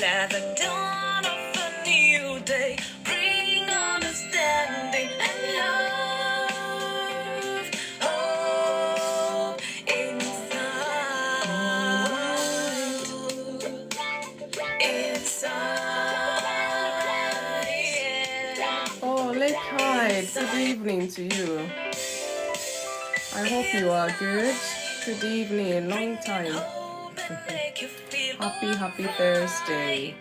Let the dawn of a new day bring understanding and love. Oh, inside, Oh, Lake Hyde, good evening to you. I hope you are good. Good evening, long time. Happy Thursday.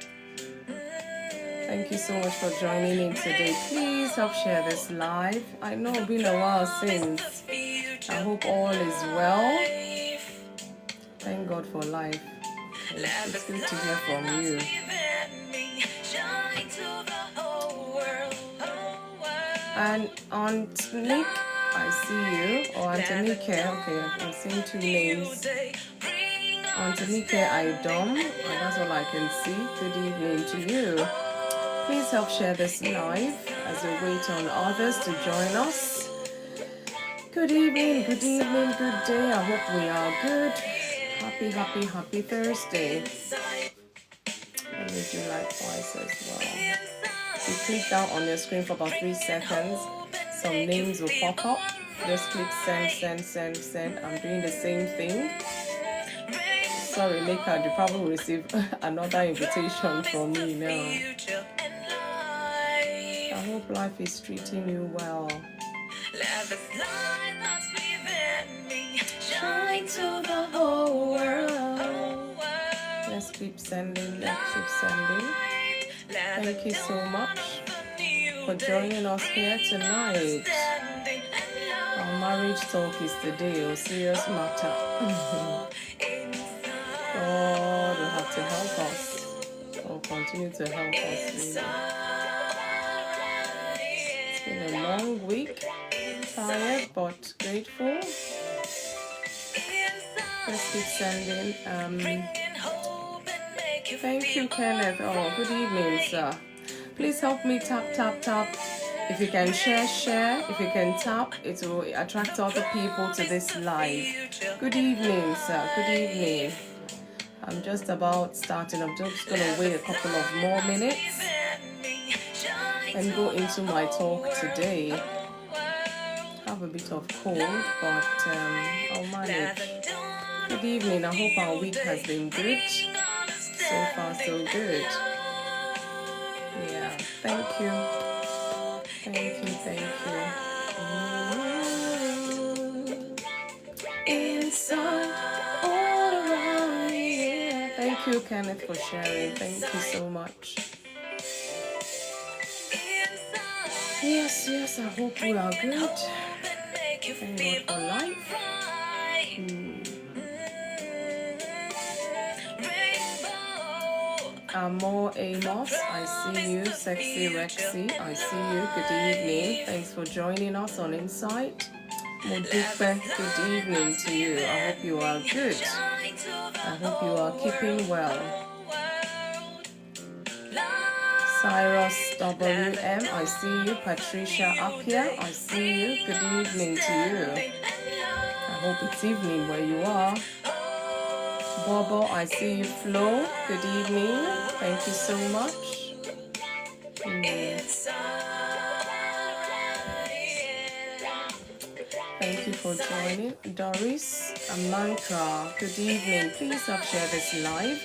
Thank you so much for joining in today. Please help share this live. I know it's been a while since. I hope all is well. Thank God for life. It's good to hear from you. And Aunt Nick, I see you. Or Antonike, okay, I'm seeing two names. Antonike Idom, and that's all I can see. Good evening to you. Please help share this live as we wait on others to join us. Good evening, good day. I hope we are good. Happy Thursday. Let me do likewise as well. If you click down on your screen for about 3 seconds, some names will pop up. Just click send. I'm doing the same thing. Sorry, Laker, you probably will receive another invitation from me now. I hope life is treating you well. Shine to the whole world. Let's keep sending. Thank you so much for joining us here tonight. Our marriage talk is today a serious matter. God will have to help us, or continue to help us. Really. It's been a long week, tired but grateful. Let's keep sending. Thank you, Kenneth. Oh, good evening, sir. Please help me tap. If you can share. If you can tap, it will attract other people to this live. Good evening, sir. Good evening. I'm just about starting. I'm just going to wait a couple of more minutes and go into my talk today. Have a bit of cold, but I'll manage. Good evening. I hope our week has been good. So far, so good. Yeah, thank you. Inside, all around me. Yeah. Thank you, Kenneth, for sharing. Thank you so much. Yes, I hope we are good. Thank God for life. Amor Amos, I see you. Sexy Rexy, I see you. Good evening. Thanks for joining us on Insight. Modupe, good evening to you. I hope you are good. I hope you are keeping well. Cyrus WM, I see you. Patricia Apia, I see you. Good evening to you. I hope it's evening where you are. Bobo, I see you. Flo, good evening. Thank you so much. Thank you for joining. Doris, Amantra, good evening. Please help share this live.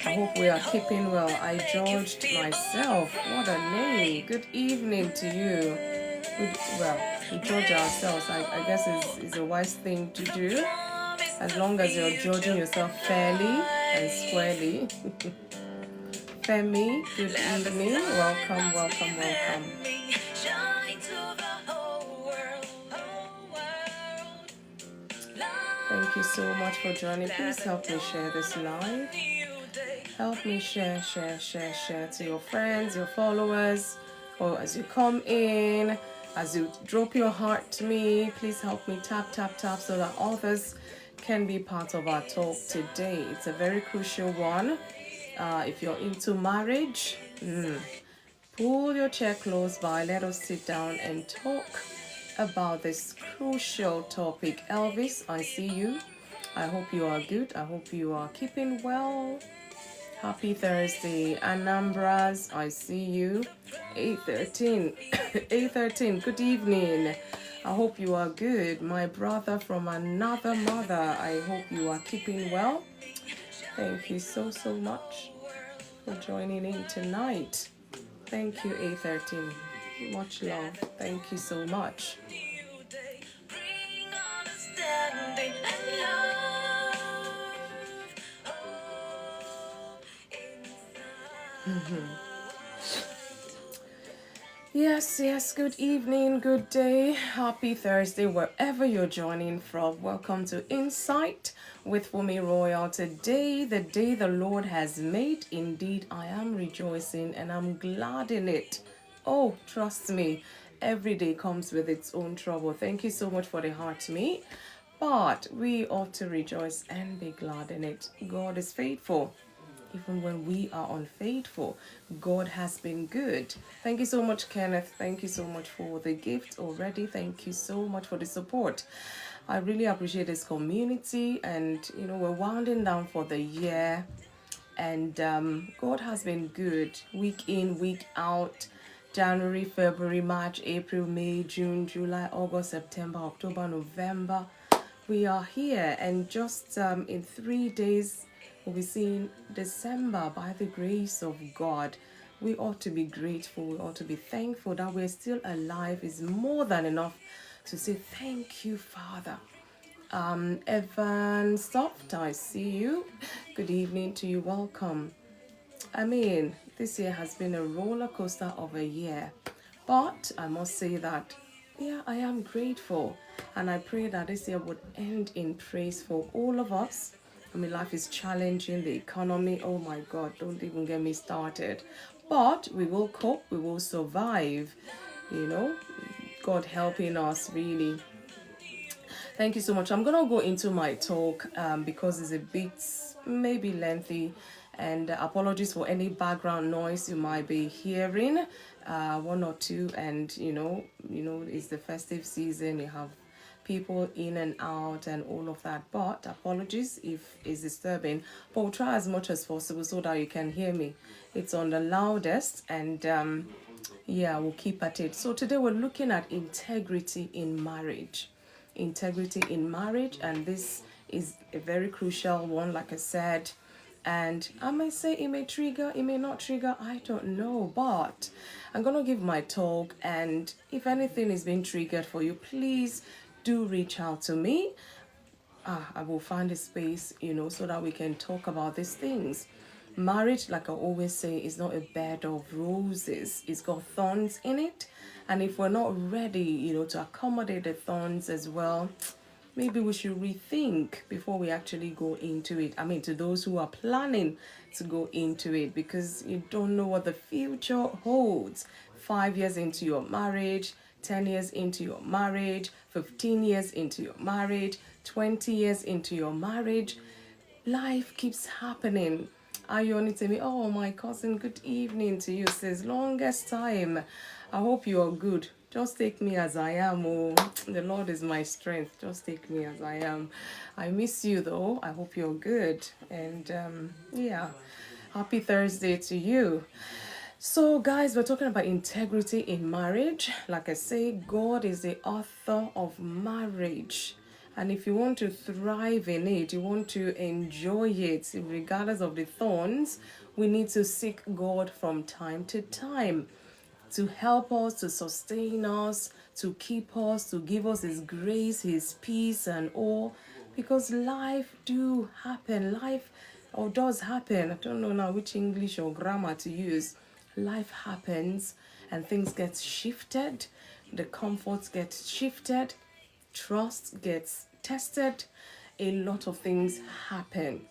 I hope we are keeping well. I judged myself. What a name. Good evening to you. We judge ourselves. I guess is a wise thing to do. As long as you're judging yourself fairly and squarely. Femi, good evening. Welcome. Thank you so much for joining. Please help me share this live. Help me share to your friends, your followers, or as you come in, as you drop your heart to me, please help me tap so that others can be part of our talk today. It's a very crucial one. If you're into marriage, pull your chair close by. Let us sit down and talk about this crucial topic. Elvis, I see you. I hope you are good. I hope you are keeping well. Happy Thursday. Anambras, I see you. 813. 813. Good evening. I hope you are good. My brother from another mother, I hope you are keeping well. Thank you so much for joining in tonight. Thank you, 813. Much love. Thank you so much. Bring understanding and love. Oh, inside. Yes, good evening, good day, happy Thursday, wherever you're joining from. Welcome to Insight with FunmiRoyal. Today, the day the Lord has made. Indeed, I am rejoicing and I'm glad in it. Oh, trust me, every day comes with its own trouble. Thank you so much for the heart meet. But we ought to rejoice and be glad in it. God is faithful. Even when we are unfaithful, God has been good. Thank you so much, Kenneth. Thank you so much for the gift already. Thank you so much for the support. I really appreciate this community, and we're winding down for the year, and God has been good week in, week out. January, February, March, April, May, June, July, August, September, October, November. We are here, and just in 3 days, we'll be seeing December by the grace of God. We ought to be grateful. We ought to be thankful that we're still alive is more than enough to say thank you, Father. Evan Soft, I see you. Good evening to you. Welcome. I mean, this year has been a roller coaster of a year, but I must say that, yeah, I am grateful, and I pray that this year would end in praise for all of us. I mean, life is challenging, the economy, oh my God, don't even get me started. But we will cope, we will survive, God helping us, really. Thank you so much. I'm going to go into my talk because it's a bit maybe lengthy, and apologies for any background noise you might be hearing, one or two. And it's the festive season, you have people in and out and all of that, but apologies if it's disturbing, but we'll try as much as possible so that you can hear me. It's on the loudest, and yeah, we'll keep at it. So today we're looking at integrity in marriage. Integrity in marriage, and this is a very crucial one, like I said. And I may say it may trigger, it may not trigger, I don't know, but I'm gonna give my talk, and if anything is being triggered for you, please do reach out to me. I will find a space, so that we can talk about these things. Marriage, like I always say, is not a bed of roses. It's got thorns in it. And if we're not ready, to accommodate the thorns as well, maybe we should rethink before we actually go into it. I mean, to those who are planning to go into it, because you don't know what the future holds. 5 years into your marriage, 10 years into your marriage, 15 years into your marriage, 20 years into your marriage, life keeps happening. Ayoni tell me, oh, my cousin, good evening to you. Says, longest time. I hope you are good. Just take me as I am. Oh, the Lord is my strength. Just take me as I am. I miss you, though. I hope you're good. And yeah, happy Thursday to you. So, guys, we're talking about integrity in marriage. Like I say, God is the author of marriage. And if you want to thrive in it, you want to enjoy it, regardless of the thorns, we need to seek God from time to time to help us, to sustain us, to keep us, to give us His grace, His peace, and all. Because life do happen. Life does happen. I don't know now which English or grammar to use. Life happens and things get shifted. The comforts get shifted. Trust gets tested. A lot of things happen.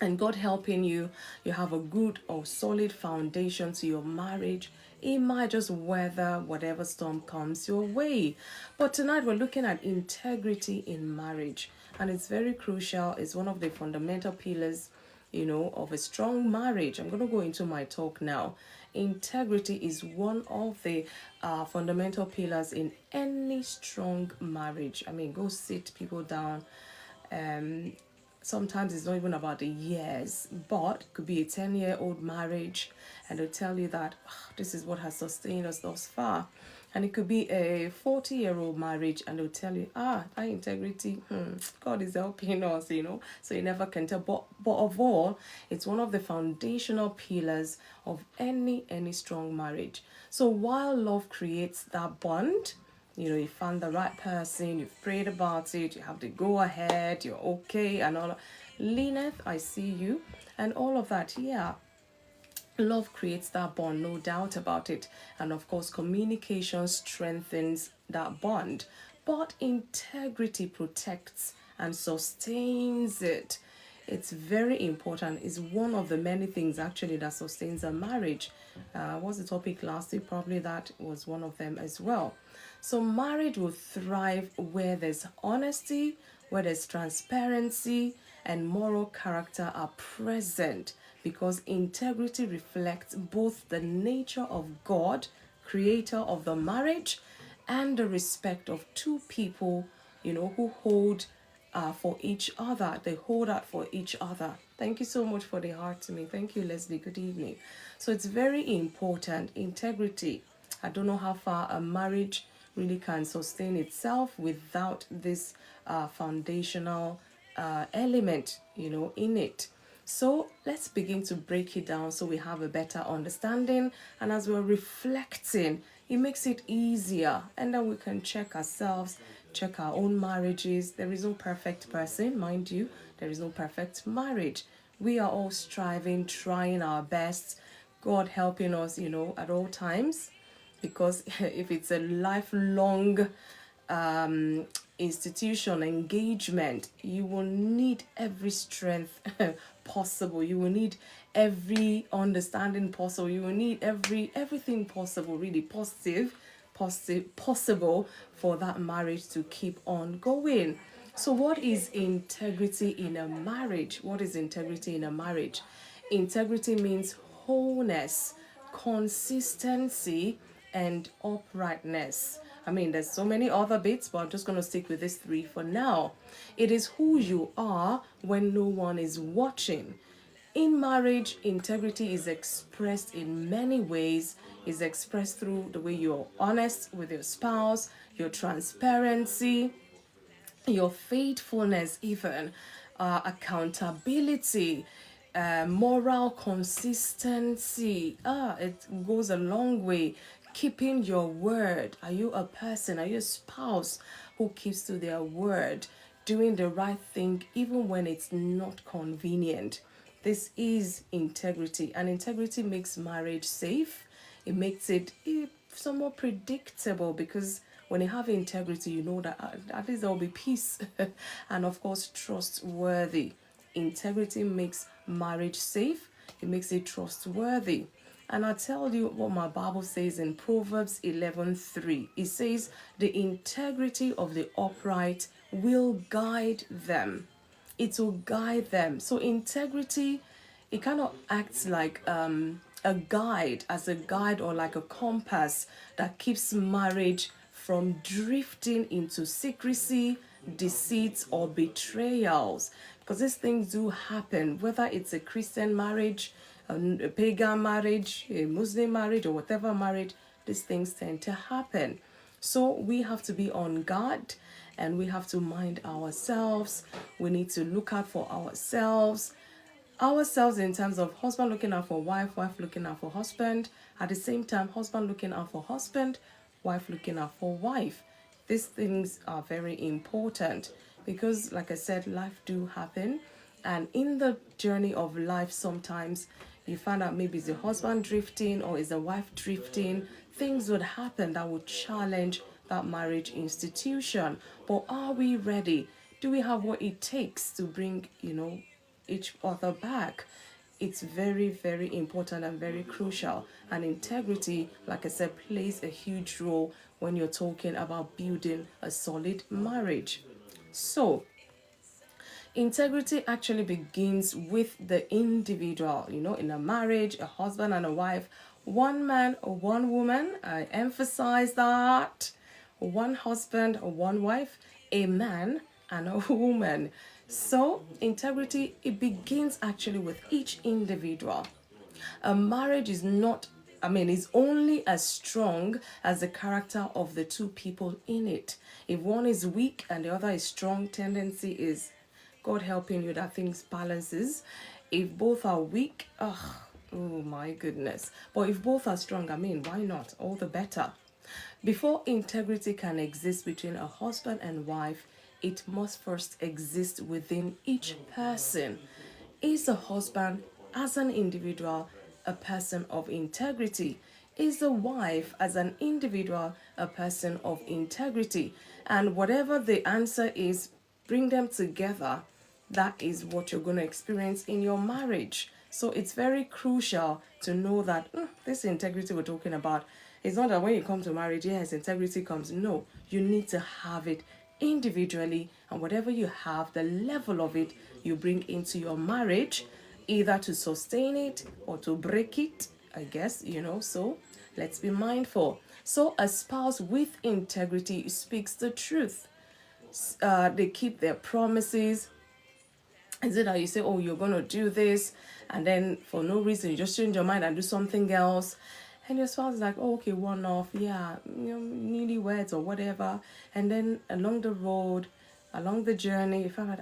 And God helping you, you have a good or solid foundation to your marriage. It might just weather whatever storm comes your way. But tonight we're looking at integrity in marriage. And it's very crucial. It's one of the fundamental pillars, of a strong marriage. I'm going to go into my talk now. Integrity is one of the fundamental pillars in any strong marriage. I mean, go sit people down. Sometimes it's not even about the years, but it could be a 10-year-old marriage, and they'll tell you that this is what has sustained us thus far. And it could be a 40-year-old marriage, and they'll tell you, that integrity, God is helping us, so you never can tell. But of all, it's one of the foundational pillars of any strong marriage. So while love creates that bond, you found the right person, you've prayed about it, you have the go ahead, you're okay, and all. Lyneth, I see you, and all of that. Yeah, love creates that bond, no doubt about it. And of course, communication strengthens that bond. But integrity protects and sustains it. It's very important. It's one of the many things actually that sustains a marriage. What's the topic last week? Probably that was one of them as well. So marriage will thrive where there's honesty, where there's transparency, and moral character are present, because integrity reflects both the nature of God, creator of the marriage, and the respect of two people, who hold for each other. They hold out for each other. Thank you so much for the heart to me. Thank you, Leslie. Good evening. So it's very important. Integrity. I don't know how far a marriage really can sustain itself without this foundational element, in it. So let's begin to break it down so we have a better understanding. And as we're reflecting, it makes it easier. And then we can check ourselves, check our own marriages. There is no perfect person, mind you. There is no perfect marriage. We are all striving, trying our best. God helping us, at all times. Because if it's a lifelong institution, engagement, you will need every strength possible. You will need every understanding possible. You will need everything possible, really possible for that marriage to keep on going. So what is integrity in a marriage? What is integrity in a marriage? Integrity means wholeness, consistency, and uprightness. I mean, there's so many other bits, but I'm just going to stick with these three for now. It is who you are when no one is watching. In marriage, integrity is expressed in many ways. It's expressed through the way you're honest with your spouse, your transparency, your faithfulness, even accountability, moral consistency. It goes a long way. Keeping your word. Are you a person? Are you a spouse who keeps to their word? Doing the right thing even when it's not convenient. This is integrity, and integrity makes marriage safe. It makes it somewhat predictable, because when you have integrity, you know that at least there will be peace and of course trustworthy. Integrity makes marriage safe. It makes it trustworthy. And I'll tell you what my Bible says in Proverbs 11:3. It says, the integrity of the upright will guide them. It will guide them. So integrity, it kind of acts like a guide, as a guide or like a compass that keeps marriage from drifting into secrecy, deceit, or betrayals. Because these things do happen, whether it's a Christian marriage, a pagan marriage, a Muslim marriage, or whatever marriage, these things tend to happen. So we have to be on guard, and we have to mind ourselves. We need to look out for ourselves in terms of husband looking out for wife, wife looking out for husband. At the same time, husband looking out for husband, wife looking out for wife. These things are very important, because like I said, life do happen. And in the journey of life, sometimes you find out maybe it's the husband drifting or is the wife drifting. Things would happen that would challenge that marriage institution. But are we ready? Do we have what it takes to bring, each other back? It's very, very important and very crucial. And integrity, like I said, plays a huge role when you're talking about building a solid marriage. So integrity actually begins with the individual. In a marriage, a husband and a wife, one man or one woman, I emphasize that, one husband or one wife, a man and a woman. So integrity, it begins actually with each individual. A marriage is not, is only as strong as the character of the two people in it. If one is weak and the other is strong, tendency is, God helping you, that things balances. If both are weak, oh my goodness. But if both are strong, why not? All the better. Before integrity can exist between a husband and wife, it must first exist within each person. Is the husband, as an individual, a person of integrity? Is the wife, as an individual, a person of integrity? And whatever the answer is, bring them together. That is what you're going to experience in your marriage. So it's very crucial to know that this integrity we're talking about, it's not that when you come to marriage, yes, integrity comes. No, you need to have it individually, and whatever you have, the level of it, you bring into your marriage, either to sustain it or to break it, I guess, So let's be mindful. So a spouse with integrity speaks the truth. They keep their promises. Is it that you say, oh, you're going to do this, and then for no reason you just change your mind and do something else? And your spouse is like, oh, okay, one off, yeah, newlyweds or whatever. And then along the road, along the journey, you find out,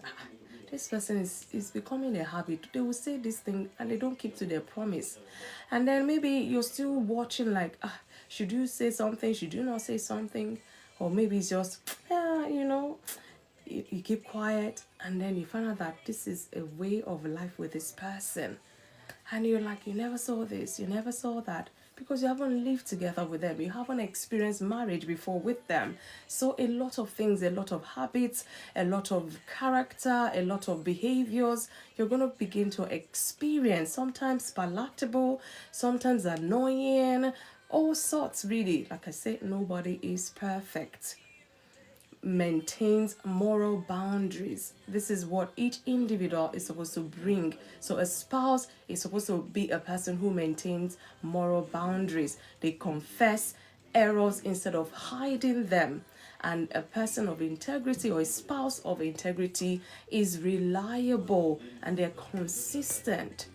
this person is becoming a habit. They will say this thing and they don't keep to their promise. And then maybe you're still watching like, should you say something? Should you not say something? Or maybe it's just, you keep quiet, and then you find out that this is a way of life with this person, and you're like, you never saw this, you never saw that, because you haven't lived together with them, you haven't experienced marriage before with them. So a lot of things, a lot of habits, a lot of character, a lot of behaviors you're going to begin to experience, sometimes palatable, sometimes annoying, all sorts. Really, like I said, nobody is perfect. Maintains moral boundaries. This is what each individual is supposed to bring. So a spouse is supposed to be a person who maintains moral boundaries. They confess errors instead of hiding them. And a person of integrity, or a spouse of integrity, is reliable and they're consistent.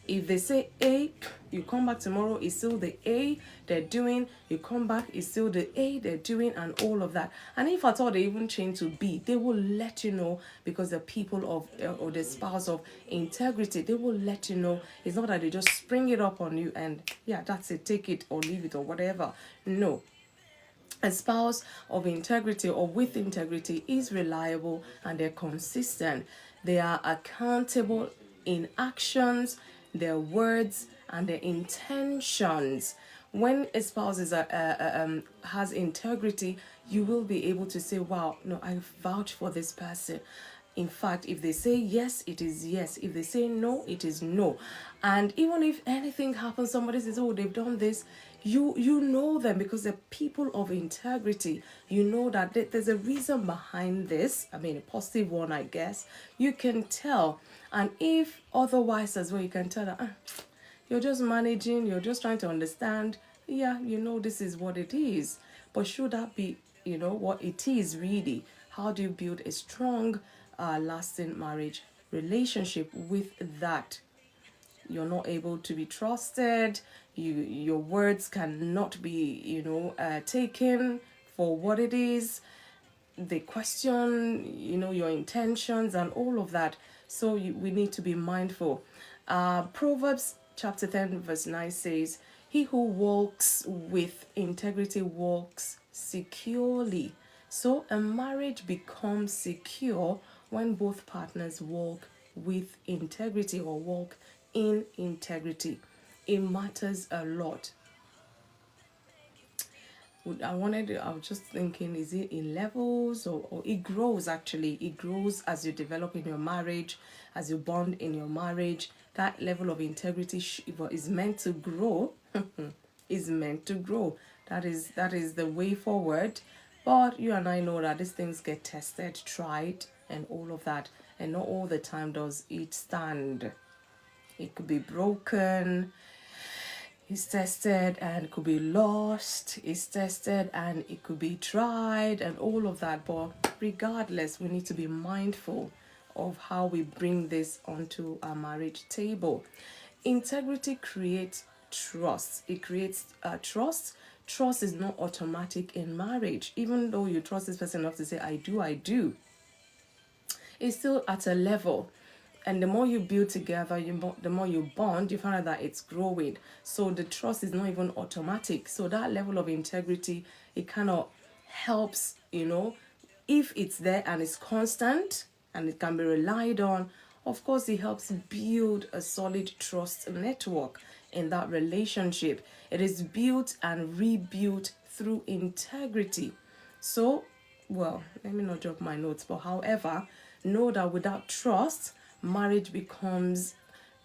If they say A, you come back tomorrow, it's still the A they're doing. You come back, it's still the A they're doing, and all of that. And if at all they even change to B, they will let you know, because the people of, or the spouse of integrity, they will let you know. It's not that they just spring it up on you and, yeah, that's it, take it or leave it or whatever. No. A spouse of integrity or with integrity is reliable and they're consistent. They are accountable in actions, their words, and their intentions. When a spouse has integrity, you will be able to say, wow, no, I vouch for this person. In fact, if they say yes, it is yes. If they say no, it is no. And even if anything happens, somebody says, oh, they've done this, you know them, because they're people of integrity. You know that there's a reason behind this. A positive one, I guess. You can tell. And if otherwise as well, you can tell that you're just managing, you're just trying to understand. Yeah, this is what it is. But should that be, what it is really? How do you build a strong, lasting marriage relationship with that? You're not able to be trusted. Your words cannot be, taken for what it is. They question, your intentions and all of that. So we need to be mindful. Proverbs chapter 10 verse 9 says, he who walks with integrity walks securely. So a marriage becomes secure when both partners walk with integrity or walk in integrity. It matters a lot. I was just thinking, is it in levels, or it grows actually? It grows as you develop in your marriage, as you bond in your marriage. That level of integrity is meant to grow. Is meant to grow. That is the way forward. But you and I know that these things get tested, tried, and all of that. And not all the time does it stand. It could be broken. It's tested and it could be lost. It's tested and it could be tried and all of that. But regardless, we need to be mindful of how we bring this onto our marriage table. Integrity creates trust. It creates trust. Trust is not automatic in marriage. Even though you trust this person enough to say, I do, it's still at a level. And the more you build together, the more you bond, you find out that it's growing. So the trust is not even automatic. So that level of integrity, it kind of helps, if it's there and it's constant and it can be relied on. Of course, it helps build a solid trust network in that relationship. It is built and rebuilt through integrity. So, well, let me not drop my notes, but however, know that without trust, marriage becomes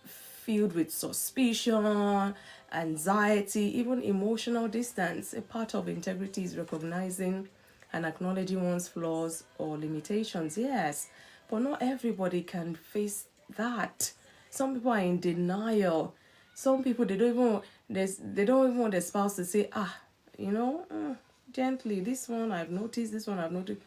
filled with suspicion, anxiety, even emotional distance. A part of integrity is recognizing and acknowledging one's flaws or limitations, yes, but not everybody can face that. Some people are in denial. Some people, they don't even want their spouse to say, gently, this one I've noticed, this one I've noticed.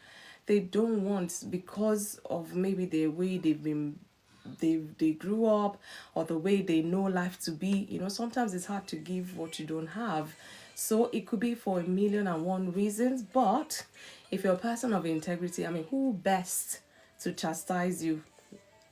They don't want, because of maybe the way they grew up, or the way they know life to be. Sometimes it's hard to give what you don't have. So it could be for 1,000,001 reasons. But if you're a person of integrity, who best to chastise you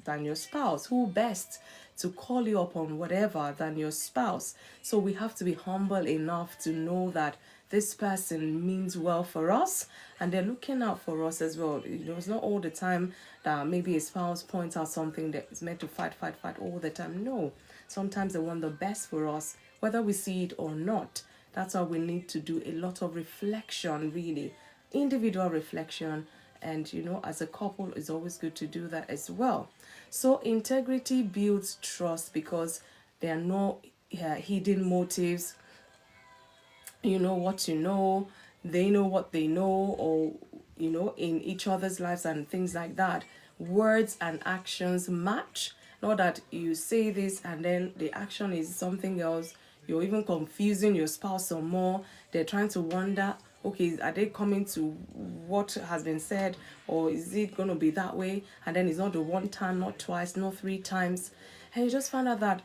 than your spouse? Who best to call you up on whatever than your spouse? So we have to be humble enough to know that this person means well for us and they're looking out for us as well. It's not all the time that maybe a spouse points out something that is meant to fight all the time. No, sometimes they want the best for us, whether we see it or not. That's why we need to do a lot of reflection, really, individual reflection. And as a couple, it's always good to do that as well. So integrity builds trust because there are no hidden motives. You know what you know, they know what they know, or in each other's lives and things like that. Words and actions match. Not that you say this and then the action is something else. You're even confusing your spouse some more. They're trying to wonder, okay, are they coming to what has been said, or is it going to be that way? And then it's not the one time, not twice, not 3 times. And you just find out that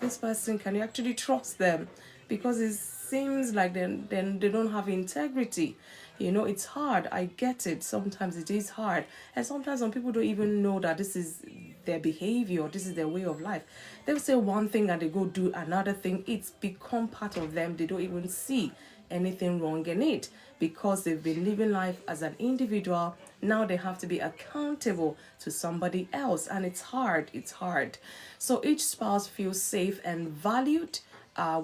this person, can you actually trust them? Because it seems like then they don't have integrity. It's hard. I get it. Sometimes it is hard. And sometimes some people don't even know that this is their behavior, or this is their way of life. They'll say one thing and they go do another thing. It's become part of them. They don't even see anything wrong in it because they've been living life as an individual. Now they have to be accountable to somebody else, and it's hard. So each spouse feels safe and valued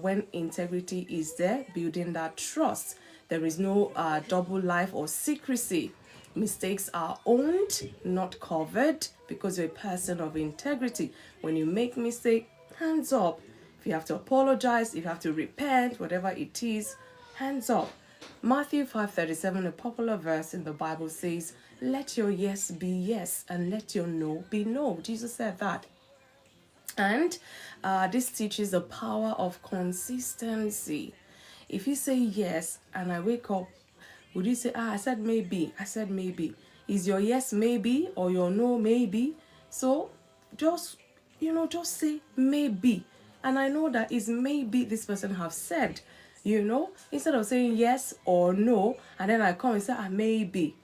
when integrity is there, building that trust. There is no double life or secrecy. Mistakes are owned, not covered, because you're a person of integrity. When you make mistake, hands up. If you have to apologize, if you have to repent, whatever it is, hands up. Matthew 5:37, a popular verse in the Bible, says, let your yes be yes and let your no be no. Jesus said that. And this teaches the power of consistency. If you say yes and I wake up, would you say, I said maybe? I said maybe. Is your yes maybe or your no maybe? So just say maybe. And I know that is maybe this person have said, instead of saying yes or no, and then I come and say, maybe.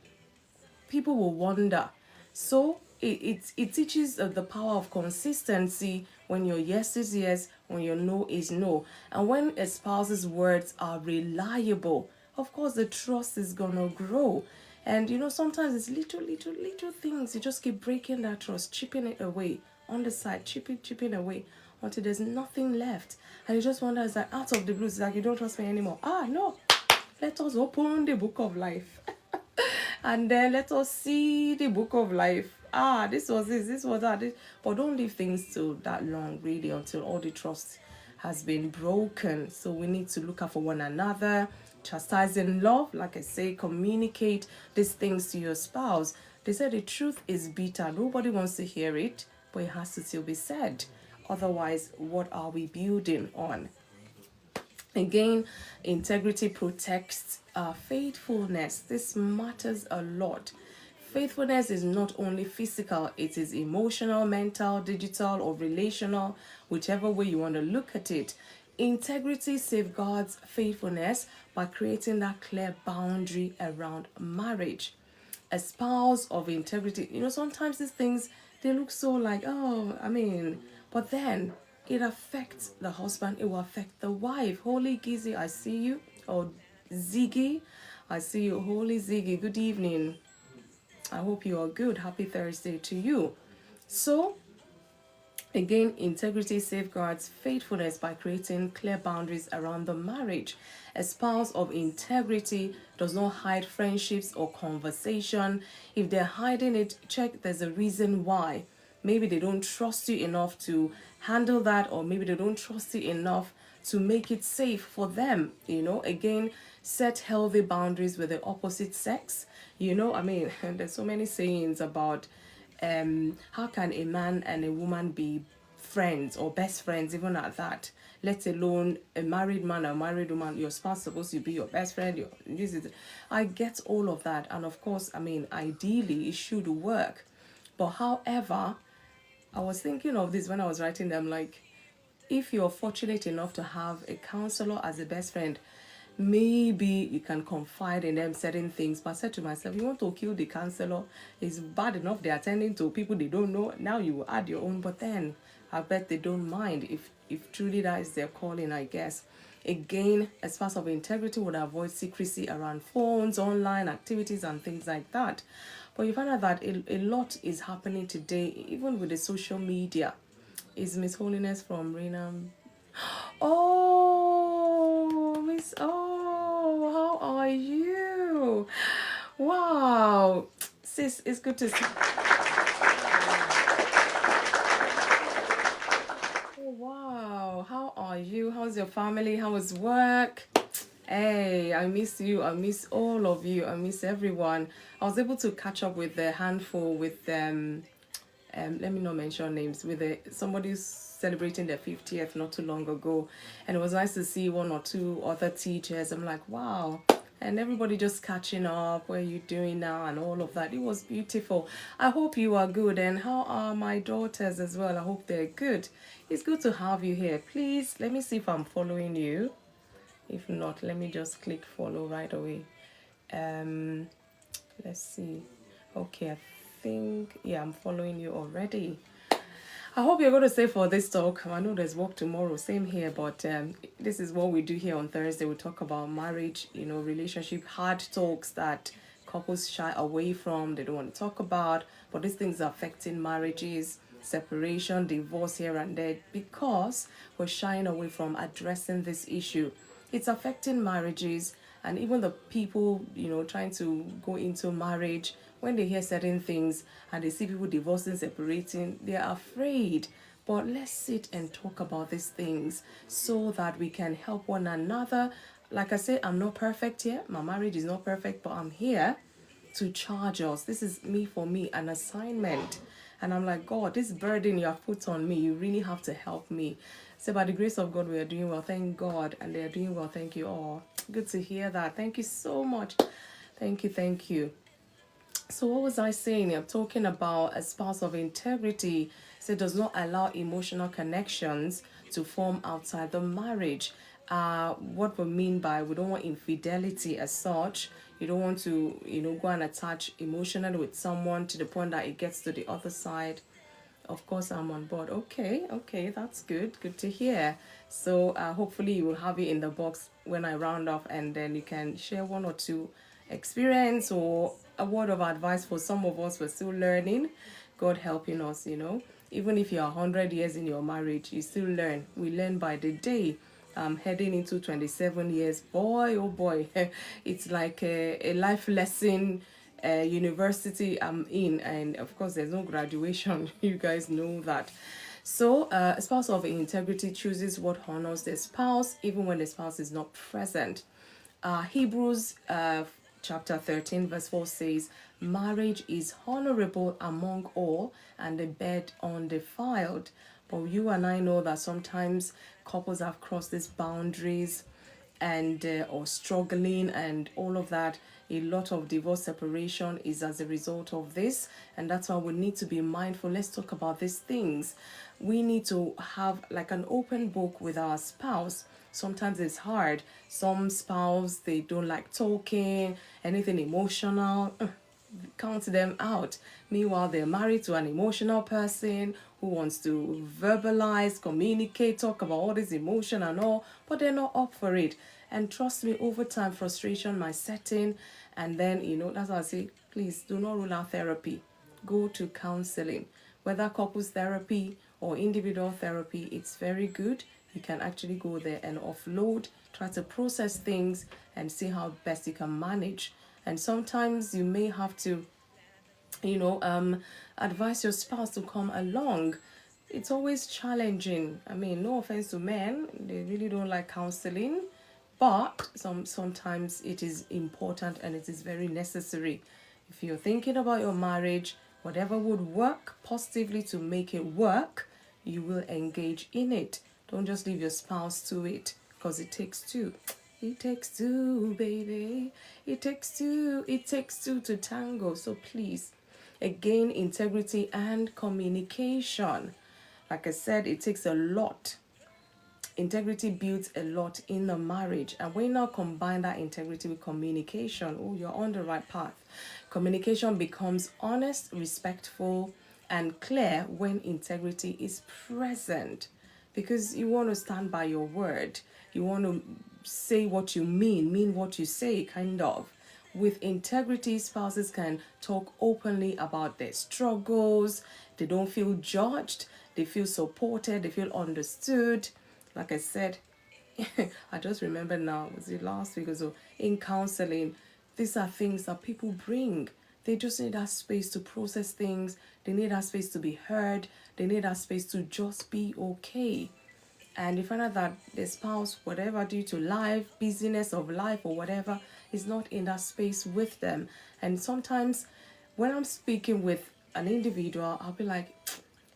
People will wonder. So it teaches the power of consistency when your yes is yes, when your no is no. And when a spouse's words are reliable, of course the trust is gonna grow. And sometimes it's little things. You just keep breaking that trust, chipping it away on the side, chipping away until there's nothing left. And you just wonder, it's like out of the blue, it's like you don't trust me anymore. No, let us open the book of life. And then let us see the book of life. This was that. But don't leave things to that long, really, until all the trust has been broken. So we need to look out for one another, chastise in love. Like I say, communicate these things to your spouse. They said the truth is bitter. Nobody wants to hear it, but it has to still be said. Otherwise, what are we building on? Again, integrity protects faithfulness. This matters a lot. Faithfulness is not only physical, it is emotional, mental, digital, or relational, whichever way you want to look at it. Integrity safeguards faithfulness by creating that clear boundary around marriage. A spouse of integrity, sometimes these things, they look so like, oh, but then it affects the husband, it will affect the wife. Holy Gizzy, I see you. Or Ziggy, I see you. Holy Ziggy, good evening. I hope you are good. Happy Thursday to you. So, again, integrity safeguards faithfulness by creating clear boundaries around the marriage. A spouse of integrity does not hide friendships or conversation. If they're hiding it, check there's a reason why. Maybe they don't trust you enough to handle that, or maybe they don't trust you enough to make it safe for them. Again, set healthy boundaries with the opposite sex. There's so many sayings about how can a man and a woman be friends or best friends, even at that, let alone a married man or married woman. Your spouse is supposed to be your best friend. I get all of that, and of course, ideally it should work. But however, I was thinking of this when I was writing them, like, if you're fortunate enough to have a counselor as a best friend, maybe you can confide in them certain things. But I said to myself, you want to kill the counselor? It's bad enough they're attending to people they don't know. Now you will add your own, but then I bet they don't mind if truly that is their calling, I guess. Again, a spouse of integrity would avoid secrecy around phones, online activities, and things like that. But you find out that a lot is happening today, even with the social media. Is Miss Holiness from Renam? Oh, Miss, how are you? Wow, sis, it's good to see. Oh, wow, how are you? How's your family? How is work? Hey, I miss you. I miss all of you. I miss everyone. I was able to catch up with a handful with them. Let me not mention names, with somebody celebrating their 50th not too long ago, and it was nice to see one or two other teachers. I'm like, wow, and everybody just catching up, what are you doing now, and all of that. It was beautiful. I hope you are good, and how are my daughters as well? I hope they're good. It's good to have you here. Please let me see if I'm following you. If not, let me just click follow right away. Let's see. Okay, I think, yeah, I'm following you already. I hope you're going to stay for this talk. I know there's work tomorrow, same here, but this is what we do here on Thursday. We talk about marriage, relationship, hard talks that couples shy away from, they don't want to talk about, but these things are affecting marriages, separation, divorce here and there, because we're shying away from addressing this issue. It's affecting marriages, and even the people, trying to go into marriage, when they hear certain things and they see people divorcing, separating, they are afraid. But let's sit and talk about these things so that we can help one another. Like I said, I'm not perfect here. My marriage is not perfect, but I'm here to charge us. This is me, for me, an assignment. And I'm like, God, this burden you have put on me, you really have to help me. So by the grace of God, we are doing well. Thank God. And they are doing well. Thank you all. Good to hear that. Thank you so much. Thank you. Thank you. So what was I saying? I'm talking about a spouse of integrity. So it does not allow emotional connections to form outside the marriage. What we mean by, we don't want infidelity as such. You don't want to, go and attach emotionally with someone to the point that it gets to the other side. Of course, I'm on board. Okay, that's good. Good to hear. So hopefully you will have it in the box when I round off, and then you can share one or two experience or a word of advice for some of us. We're still learning. God helping us, Even if you're 100 years in your marriage, you still learn. We learn by the day. Heading into 27 years, boy, oh boy, it's like a life lesson university I'm in, and of course there's no graduation. You guys know that. So a spouse of integrity chooses what honors their spouse even when the spouse is not present. Hebrews chapter 13 verse 4 says, marriage is honorable among all, and the bed undefiled. But you and I know that sometimes couples have crossed these boundaries, and or struggling and all of that. A lot of divorce separation is as a result of this, and that's why we need to be mindful. Let's talk about these things. We need to have like an open book with our spouse. Sometimes it's hard. Some spouse, they don't like talking, anything emotional, count them out. Meanwhile, they're married to an emotional person who wants to verbalize, communicate, talk about all this emotion and all, but they're not up for it. And trust me, over time, frustration might set in. And then, that's why I say, please do not rule out therapy. Go to counseling, whether couples therapy or individual therapy. It's very good. You can actually go there and offload, try to process things and see how best you can manage. And sometimes you may have to, advise your spouse to come along. It's always challenging. I mean, no offense to men, they really don't like counseling, but sometimes it is important and it is very necessary. If you're thinking about your marriage, whatever would work positively to make it work, you will engage in it. Don't just leave your spouse to it, because it takes two. It takes two, baby. It takes two. It takes two to tango. So please, again, integrity and communication. Like I said, it takes a lot. Integrity builds a lot in the marriage. And when you now combine that integrity with communication, oh, you're on the right path. Communication becomes honest, respectful, and clear when integrity is present. Because you want to stand by your word. You want to say what you mean what you say, kind of. With integrity, spouses can talk openly about their struggles. They don't feel judged. They feel supported. They feel understood. Like I said, I just remember now, was it last week or so, in counseling, these are things that people bring. They just need that space to process things. They need that space to be heard. They need that space to just be okay. And you find out that the spouse, whatever, due to life, busyness of life or whatever, is not in that space with them. And sometimes when I'm speaking with an individual, I'll be like,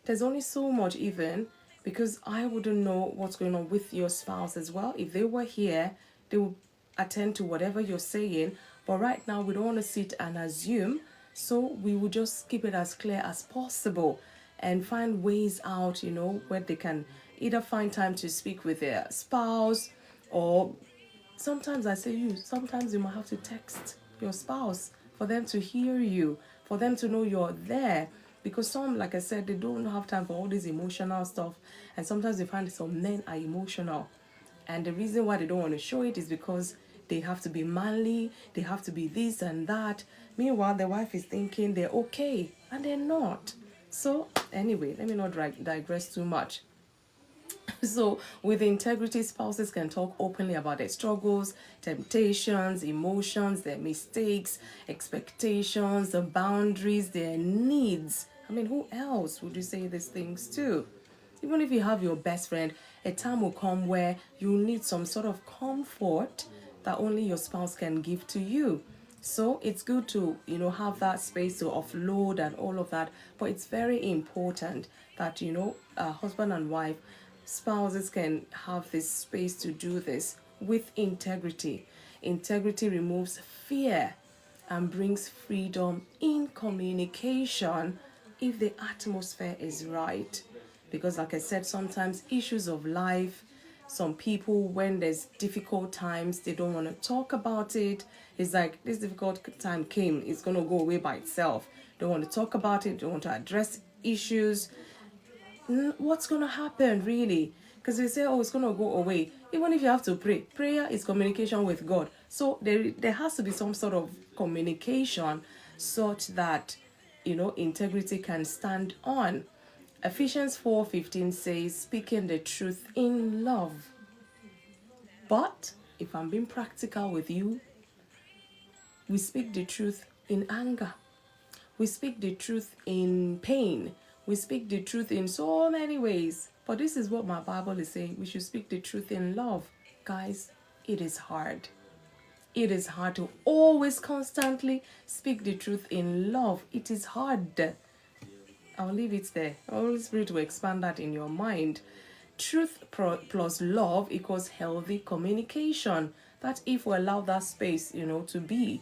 there's only so much even, because I wouldn't know what's going on with your spouse as well. If they were here, they would attend to whatever you're saying. But right now, we don't want to sit and assume. So we will just keep it as clear as possible and find ways out, where they can either find time to speak with their spouse, or sometimes sometimes you might have to text your spouse for them to hear you, for them to know you're there. Because some, like I said, they don't have time for all this emotional stuff. And sometimes they find some men are emotional. And the reason why they don't want to show it is because they have to be manly, they have to be this and that. Meanwhile, the wife is thinking they're okay, and they're not. So, anyway, let me not digress too much. So, with integrity, spouses can talk openly about their struggles, temptations, emotions, their mistakes, expectations, the boundaries, their needs. I mean, who else would you say these things to? Even if you have your best friend, a time will come where you need some sort of comfort that only your spouse can give to you. So it's good to, have that space to offload and all of that. But it's very important that, husband and wife, spouses can have this space to do this with integrity. Integrity removes fear and brings freedom in communication if the atmosphere is right. Because like I said, sometimes issues of life, some people, when there's difficult times, they don't want to talk about it. It's like this difficult time came, it's going to go away by itself. Don't want to talk about it, don't want to address issues. What's going to happen really? Because they say, oh, it's going to go away. Even if you have to pray, prayer is communication with God. So there has to be some sort of communication such that, integrity can stand on. Ephesians 4:15 says, speaking the truth in love. But if I'm being practical with you, we speak the truth in anger. We speak the truth in pain. We speak the truth in so many ways. But this is what my Bible is saying. We should speak the truth in love. Guys, it is hard. It is hard to always constantly speak the truth in love. It is hard. I'll leave it there. Holy Spirit will expand that in your mind. truth plus love equals healthy communication. That if we allow that space, to be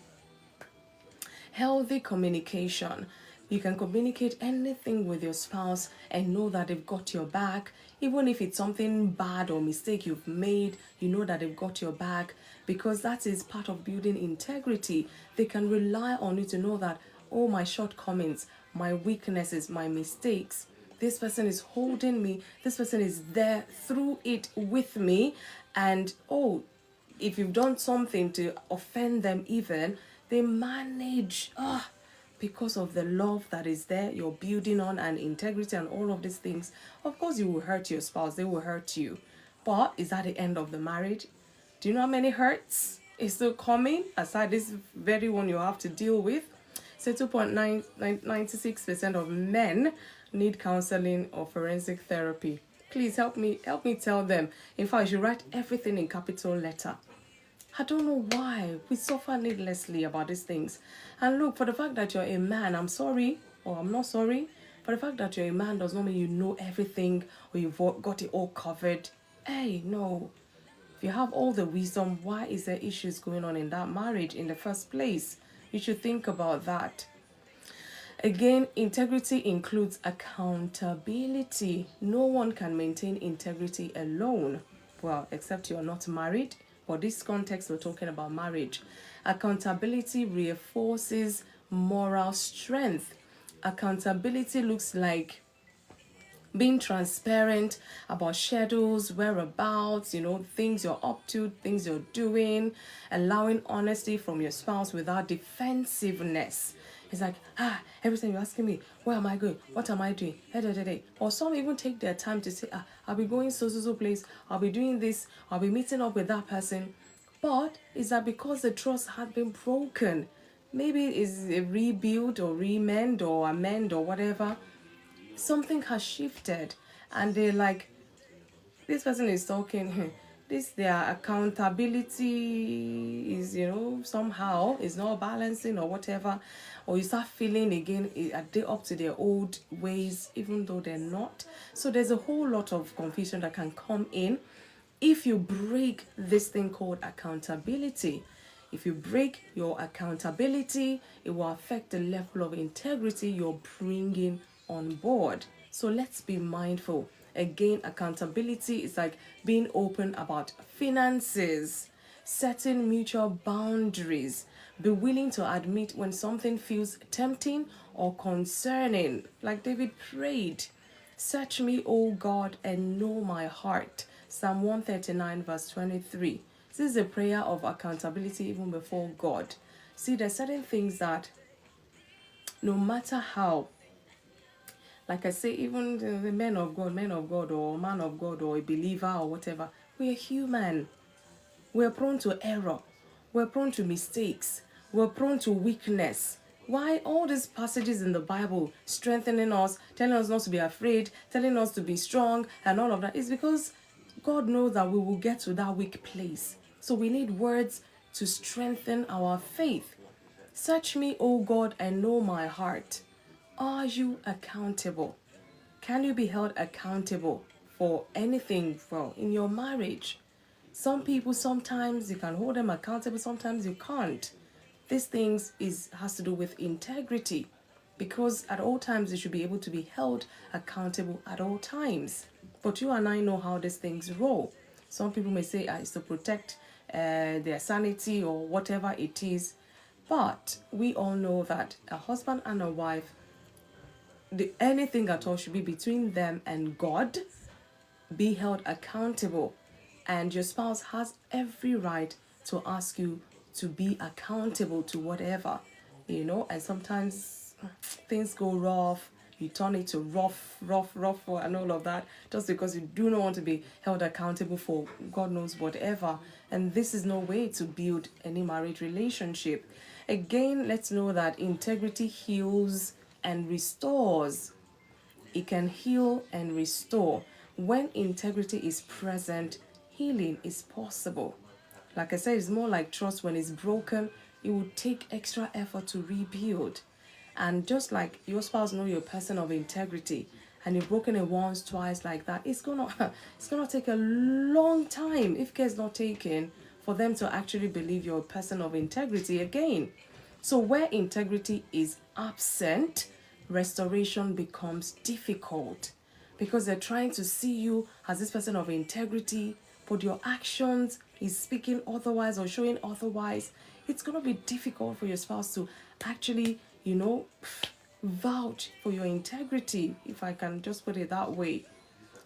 healthy communication. You can communicate anything with your spouse and know that they've got your back. Even if it's something bad or mistake you've made, you know that they've got your back, because that is part of building integrity. They can rely on you to know that, oh, my shortcomings, my weaknesses, my mistakes, this person is holding me, this person is there through it with me. And oh, if you've done something to offend them, even they manage because of the love that is there, you're building on, and integrity and all of these things. Of course, you will hurt your spouse, they will hurt you. But is that the end of the marriage? Do you know how many hurts is still coming aside this very one you have to deal with? So 2.96% of men need counseling or forensic therapy. Please help me tell them. In fact, you should write everything in capital letter. I don't know why we suffer needlessly about these things. And look, for the fact that you're a man, I'm sorry, or I'm not sorry. For the fact that you're a man does not mean you know everything or you've got it all covered. Hey, no. If you have all the wisdom, why is there issues going on in that marriage in the first place? You should think about that. Again, integrity includes accountability. No one can maintain integrity alone. Well, except you're not married. For this context, we're talking about marriage. Accountability reinforces moral strength. Accountability looks like being transparent about schedules, whereabouts, things you're up to, things you're doing, allowing honesty from your spouse without defensiveness. It's like, every time you're asking me, where am I going? What am I doing? Or some even take their time to say, I'll be going so place, I'll be doing this, I'll be meeting up with that person. But is that because the trust had been broken? Maybe it's a rebuild or remend or amend or whatever. Something has shifted and they're like, this person is talking, their accountability is, somehow is not balancing or whatever. Or you start feeling again, are they up to their old ways, even though they're not? So there's a whole lot of confusion that can come in if you break this thing called accountability. If you break your accountability, it will affect the level of integrity you're bringing on board. So let's be mindful. Again, accountability is like being open about finances, setting mutual boundaries, be willing to admit when something feels tempting or concerning. Like David prayed, search me, O God, and know my heart. Psalm 139 verse 23. This is a prayer of accountability even before God. See, there's certain things that no matter how, like I say, even the men of God, or man of God, or a believer, or whatever, we are human. We're prone to error. We're prone to mistakes. We're prone to weakness. Why all these passages in the Bible strengthening us, telling us not to be afraid, telling us to be strong, and all of that is because God knows that we will get to that weak place. So we need words to strengthen our faith. Search me, O God, and know my heart. Are you accountable? Can you be held accountable for anything in your marriage? Some people, sometimes you can hold them accountable, sometimes you can't. These things has to do with integrity, because at all times you should be able to be held accountable at all times. But you and I know how these things roll. Some people may say it's to protect their sanity or whatever it is. But we all know that a husband and a wife, anything at all should be between them and God. Be held accountable. And your spouse has every right to ask you to be accountable to whatever, and sometimes things go rough. You turn it to rough, and all of that, just because you do not want to be held accountable for God knows whatever. And this is no way to build any marriage relationship. Again, let's know that integrity heals and restores. It can heal and restore. When integrity is present, healing is possible. Like I said, it's more like trust. When it's broken, it will take extra effort to rebuild. And just like your spouse knows you're a person of integrity, and you've broken it once, twice like that, it's gonna it's gonna take a long time, if care is not taken, for them to actually believe you're a person of integrity again. So where integrity is absent, restoration becomes difficult, because they're trying to see you as this person of integrity, but your actions is speaking otherwise or showing otherwise. It's going to be difficult for your spouse to actually, vouch for your integrity, if I can just put it that way.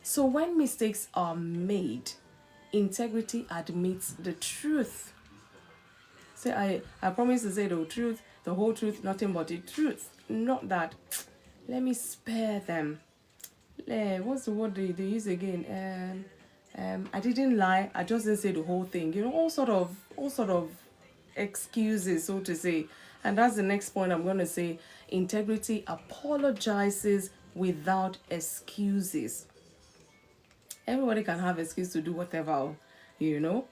So when mistakes are made, integrity admits the truth. Say, I promise to say the truth, the whole truth, nothing but the truth. Not that, let me spare them. What's the word they use again? I didn't lie, I just didn't say the whole thing. All sort of excuses, so to say. And that's the next point I'm going to say. Integrity apologizes without excuses. Everybody can have excuse to do whatever,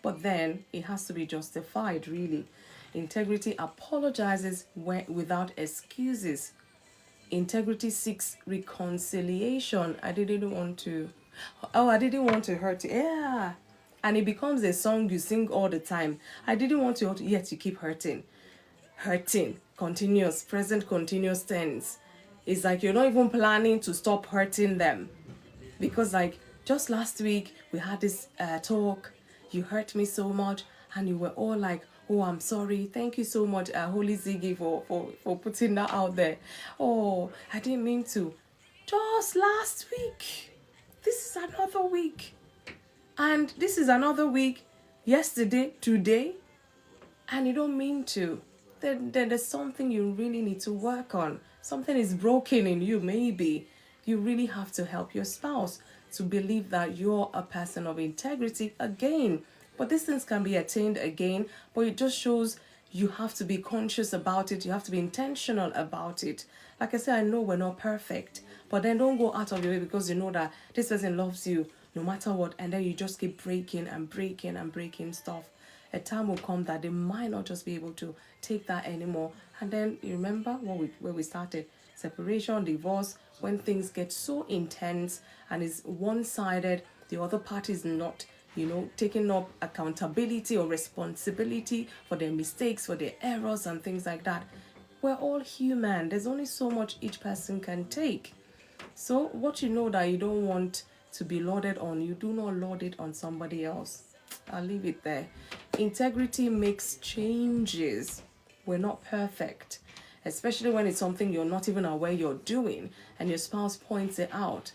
but then it has to be justified, really. Integrity apologizes without excuses. Integrity seeks reconciliation. I didn't want to hurt you. Yeah. And it becomes a song you sing all the time. I didn't want to hurt you, yet you keep hurting. Hurting. Continuous, present continuous tense. It's like you're not even planning to stop hurting them. Because like just last week we had this talk, you hurt me so much, and you were all like, oh, I'm sorry, thank you so much, Holy Ziggy, for putting that out there. Oh, I didn't mean to. Just last week. This is another week. And this is another week, yesterday, today, and you don't mean to. Then there's something you really need to work on. Something is broken in you, maybe. You really have to help your spouse to believe that you're a person of integrity again. But these things can be attained again, but it just shows you have to be conscious about it. You have to be intentional about it. Like I said, I know we're not perfect, but then don't go out of your way because you know that this person loves you no matter what, and then you just keep breaking and breaking and breaking stuff. A time will come that they might not just be able to take that anymore. And then you remember where we started. Separation, divorce, when things get so intense and is one-sided, the other party is not, taking up accountability or responsibility for their mistakes, for their errors and things like that. We're all human. There's only so much each person can take. So what you know that you don't want to be lauded on, you do not laud it on somebody else. I'll leave it there. Integrity makes changes. We're not perfect, especially when it's something you're not even aware you're doing and your spouse points it out.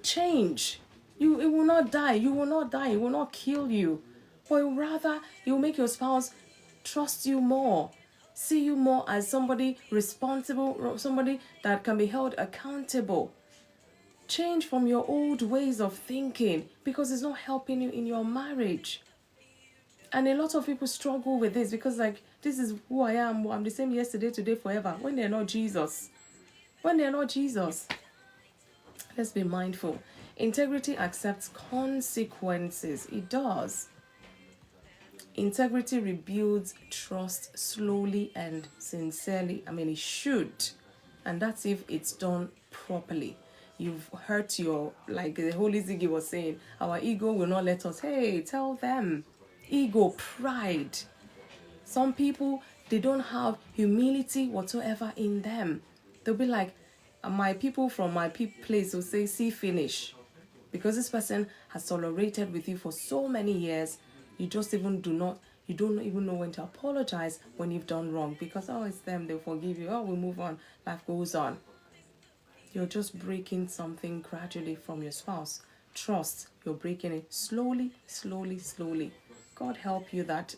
Change. It will not die. You will not die. It will not kill you. But rather, it will make your spouse trust you more, see you more as somebody responsible, somebody that can be held accountable. Change from your old ways of thinking because it's not helping you in your marriage. And a lot of people struggle with this because this is who I am. I'm the same yesterday, today, forever. When they're not Jesus. Let's be mindful. Integrity accepts consequences. It does. Integrity rebuilds trust slowly and sincerely. It should. And that's if it's done properly. You've hurt like the Holy Ziggy was saying, our ego will not let us. Hey, tell them. Ego, pride. Some people, they don't have humility whatsoever in them. They'll be like, my people from my place will say, see finish. Because this person has tolerated with you for so many years, you don't even know when to apologize when you've done wrong. Because, it's them, they'll forgive you. We move on, life goes on. You're just breaking something gradually from your spouse. Trust, you're breaking it slowly, slowly, slowly. God help you that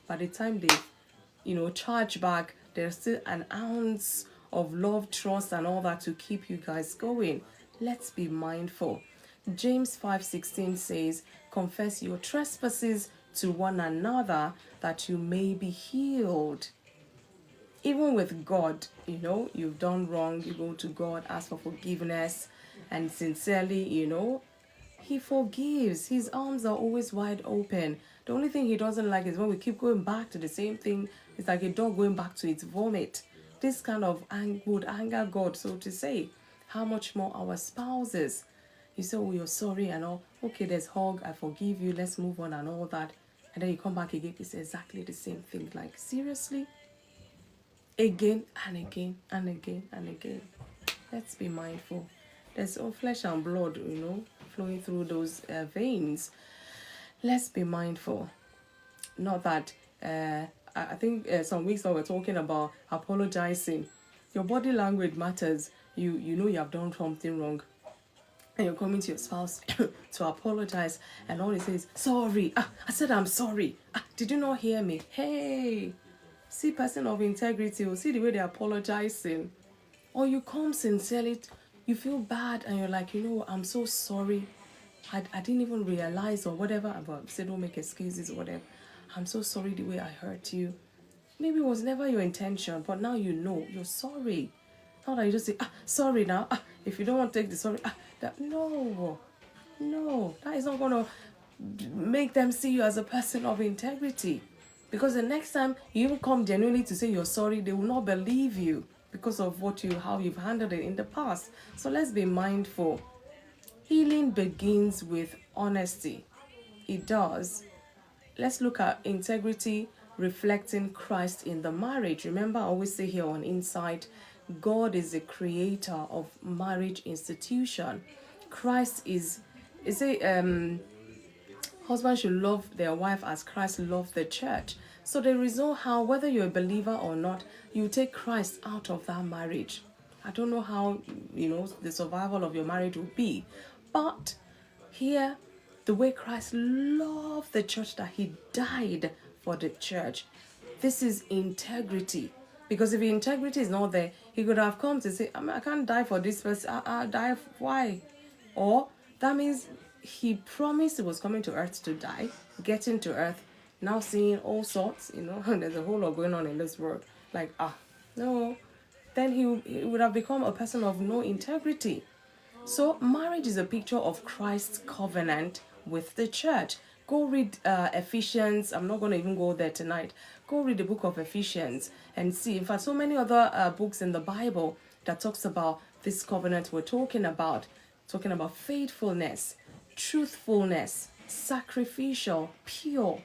by the time they, charge back, there's still an ounce of love, trust, and all that to keep you guys going. Let's be mindful. James 5:16 says, confess your trespasses to one another that you may be healed. Even with God, you've done wrong, you go to God, ask for forgiveness, and sincerely, He forgives. His arms are always wide open. The only thing He doesn't like is when we keep going back to the same thing. It's like a dog going back to its vomit. This kind of would anger God, so to say. how much more our spouses. You say, oh, you're sorry and all. Okay, there's hug, I forgive you, let's move on and all that. And then you come back again, it's exactly the same thing. Like, seriously? Again and again and again and again. Let's be mindful. There's all flesh and blood, flowing through those veins. Let's be mindful. Not that, I think some weeks ago we're talking about apologizing. Your body language matters. You know you have done something wrong. And you're coming to your spouse to apologize. And all he says, sorry. I said I'm sorry. Did you not hear me? Hey, see person of integrity. Or see the way they're apologizing. Or you come sincerely, you feel bad and you're like, I'm so sorry. I didn't even realize or whatever. But say don't make excuses or whatever. I'm so sorry the way I hurt you. Maybe it was never your intention, but now you know you're sorry. Not that you just say, sorry now. If you don't want to take the sorry, no, that is not going to make them see you as a person of integrity. Because the next time you even come genuinely to say you're sorry, they will not believe you because of how you've handled it in the past. So let's be mindful. Healing begins with honesty. It does. Let's look at integrity reflecting Christ in the marriage. Remember, I always say here on Insight, God is the creator of marriage institution. Christ is husband should love their wife as Christ loved the church. So there is no how, whether you're a believer or not, you take Christ out of that marriage. I don't know how, the survival of your marriage will be. But here, the way Christ loved the church, that he died for the church. This is integrity. Because if integrity is not there, he could have come to say, I can't die for this person. I die. Why? Or that means he promised he was coming to earth to die, getting to earth, now seeing all sorts, there's a whole lot going on in this world. Like, no. Then he would have become a person of no integrity. So marriage is a picture of Christ's covenant with the church. Go read Ephesians. I'm not going to even go there tonight. Go read the book of Ephesians and see. In fact, so many other books in the Bible that talks about this covenant we're talking about faithfulness, truthfulness, sacrificial, pure.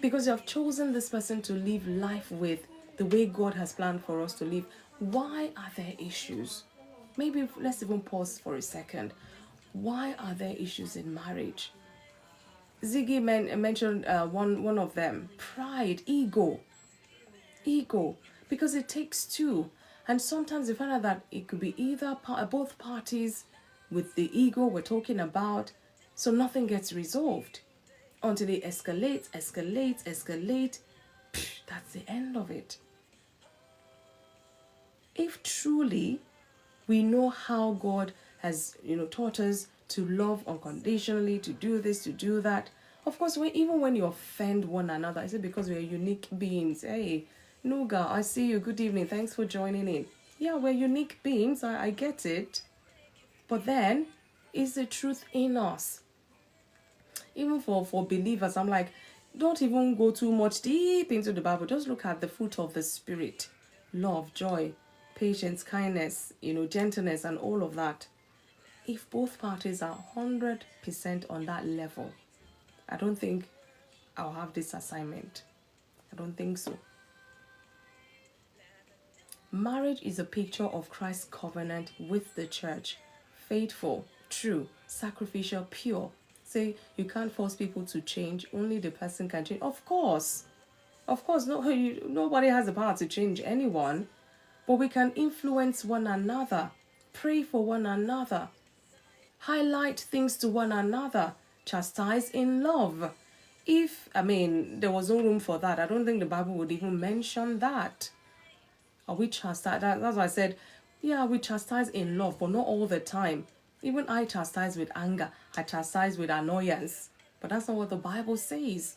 Because you have chosen this person to live life with the way God has planned for us to live. Why are there issues? Maybe let's even pause for a second. Why are there issues in marriage? Ziggy mentioned one of them. Pride, ego. Because it takes two. And sometimes you find out that it could be either both parties with the ego we're talking about. So nothing gets resolved. Until it escalates. That's the end of it. If truly we know how God has, taught us to love unconditionally, to do this, to do that. Of course, even when you offend one another, is it because we're unique beings? Hey, Nuga, I see you. Good evening. Thanks for joining in. Yeah, we're unique beings. I get it. But then, is the truth in us? Even for believers, I'm like, don't even go too much deep into the Bible. Just look at the fruit of the Spirit. Love, joy, patience, kindness, gentleness and all of that. If both parties are 100% on that level, I don't think I'll have this assignment. I don't think so. Marriage is a picture of Christ's covenant with the church. Faithful, true, sacrificial, pure. Say you can't force people to change. Only the person can change. Of course, nobody has the power to change anyone. But we can influence one another, pray for one another, highlight things to one another, chastise in love. There was no room for that. I don't think the Bible would even mention that. Are we chastised? That's why I said, yeah, we chastise in love, but not all the time. Even I chastise with anger. I chastise with annoyance. But that's not what the Bible says.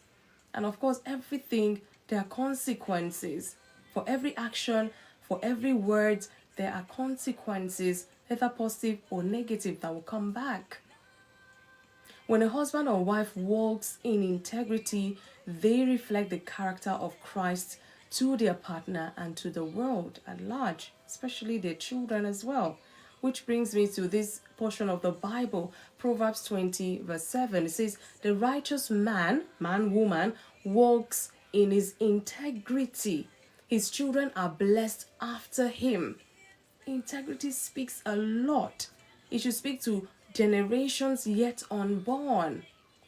And of course, everything, there are consequences. For every action, for every word, there are consequences, either positive or negative, that will come back. When a husband or wife walks in integrity, they reflect the character of Christ to their partner and to the world at large, especially their children as well. Which brings me to this portion of the Bible, Proverbs 20, verse 7. It says, the righteous man, woman, walks in his integrity. His children are blessed after him. Integrity speaks a lot. It should speak to generations yet unborn.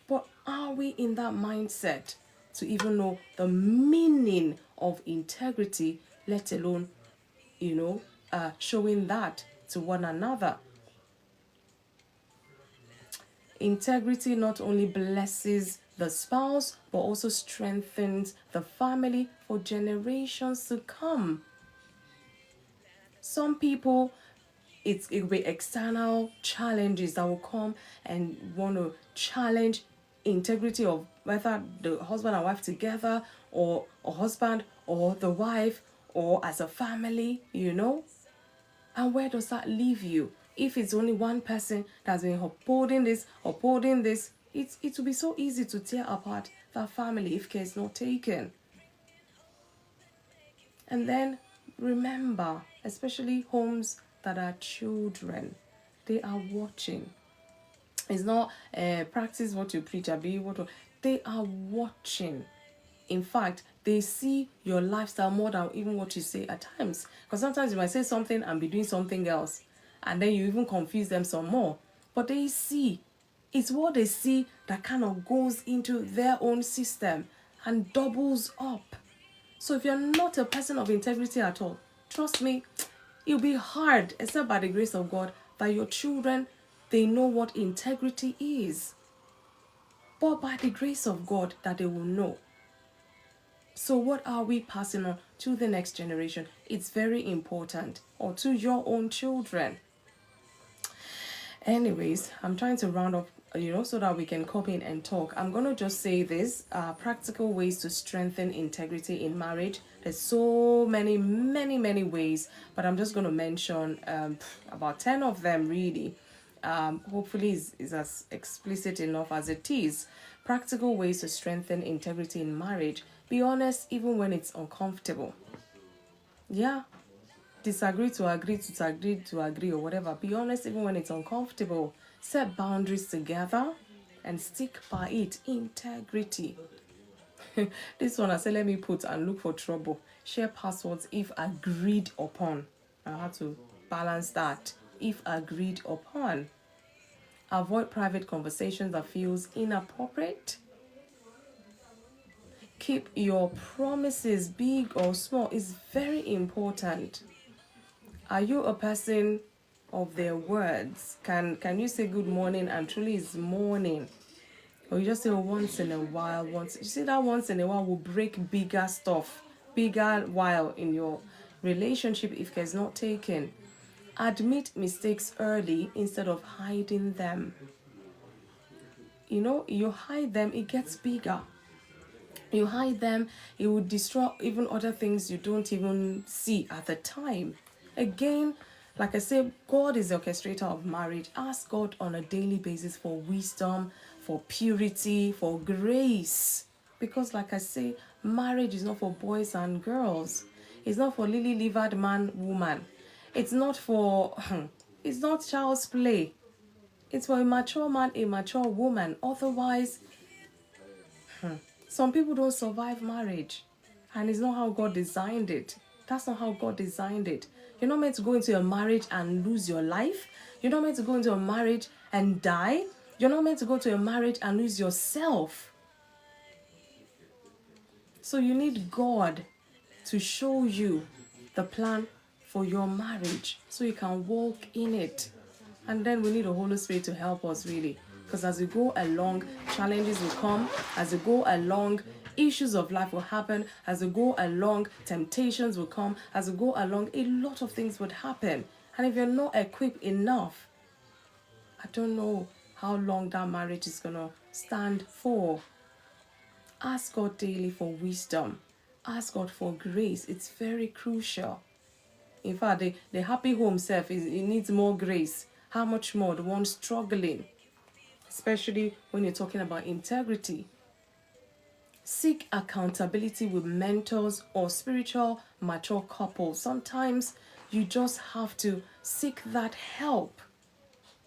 But are we in that mindset to even know the meaning of integrity, let alone, showing that to one another? Integrity not only blesses the spouse, but also strengthens the family for generations to come. Some people, it will be external challenges that will come and want to challenge integrity of whether the husband and wife together, or a husband or the wife, or as a family, And where does that leave you? If it's only one person that's been upholding this, it will be so easy to tear apart that family if care is not taken. And then remember, especially homes that are children, they are watching. It's not practice what you preach, they are watching. In fact, they see your lifestyle more than even what you say at times. Because sometimes you might say something and be doing something else, and then you even confuse them some more. But they see. It's what they see that kind of goes into their own system and doubles up. So if you're not a person of integrity at all, trust me, it'll be hard, except by the grace of God, that your children, they know what integrity is. But by the grace of God, that they will know. So what are we passing on to the next generation? It's very important. Or to your own children. Anyways, I'm trying to round up, so that we can come in and talk. I'm going to just say this, practical ways to strengthen integrity in marriage. There's so many ways, but I'm just going to mention about 10 of them really. Hopefully is as explicit enough as it is. Practical ways to strengthen integrity in marriage. Be honest even when it's uncomfortable. Yeah. Disagree to agree, to agree to agree, or whatever. Be honest even when it's uncomfortable. Set boundaries together and stick by it. Integrity. This one I said let me put and look for trouble. Share passwords if agreed upon. I have to balance that. If agreed upon. Avoid private conversations that feels inappropriate. Keep your promises, big or small, is very important. Are you a person of their words? Can you say good morning and truly it's morning? Or you just say once in a while, you see that once in a while will break bigger stuff, bigger while in your relationship if care is not taken. Admit mistakes early instead of hiding them. You hide them, it gets bigger. You hide them, it will destroy even other things you don't even see at the time. Again, like I say, God is the orchestrator of marriage. Ask God on a daily basis for wisdom, for purity, for grace. Because like I say, marriage is not for boys and girls. It's not for lily-livered man, woman. It's not child's play. It's for a mature man, a mature woman. Otherwise, some people don't survive marriage. And it's not how God designed it. That's not how God designed it. You're not meant to go into a marriage and lose your life. You're not meant to go into a marriage and die. You're not meant to go to a marriage and lose yourself. So you need God to show you the plan for your marriage so you can walk in it. And then we need the Holy Spirit to help us really. Because as we go along, challenges will come. As we go along, issues of life will happen. As we go along, temptations will come. As we go along, a lot of things would happen. And if you're not equipped enough, I don't know how long that marriage is going to stand for. Ask God daily for wisdom. Ask God for grace. It's very crucial. In fact, the happy home self, it needs more grace. How much more the one struggling? Especially when you're talking about integrity. Seek accountability with mentors or spiritual mature couples. Sometimes you just have to seek that help.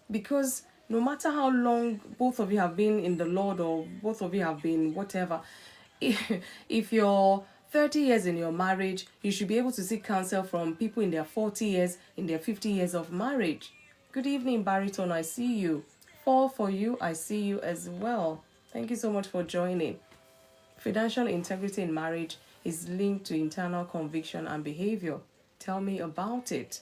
Because no matter how long both of you have been in the Lord, or both of you have been whatever, if you're 30 years in your marriage, you should be able to seek counsel from people in their 40 years, in their 50 years of marriage. Good evening, Baritone, I see you. Fall for you, I see you as well. Thank you so much for joining. Financial integrity in marriage is linked to internal conviction and behavior. Tell me about it.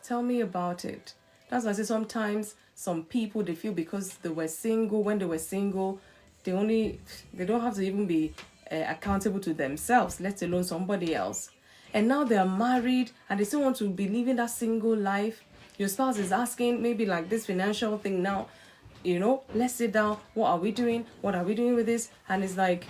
Tell me about it. That's why I say sometimes some people, they feel because they were single, when they were single, they don't have to even be accountable to themselves, let alone somebody else. And now they are married and they still want to be living that single life. Your spouse is asking maybe like this financial thing now, let's sit down. What are we doing? What are we doing with this? And it's like,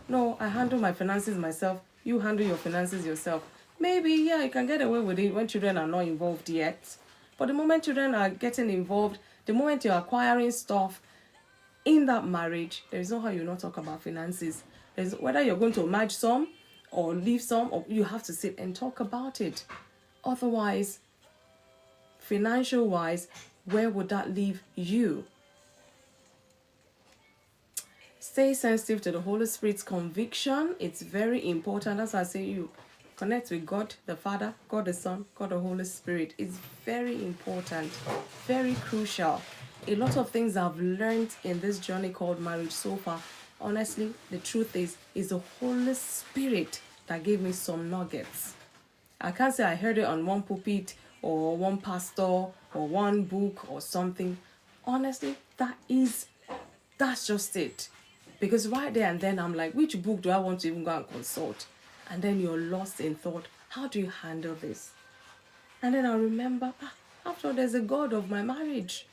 no, I handle my finances myself. You handle your finances yourself. Maybe, yeah, you can get away with it when children are not involved yet. But the moment children are getting involved, the moment you're acquiring stuff in that marriage, there is no how you not talk about finances. There's whether you're going to merge some or leave some, or you have to sit and talk about it. Otherwise, financial wise, where would that leave you? Stay sensitive to the Holy Spirit's conviction. It's very important. That's why I say you connect with God the Father, God the Son, God the Holy Spirit. It's very important, very crucial. A lot of things I've learned in this journey called marriage so far, honestly, the truth is the Holy Spirit that gave me some nuggets. I can't say I heard it on one pulpit or one pastor or one book or something. Honestly, that's just it. Because right there and then I'm like, which book do I want to even go and consult? And then you're lost in thought. How do you handle this? And then I remember, after all, there's a God of my marriage.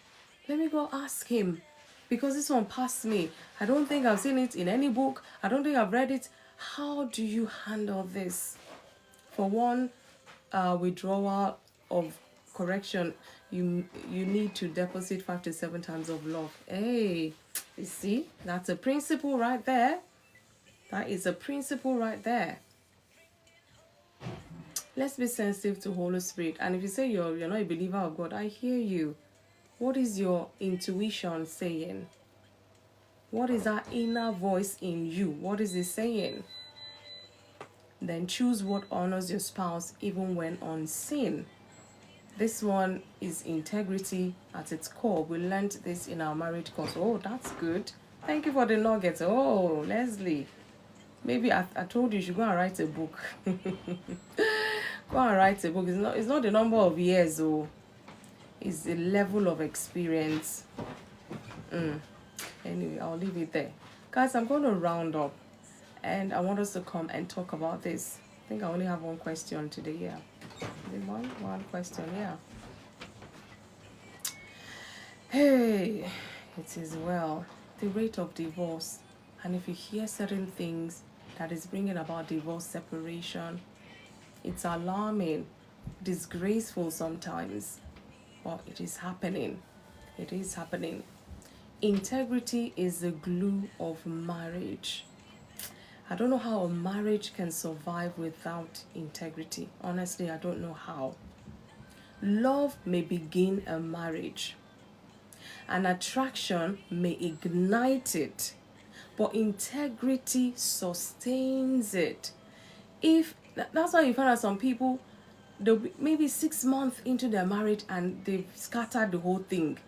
Let me go ask him. Because this one passed me. I don't think I've seen it in any book. I don't think I've read it. How do you handle this? For one, withdrawal of correction, you need to deposit 5 to 7 times of love. Hey, you see, that's a principle right there. That is a principle right there. Let's be sensitive to Holy Spirit. And if you say you're not a believer of God, I hear you. What is your intuition saying? What is that inner voice in you? What is it saying? Then choose what honors your spouse even when unseen. This one is integrity at its core. We learned this in our marriage course. Oh, that's good. Thank you for the nuggets. Oh, Leslie. Maybe I told you should go and write a book. Go and write a book. It's not the number of years, oh. It's the level of experience. Anyway, I'll leave it there. Guys, I'm going to round up. And I want us to come and talk about this. I think I only have one question today, yeah. One question, yeah. Hey, it is well. The rate of divorce. And if you hear certain things that is bringing about divorce, separation, it's alarming, disgraceful sometimes. But it is happening. It is happening. Integrity is the glue of marriage. I don't know how a marriage can survive without integrity. Honestly, I don't know how. Love may begin a marriage. An attraction may ignite it. But integrity sustains it. That's why you find out some people, they'll be maybe 6 months into their marriage and they've scattered the whole thing.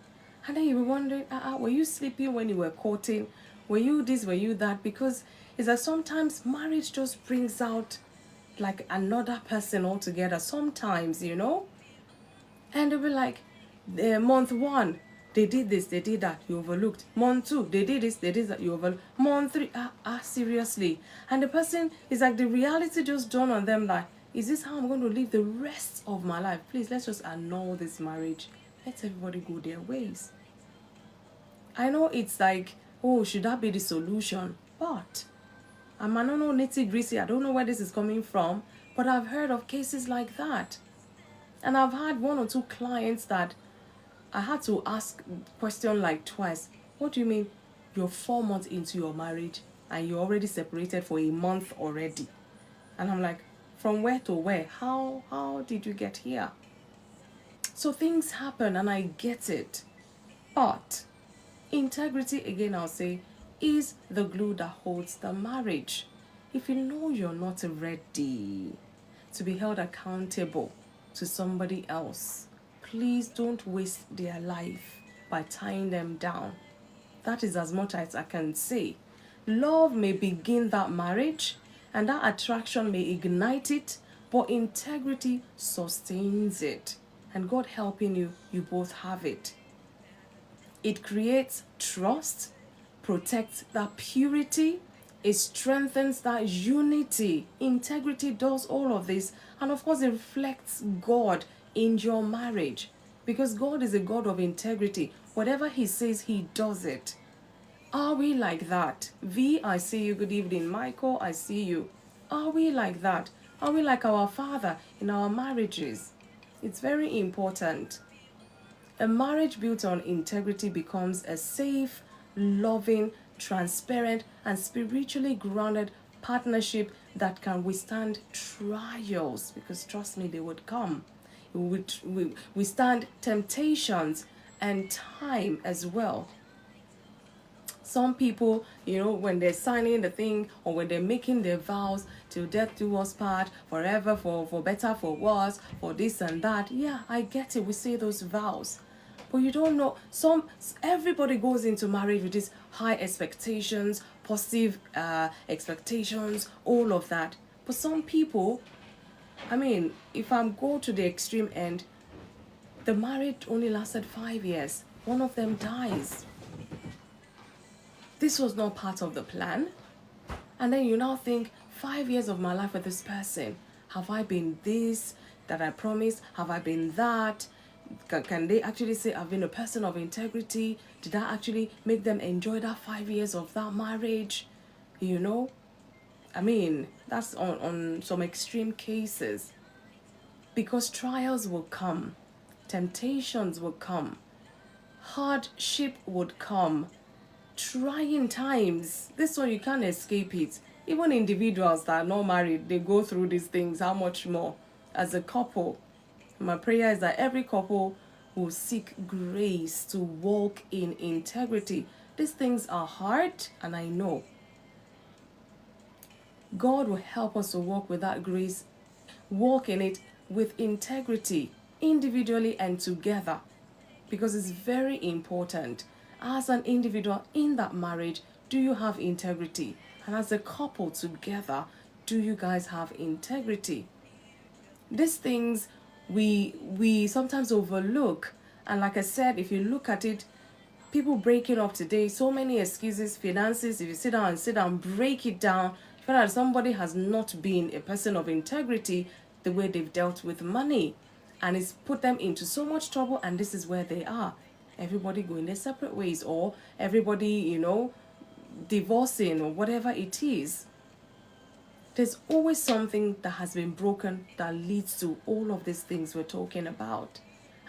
And then you'll be wondering, were you sleeping when you were courting? Were you this, were you that? Because it's that sometimes marriage just brings out like another person altogether. Sometimes, And they'll be like, month 1, they did this, they did that, you overlooked. Month 2, they did this, they did that, you overlooked. Month 3, seriously. And the person is like, the reality just dawned on them like, is this how I'm going to live the rest of my life? Please, let's just annul this marriage. Let everybody go their ways. I know it's like, oh, should that be the solution? But I don't know nitty-gritty. I don't know where this is coming from, but I've heard of cases like that. And I've had 1 or 2 clients that I had to ask question like twice. What do you mean you're 4 months into your marriage and you're already separated for a month already? And I'm like, From where to where? How did you get here? So things happen and I get it. But integrity, again, I'll say, is the glue that holds the marriage. If you know you're not ready to be held accountable to somebody else, please don't waste their life by tying them down. That is as much as I can say. Love may begin that marriage and that attraction may ignite it, but integrity sustains it. And God helping you, you both have it. It creates trust, protects that purity, it strengthens that unity. Integrity does all of this, and of course, it reflects God in your marriage because God is a God of integrity. Whatever He says, He does it. Are we like that? V, I see you. Good evening. Michael, I see you. Are we like that? Are we like our Father in our marriages? It's very important. A marriage built on integrity becomes a safe, loving, transparent, and spiritually grounded partnership that can withstand trials, because trust me, they would come. It would withstand temptations and time as well. Some people, when they're signing the thing or when they're making their vows, till death do us part, forever, for better, for worse, for this and that. Yeah, I get it. We say those vows. But you don't know, everybody goes into marriage with these high expectations, positive expectations, all of that. But some people, if I go to the extreme end, the marriage only lasted 5 years. One of them dies. This was not part of the plan. And then you now think, 5 years of my life with this person, have I been this that I promised? Have I been that? Can they actually say I've been a person of integrity? Did I actually make them enjoy that 5 years of that marriage? That's on some extreme cases. Because trials will come, temptations will come, hardship would come, trying times. This one, you can't escape it. Even individuals that are not married, they go through these things. How much more as a couple? My prayer is that every couple will seek grace to walk in integrity. These things are hard, and I know God will help us to walk with that grace, walk in it with integrity, individually and together, because it's very important. As an individual in that marriage, do you have integrity? And as a couple together, do you guys have integrity? These things we sometimes overlook. And like I said, if you look at it, people breaking up today, so many excuses, finances. If you sit down, break it down, you find out somebody has not been a person of integrity the way they've dealt with money. And it's put them into so much trouble, and this is where they are. Everybody going their separate ways, or everybody, divorcing, or whatever it is. There's always something that has been broken that leads to all of these things we're talking about.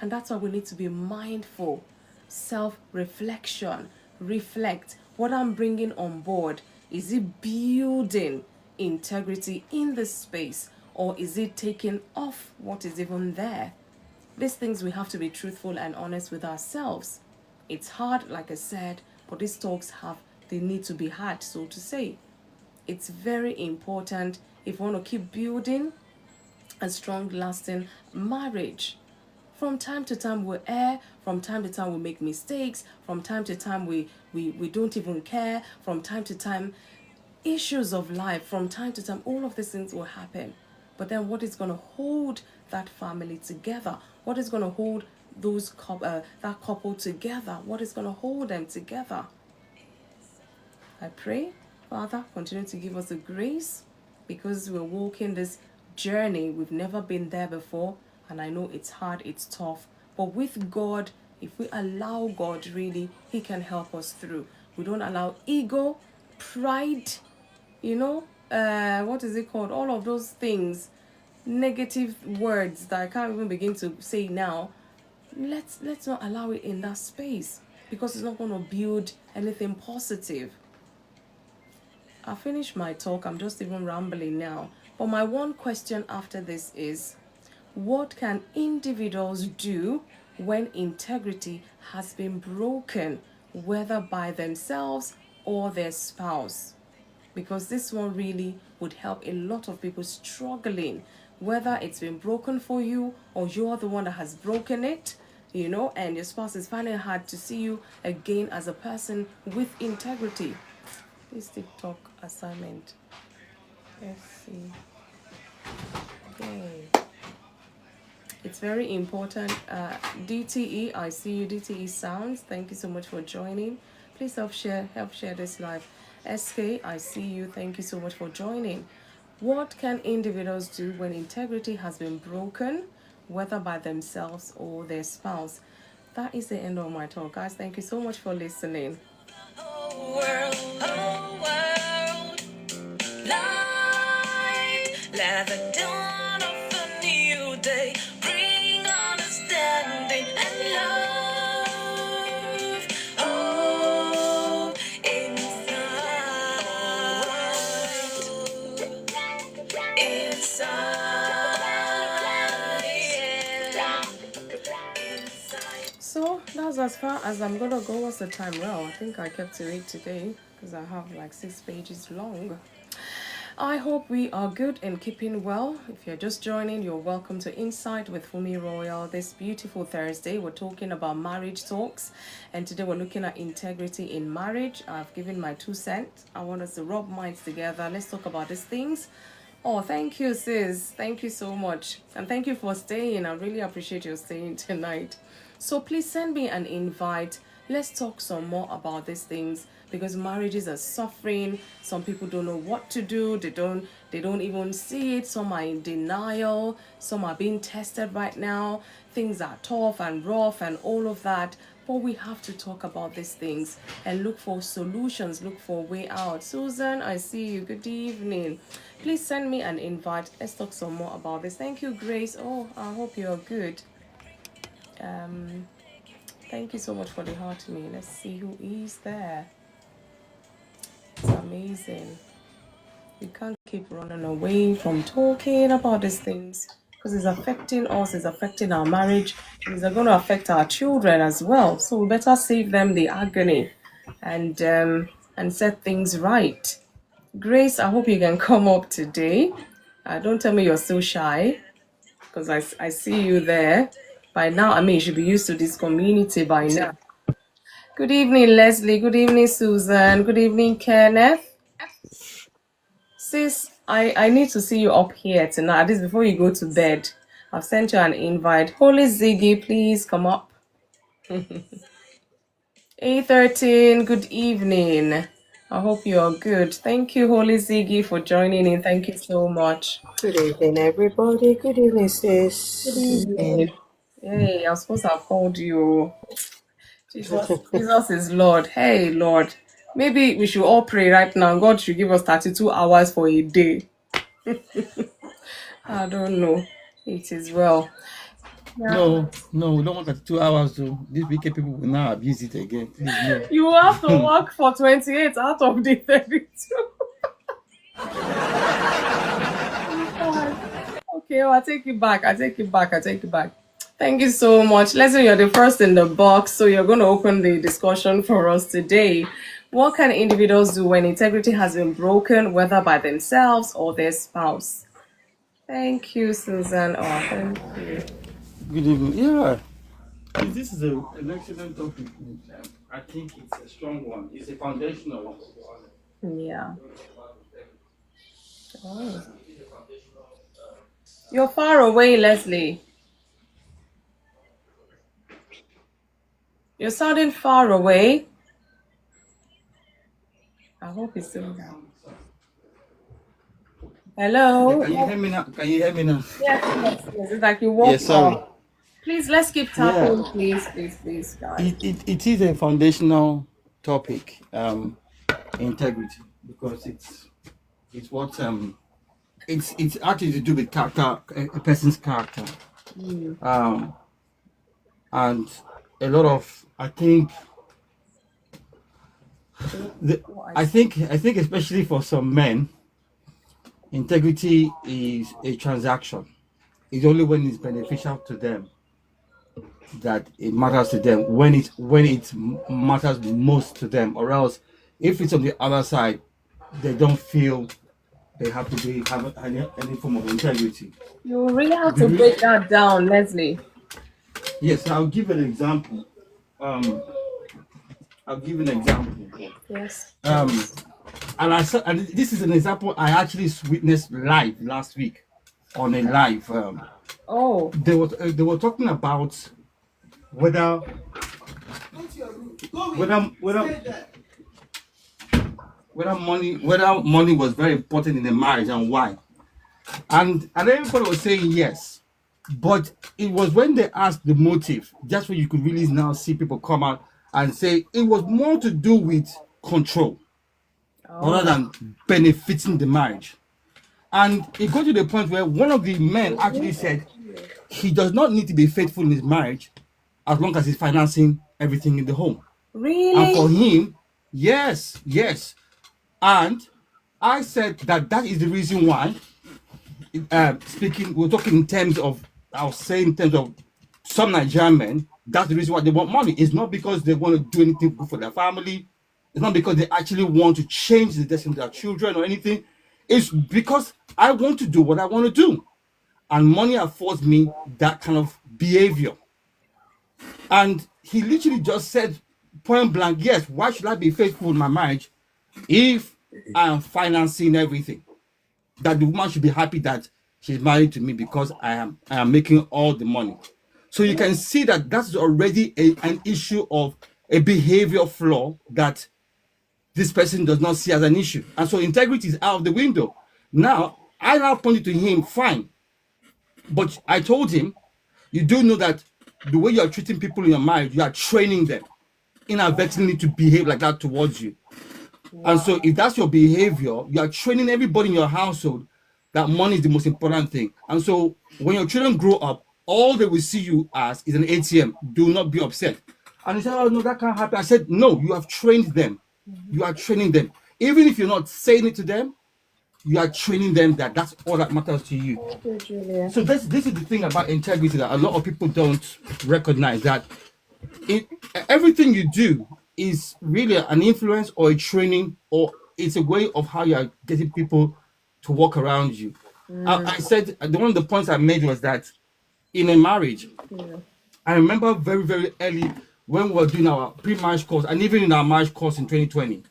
And that's why we need to be mindful, self-reflection, reflect. What I'm bringing on board, is it building integrity in this space, or is it taking off what is even there? These things we have to be truthful and honest with ourselves. It's hard, like I said, but these talks they need to be had, so to say. It's very important if we want to keep building a strong, lasting marriage. From time to time we err, from time to time we make mistakes, from time to time we don't even care, from time to time issues of life, from time to time all of these things will happen. But then what is going to hold that family together? What is going to hold that couple together? What is going to hold them together? I pray, Father, continue to give us the grace, because we're walking this journey. We've never been there before, and I know it's hard, it's tough. But with God, if we allow God, really, He can help us through. We don't allow ego, pride, what is it called? All of those things, negative words that I can't even begin to say now. Let's not allow it in that space, because it's not going to build anything positive. I'll finish my talk. I'm just even rambling now. But my one question after this is, what can individuals do when integrity has been broken, whether by themselves or their spouse? Because this one really would help a lot of people struggling, whether it's been broken for you or you're the one that has broken it, and your spouse is finding it hard to see you again as a person with integrity. This TikTok assignment. Let's see. Okay. It's very important. DTE, I see you. DTE Sounds, thank you so much for joining. Please help share this live. SK, I see you. Thank you so much for joining. What can individuals do when integrity has been broken, whether by themselves or their spouse? That is the end of my talk, guys. Thank you so much for listening. Whole world, light, let the dawn of a new day bring understanding and love. Oh, So that's as far as I'm gonna go. What's the time? Well, I think I kept to it today because I have like 6 pages long. I hope we are good and keeping well. If you're just joining, you're welcome to Insight with FunmiRoyal. This beautiful Thursday, we're talking about marriage talks, and today we're looking at integrity in marriage. I've given my 2 cents. I want us to rub minds together. Let's talk about these things. Oh, thank you, sis. Thank you so much. And thank you for staying. I really appreciate your staying tonight. So please send me an invite. Let's talk some more about these things, because marriages are suffering. Some people don't know what to do. They don't even see it. Some are in denial. Some are being tested right now. Things are tough and rough and all of that. But we have to talk about these things and look for solutions, look for a way out. Susan, I see you. Good evening. Please send me an invite. Let's talk some more about this. Thank you, Grace. Oh, I hope you're good. Thank you so much for the heart to me. Let's see who is there. It's amazing. We can't keep running away from talking about these things, because it's affecting us, it's affecting our marriage, it's going to affect our children as well. So we better save them the agony and set things right. Grace, I hope you can come up today. Don't tell me you're so shy, because I see you there. By now, I mean, you should be used to this community by now. Good evening, Leslie. Good evening, Susan. Good evening, Kenneth. Sis, I need to see you up here tonight, at least before you go to bed. I've sent you an invite. Holy Ziggy, please come up. A13, good evening. I hope you're good. Thank you, Holy Ziggy, for joining in. Thank you so much. Good evening, everybody. Good evening, sis. Good evening. Hey, I was supposed to have called you. Jesus is Lord. Hey, Lord. Maybe we should all pray right now. God should give us 32 hours for a day. I don't know. It is well. No, we don't want that 2 hours. So these wicked people will now abuse it again. Please, no. You have to work for 28 out of the 32. Okay, well, I take it back. Thank you so much. Leslie, you're the first in the box, so you're going to open the discussion for us today. What can individuals do when integrity has been broken, whether by themselves or their spouse? Thank you, Susan. Oh, thank you. Good evening. Yeah, this is an excellent topic. I think it's a strong one. It's a foundational one. Yeah. Oh. You're far away, Leslie. You're sounding far away. I hope it's still there. Hello? Can you hear me now? Yes. It's like you walk sorry. off. Please, let's keep tapping, please, guys. It is a foundational topic, integrity, because it's what it's actually to do with character, a person's character, and a lot of I think especially for some men, integrity is a transaction. It's only when it's beneficial to them that it matters to them. When it matters most to them, or else if it's on the other side, they don't feel they have to have any form of integrity. You really have The to re- break that down, Leslie. yes, I'll give an example. Um, I'll give an example. Yes. Um, and I saw, and this is an example I actually witnessed live last week on a live. Oh, They were talking about whether whether whether whether money was very important in a marriage and why. And everybody was saying yes. But it was when they asked the motive, that's when you could really now see people come out and say it was more to do with control rather than benefiting the marriage. And it got to the point where one of the men actually said he does not need to be faithful in his marriage as long as he's financing everything in the home. And for really? him, yes, yes. And I said that is the reason why, we're talking in terms of, I'll say in terms of some Nigerian men, that's the reason why they want money. It's not because they want to do anything good for their family. It's not because they actually want to change the destiny of their children or anything. It's because I want to do what I want to do. And money affords me that kind of behavior. And he literally just said point blank, yes, why should I be faithful in my marriage if I am financing everything? That the woman should be happy that she's married to me because I am making all the money. So you can see that that's already an issue of a behavior flaw that this person does not see as an issue. And so integrity is out of the window. Now, I now pointed to him, fine. But I told him, you do know that the way you are treating people in your marriage, you are training them inadvertently to behave like that towards you. And so if that's your behavior, you are training everybody in your household that money is the most important thing. And so when your children grow up, all they will see you as is an ATM. Do not be upset. And he said, oh no, that can't happen. I said, no, you have trained them. You are training them. Even if you're not saying it to them, you are training them that that's all that matters to you. Okay, Julia. So this is the thing about integrity that a lot of people don't recognize, that it, everything you do is really an influence or a training, or it's a way of how you are getting people to walk around you. I said one of the points I made was that in a marriage, Yeah. I remember very, very early when we were doing our pre-marriage course and even in our marriage course in 2020,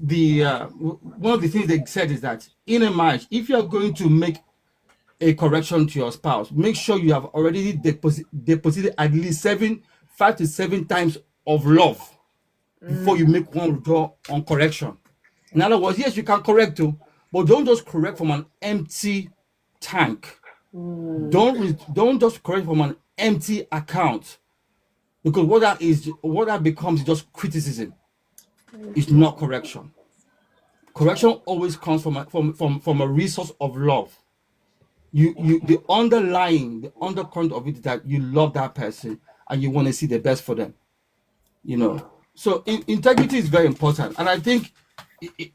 the one of the things they said is that in a marriage, if you are going to make a correction to your spouse, make sure you have already deposited at least 5 to 7 times of love before you make one withdraw on correction. In other words, yes, you can correct too, but don't just correct from an empty tank. Don't just correct from an empty account, because what that becomes is just criticism. It's not correction. Correction always comes from a resource of love. The undercurrent of it is that you love that person and you want to see the best for them. So integrity is very important, and I think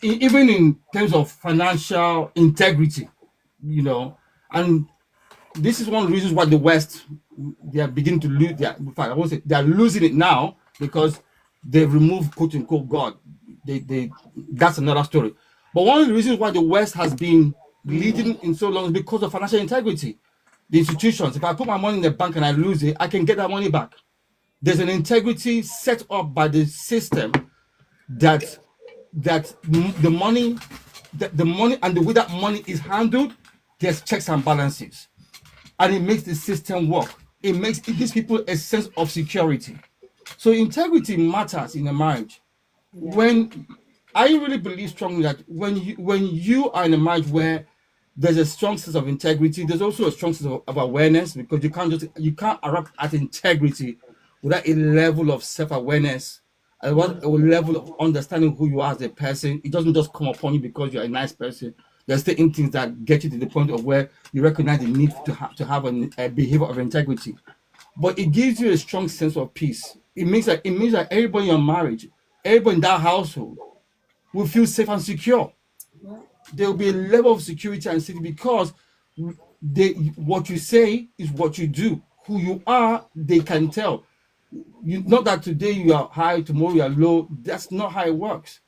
even in terms of financial integrity, and this is one of the reasons why the West, they are beginning to lose. In fact, I won't say they are losing it now because they've removed quote unquote God. They That's another story. But one of the reasons why the West has been leading in so long is because of financial integrity. The institutions, if I put my money in the bank and I lose it, I can get that money back. There's an integrity set up by the system that the money and the way that money is handled, there's checks and balances, and it makes the system work. It gives people a sense of security. So integrity matters in a marriage. When I really believe strongly that when you are in a marriage where there's a strong sense of integrity, there's also a strong sense of awareness, because you can't arrive at integrity without a level of self-awareness, a level of understanding who you are as a person. It doesn't just come upon you because you're a nice person. There's certain things that get you to the point of where you recognize the need to have a behavior of integrity. But it gives you a strong sense of peace. It means that everybody in your marriage, everybody in that household will feel safe and secure. there will be a level of security and safety because what you say is what you do. Who you are, they can tell. Not that today you are high, tomorrow you are low. That's not how it works.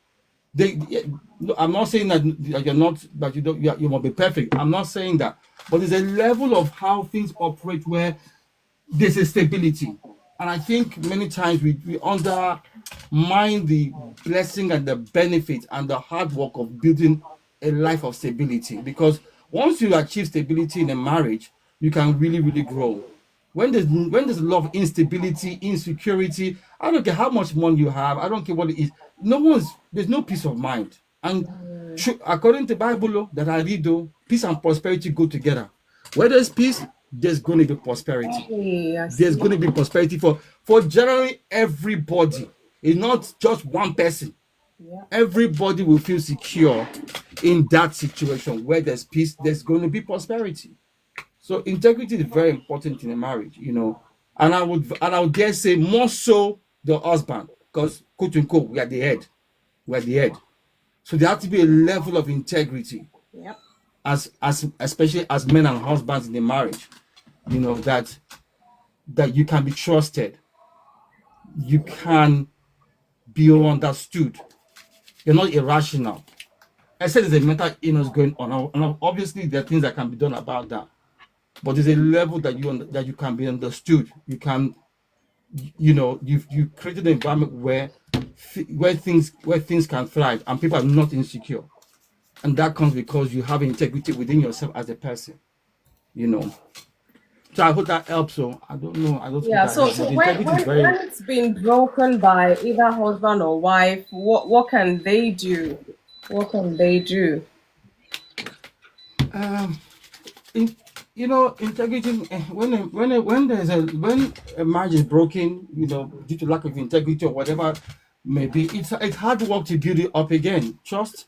No, I'm not saying that you're not, that you don't, you must be perfect. I'm not saying that, but there's a level of how things operate where there's a stability. And I think many times we undermine the blessing and the benefit and the hard work of building a life of stability. Because once you achieve stability in a marriage, you can really, really grow. When there's a lot of instability, insecurity, I don't care how much money you have, I don't care what it is, there's no peace of mind. And according to the Bible that I read, though, peace and prosperity go together. Where there's peace, there's going to be prosperity. Hey, I There's see. going to be prosperity for generally everybody. It's not just one person. Yeah. Everybody will feel secure in that situation. Where there's peace, there's going to be prosperity. So integrity is very important in a marriage, And I would dare say more so the husband, because quote unquote we are the head. We are the head. So there has to be a level of integrity Yep. as especially as men and husbands in the marriage, that you can be trusted, you can be understood, you're not irrational. I said there's a mental illness going on, and obviously there are things that can be done about that. But there's a level that you can be understood. You can, you've created an environment where things can thrive and people are not insecure, and that comes because you have integrity within yourself as a person. You know. So I hope that helps. So I don't know. I don't think Yeah. that So helps. so But when integrity is when very. when it's been broken by either husband or wife, what can they do? What can they do? Um, in, integrity. When a marriage is broken, due to lack of integrity or whatever, maybe it's hard work to build it up again. Trust,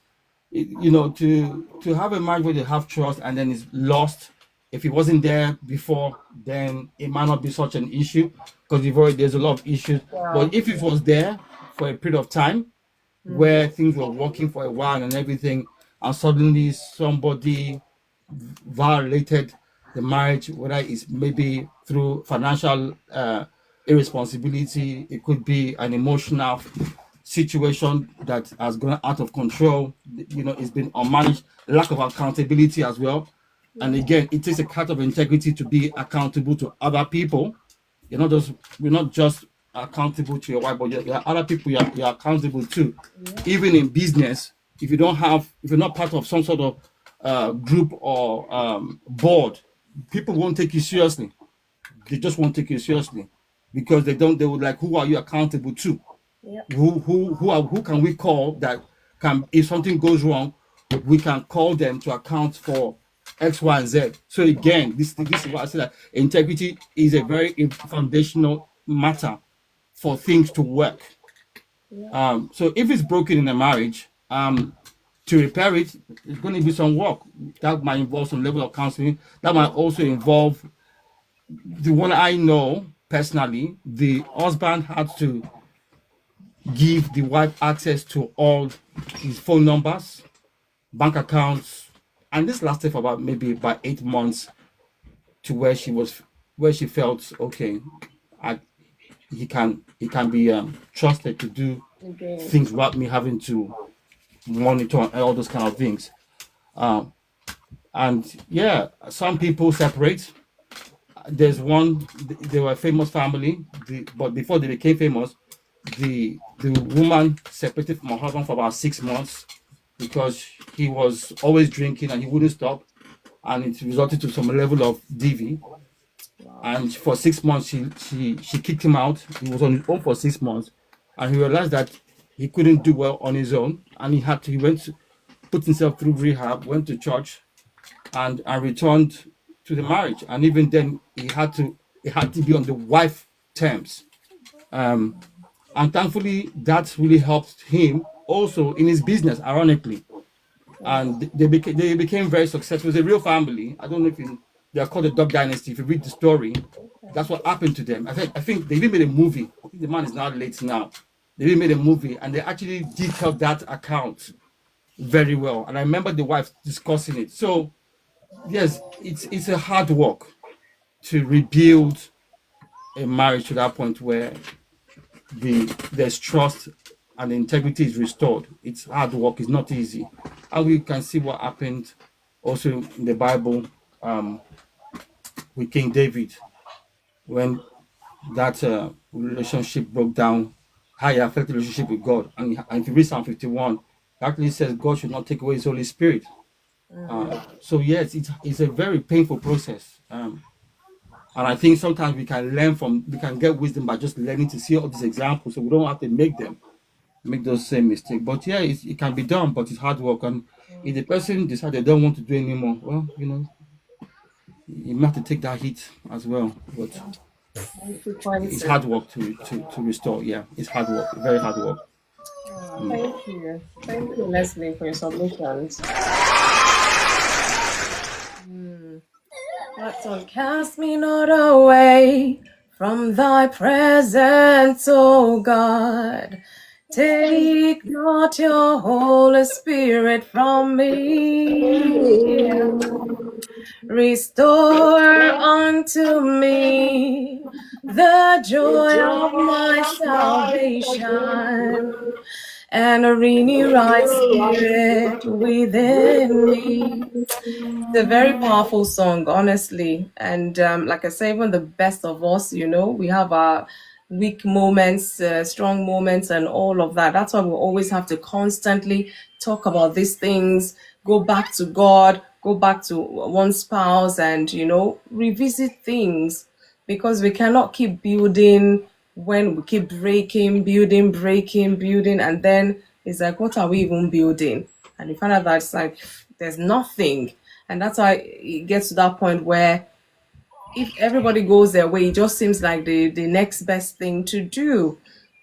to have a marriage where they have trust and then it's lost. If it wasn't there before, then it might not be such an issue because there's a lot of issues. Wow. But if it was there for a period of time where things were working for a while and everything, and suddenly somebody violated the marriage, whether it's maybe through financial irresponsibility, it could be an emotional situation that has gone out of control, it's been unmanaged, lack of accountability as well. And again, it takes a kind of integrity to be accountable to other people. We're not just accountable to your wife, but there are other people you're accountable to. Even in business, if you're not part of some sort of group or board, people won't take you seriously. They just won't take you seriously because they would like, who are you accountable to? Yep. Who can we call that can, if something goes wrong, we can call them to account for X, Y, and Z. So again, this is why I say that integrity is a very foundational matter for things to work. So if it's broken in a marriage, to repair it, it's going to be some work. That might involve some level of counseling. That might also involve the one I know personally. The husband had to give the wife access to all his phone numbers, bank accounts, and this lasted for about 8 months to where she felt okay. He can be trusted to do Again. things without me having to monitor and all those kind of things. And yeah, some people separate. There's one. They were a famous family, but before they became famous, the woman separated from her husband for about 6 months because he was always drinking and he wouldn't stop, and it resulted to some level of DV. And for 6 months, she kicked him out. He was on his own for 6 months, and he realized that he couldn't do well on his own, and he went to put himself through rehab, went to church, and returned to the marriage. And even then, he had to be on the wife terms. And thankfully, that really helped him also in his business, ironically. And they became very successful. It's a real family. I don't know if they are called the Dog Dynasty. If you read the story, that's what happened to them. I think they even made a movie. I think the man is now late now. They even made a movie and they actually detailed that account very well. And I remember the wife discussing it. So yes, it's a hard work to rebuild a marriage to that point where there's trust and integrity is restored. It's hard work. It's not easy. And we can see what happened also in the Bible, um, with King David when that relationship broke down, how it affected the relationship with God. And if you read Psalm 51, it actually says God should not take away His Holy Spirit. So yes, it's a very painful process. And I think sometimes we can get wisdom by just learning to see all these examples, so we don't have to make those same mistakes. But yeah, it can be done, but it's hard work. And if the person decides they don't want to do anymore, well, you might have to take that hit as well. But it's Consequences. hard work to restore. Yeah, it's hard work, very hard work. Thank you. Thank you, Leslie, for your submissions. But don't cast me not away from thy presence, O God. Take not your Holy Spirit from me. Restore unto me the joy of my salvation and a renew right spirit within me. It's a very powerful song, honestly. And like I say, even the best of us, we have our weak moments, strong moments, and all of that. That's why we always have to constantly talk about these things, go back to God, go back to one spouse, and, revisit things because we cannot keep building when we keep building, and then it's like, what are we even building? And you find out that it's like there's nothing. And that's why it gets to that point where if everybody goes their way, it just seems like the next best thing to do.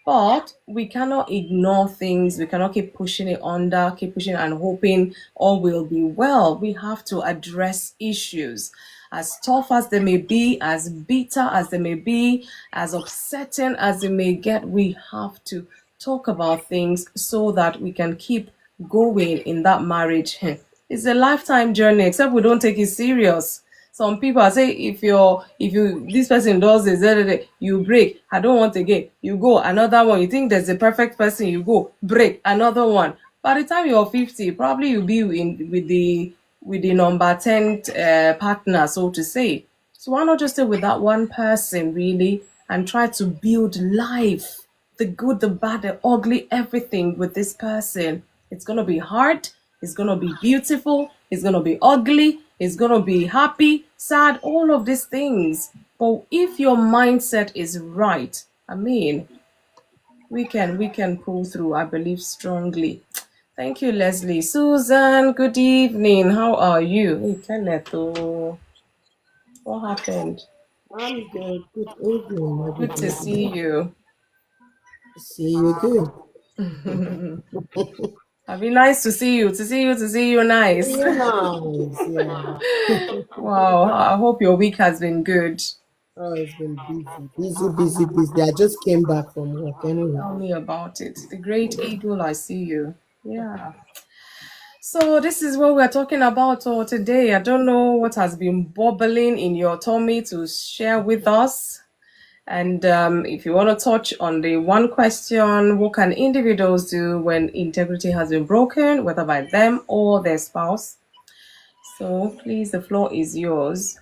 But we cannot ignore things. We cannot keep pushing it under, keep pushing and hoping all will be well. We have to address issues. As tough as they may be, as bitter as they may be, as upsetting as they may get, we have to talk about things so that we can keep going in that marriage. It's a lifetime journey, except we don't take it serious. Some people are say if you this person does this, you break. I don't want again. You go another one. You think there's a perfect person, you go break another one. By the time you're 50, probably you'll be in with the number 10 partner, so to say. So why not just stay with that one person really and try to build life, the good, the bad, the ugly, everything with this person. It's gonna be hard. It's gonna be beautiful. It's gonna be ugly. It's gonna be happy, sad, all of these things. But if your mindset is right, I mean, we can pull through. I believe strongly. Thank you, Leslie. Susan, good evening. How are you? Hey, Kenneth, what happened? I'm good. Good evening, Good to see everybody. you. See you good. It'd be nice to see you. To see you nice. See you nice. Yeah. Wow. I hope your week has been good. Oh, it's been busy, busy, busy, busy. I just came back from work anyway. Tell me about it. The great eagle, I see you. Yeah. So this is what we're talking about today. I don't know what has been bubbling in your tummy to share with us. And if you want to touch on the one question, what can individuals do when integrity has been broken, whether by them or their spouse? So please, the floor is yours.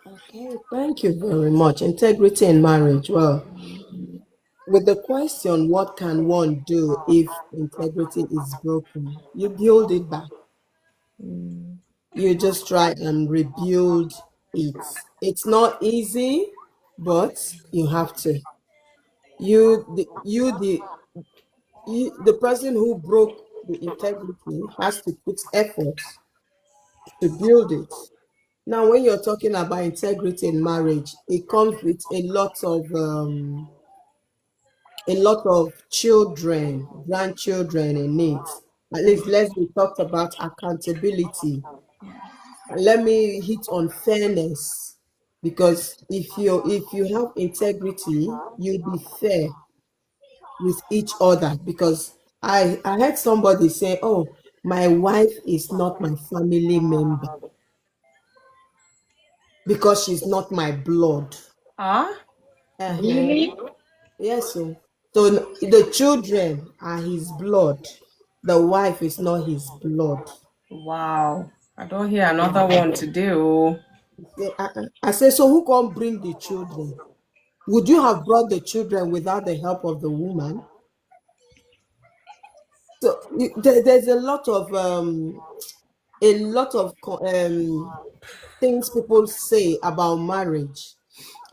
Okay, thank you very much. Integrity in marriage. Well, with the question, what can one do if integrity is broken? You build it back. You just try and rebuild it. It's not easy, but you have to. The person who broke the integrity has to put effort to build it. Now, when you're talking about integrity in marriage, it comes with a lot of children, grandchildren in it. At least Leslie talked about accountability. Let me hit on fairness, because if you have integrity, you'll be fair with each other. Because I heard somebody say, oh, My wife is not my family member because she's not my blood. Ah, Uh-huh. really? Yes, so the children are his blood. The wife is not his blood. Wow. I don't hear another one today. Oh, I say, so who can bring the children? Would you have brought the children without the help of the woman? So there's a lot of things people say about marriage,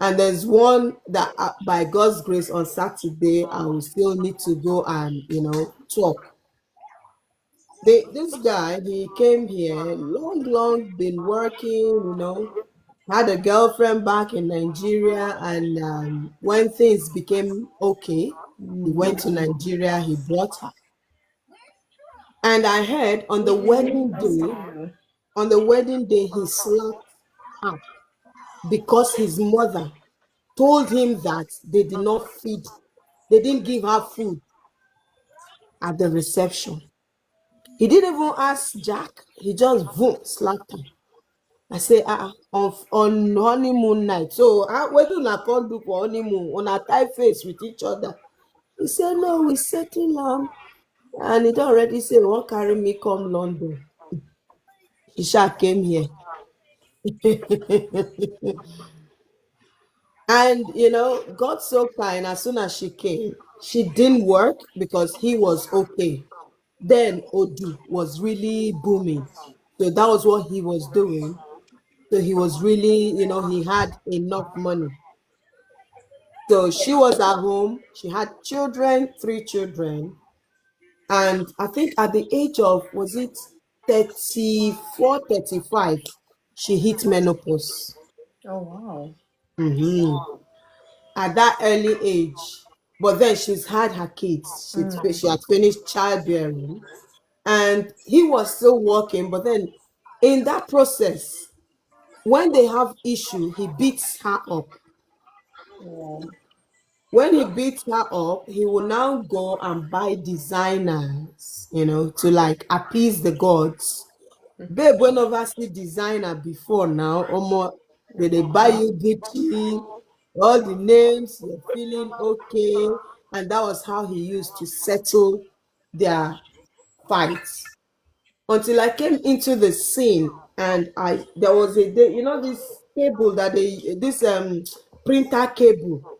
and there's one that by God's grace on Saturday I will still need to go and talk. This guy, he came here long, been working, had a girlfriend back in Nigeria, and when things became okay, he went to Nigeria, he brought her. And I heard I see you. on the wedding day, he slapped her because his mother told him that they didn't give her food at the reception. He didn't even ask Jack, he just boom, slapped her. I say, on honeymoon night. So, what do you call do for honeymoon? On a tie face with each other. He said, no, we settle and he don already say, he won't carry me come London. He sha came here. And, God so kind, as soon as she came, she didn't work because he was okay. Then Odu was really booming. So that was what he was doing. So he was really, he had enough money. So she was at home. She had children, three children. And I think at the age of, was it 34, 35, she hit menopause. Oh, wow. Mhm. At that early age. But then she's had her kids. She had finished childbearing. And he was still working. But then in that process, when they have issue, he beats her up. Wow. When he beats her up, he will now go and buy designers, to like appease the gods. Babe, we never see designer before now. Omo, they buy you Gucci, all the names, you're feeling okay. And that was how he used to settle their fights. Until I came into the scene and there was a day, this cable that this printer cable.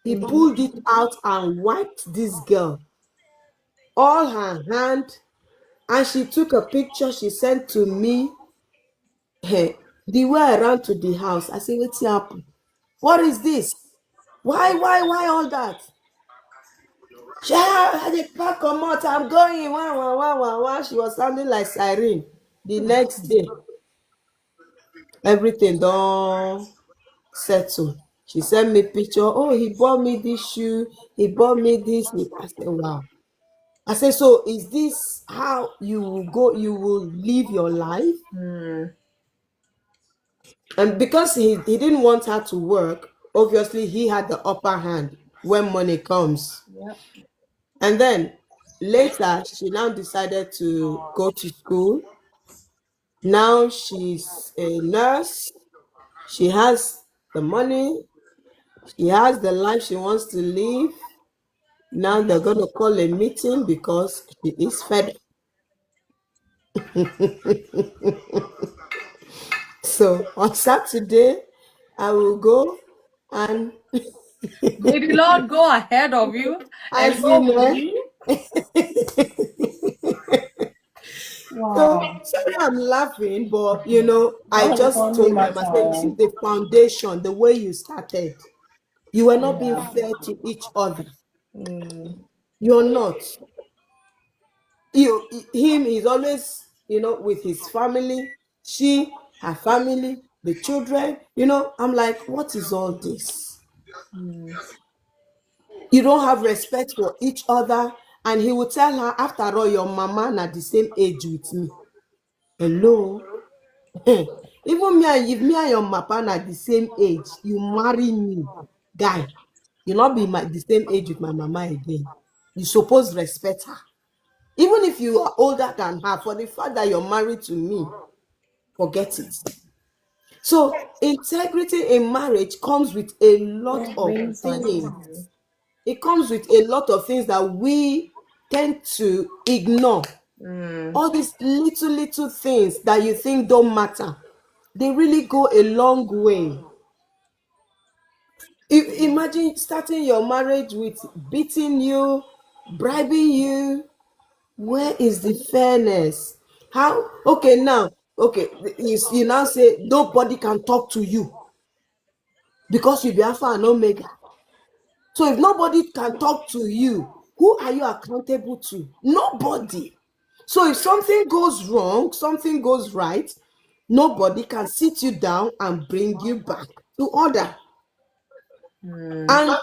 He pulled it out and wiped this girl, all her hand, and she took a picture she sent to me. The way I ran to the house, I said, what's happened? What is this? Why all that? She had a pack of mouth. I'm going. Wah. She was sounding like siren. The next day, everything done settle. She sent me picture. Oh, he bought me this shoe. He bought me this. I said, wow. I said, so is this how you will go? You will live your life? And because he didn't want her to work, obviously he had the upper hand when money comes. Yep. And then later, she now decided to go to school. Now she's a nurse. She has the money. She has the life she wants to live. Now they're going to call a meeting because she is fed. So on Saturday, I will go and May the Lord go ahead of you and as go in, with you. so Wow. sorry I'm laughing, but I That's a just funny told them, I said, you matter. see the foundation, the way you started, you were not being fair to each other. You're not. Him is always, with his family, she, her family, the children, I'm like, what is all this? You don't have respect for each other. And he will tell her, after all, your mama na the same age with me. Hello? Even me and if me and your papa na the same age, you marry me, guy, you not be the same age with my mama again. You suppose respect her. Even if you are older than her, for the fact that you're married to me, forget it. So integrity in marriage comes with a lot of Wings, I see things. you. It comes with a lot of things that we tend to ignore. All these little things that you think don't matter, they really go a long way. Imagine starting your marriage with beating you, bribing you. Where is the fairness? How? Okay, now, okay, you now say nobody can talk to you because you be Alpha and Omega. So if nobody can talk to you, who are you accountable to? Nobody. So if something goes wrong, something goes right, nobody can sit you down and bring you back to order. And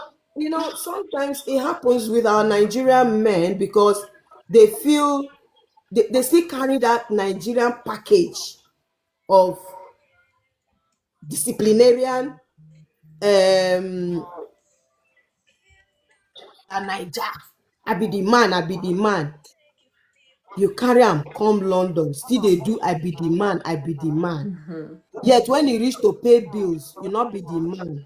sometimes it happens with our Nigerian men because they feel they still carry that Nigerian package of disciplinarian and Naija. I be the man, I be the man. You carry am come London, still dey do I be the man, I be the man. Yet when e reach to pay bills, you no be the man.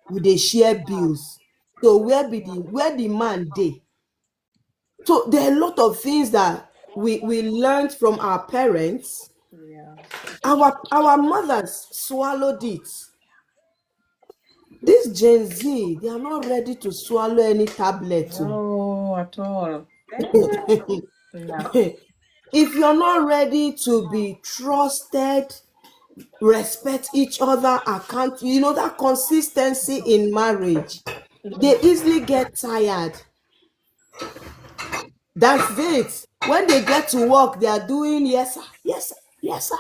You dey share bills. So where the man dey? So there are a lot of things that we learned from our parents. Yeah. Our mothers swallowed it. This Gen Z, they are not ready to swallow any tablet. No, at all. Oh. Yeah. If you're not ready to be trusted, respect each other, account, that consistency in marriage, they easily get tired. That's it. When they get to work, they are doing yes, sir, yes, sir, yes, sir.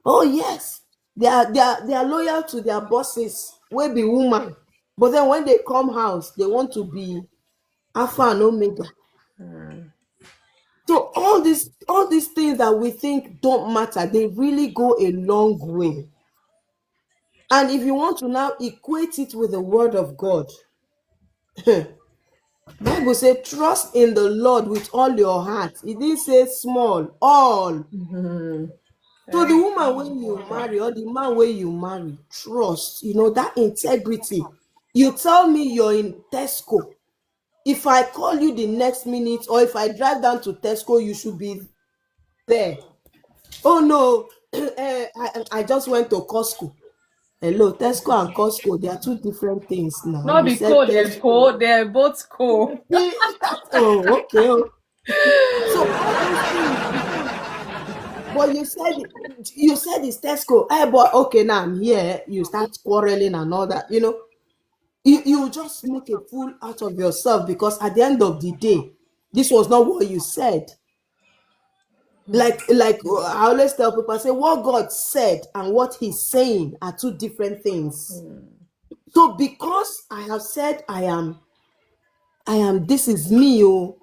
Oh, yes. They are loyal to their bosses, wey be woman. But then when they come house, they want to be Alpha and Omega. So all these things that we think don't matter, they really go a long way. And if you want to now equate it with the word of God, Bible say trust in the Lord with all your heart. It didn't say small, all. So the woman wey you marry or the man wey you marry, trust, that integrity. You tell me you're in Tesco. If I call you the next minute or if I drive down to Tesco, you should be there. Oh no, I just went to Costco. Hello, Tesco and Costco, they are two different things now. Not You be said cold and Tesco. cold. They're both cold. Oh, okay. Oh. So all those things, but you said it's Tesco. Hey, but okay, now I'm here. You start quarreling and all that. You just make a fool out of yourself because at the end of the day, this was not what you said. Like I always tell people, I say what God said and what He's saying are two different things. So because I have said I am. This is me, oh.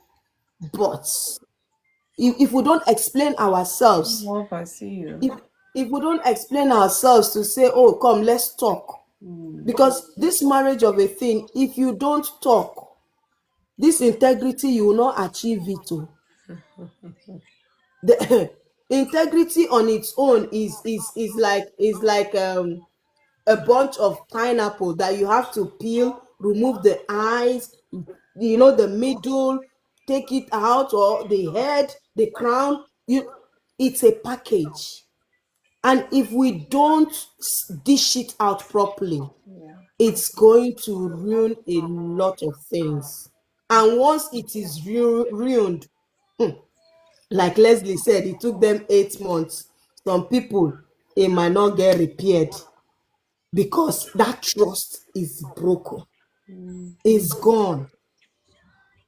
But if we don't explain ourselves, Love, I see you. if we don't explain ourselves to say, oh, come, let's talk. Because this marriage of a thing, if you don't talk, this integrity, you will not achieve it. Oh. The integrity on its own is like a bunch of pineapple that you have to peel, remove the eyes, the middle, take it out, or the head, the crown. It's a package. And if we don't dish it out properly, Yeah. it's going to ruin a lot of things. And once it is ruined, like Leslie said, it took them 8 months. Some people, it might not get repaired because that trust is broken, is gone.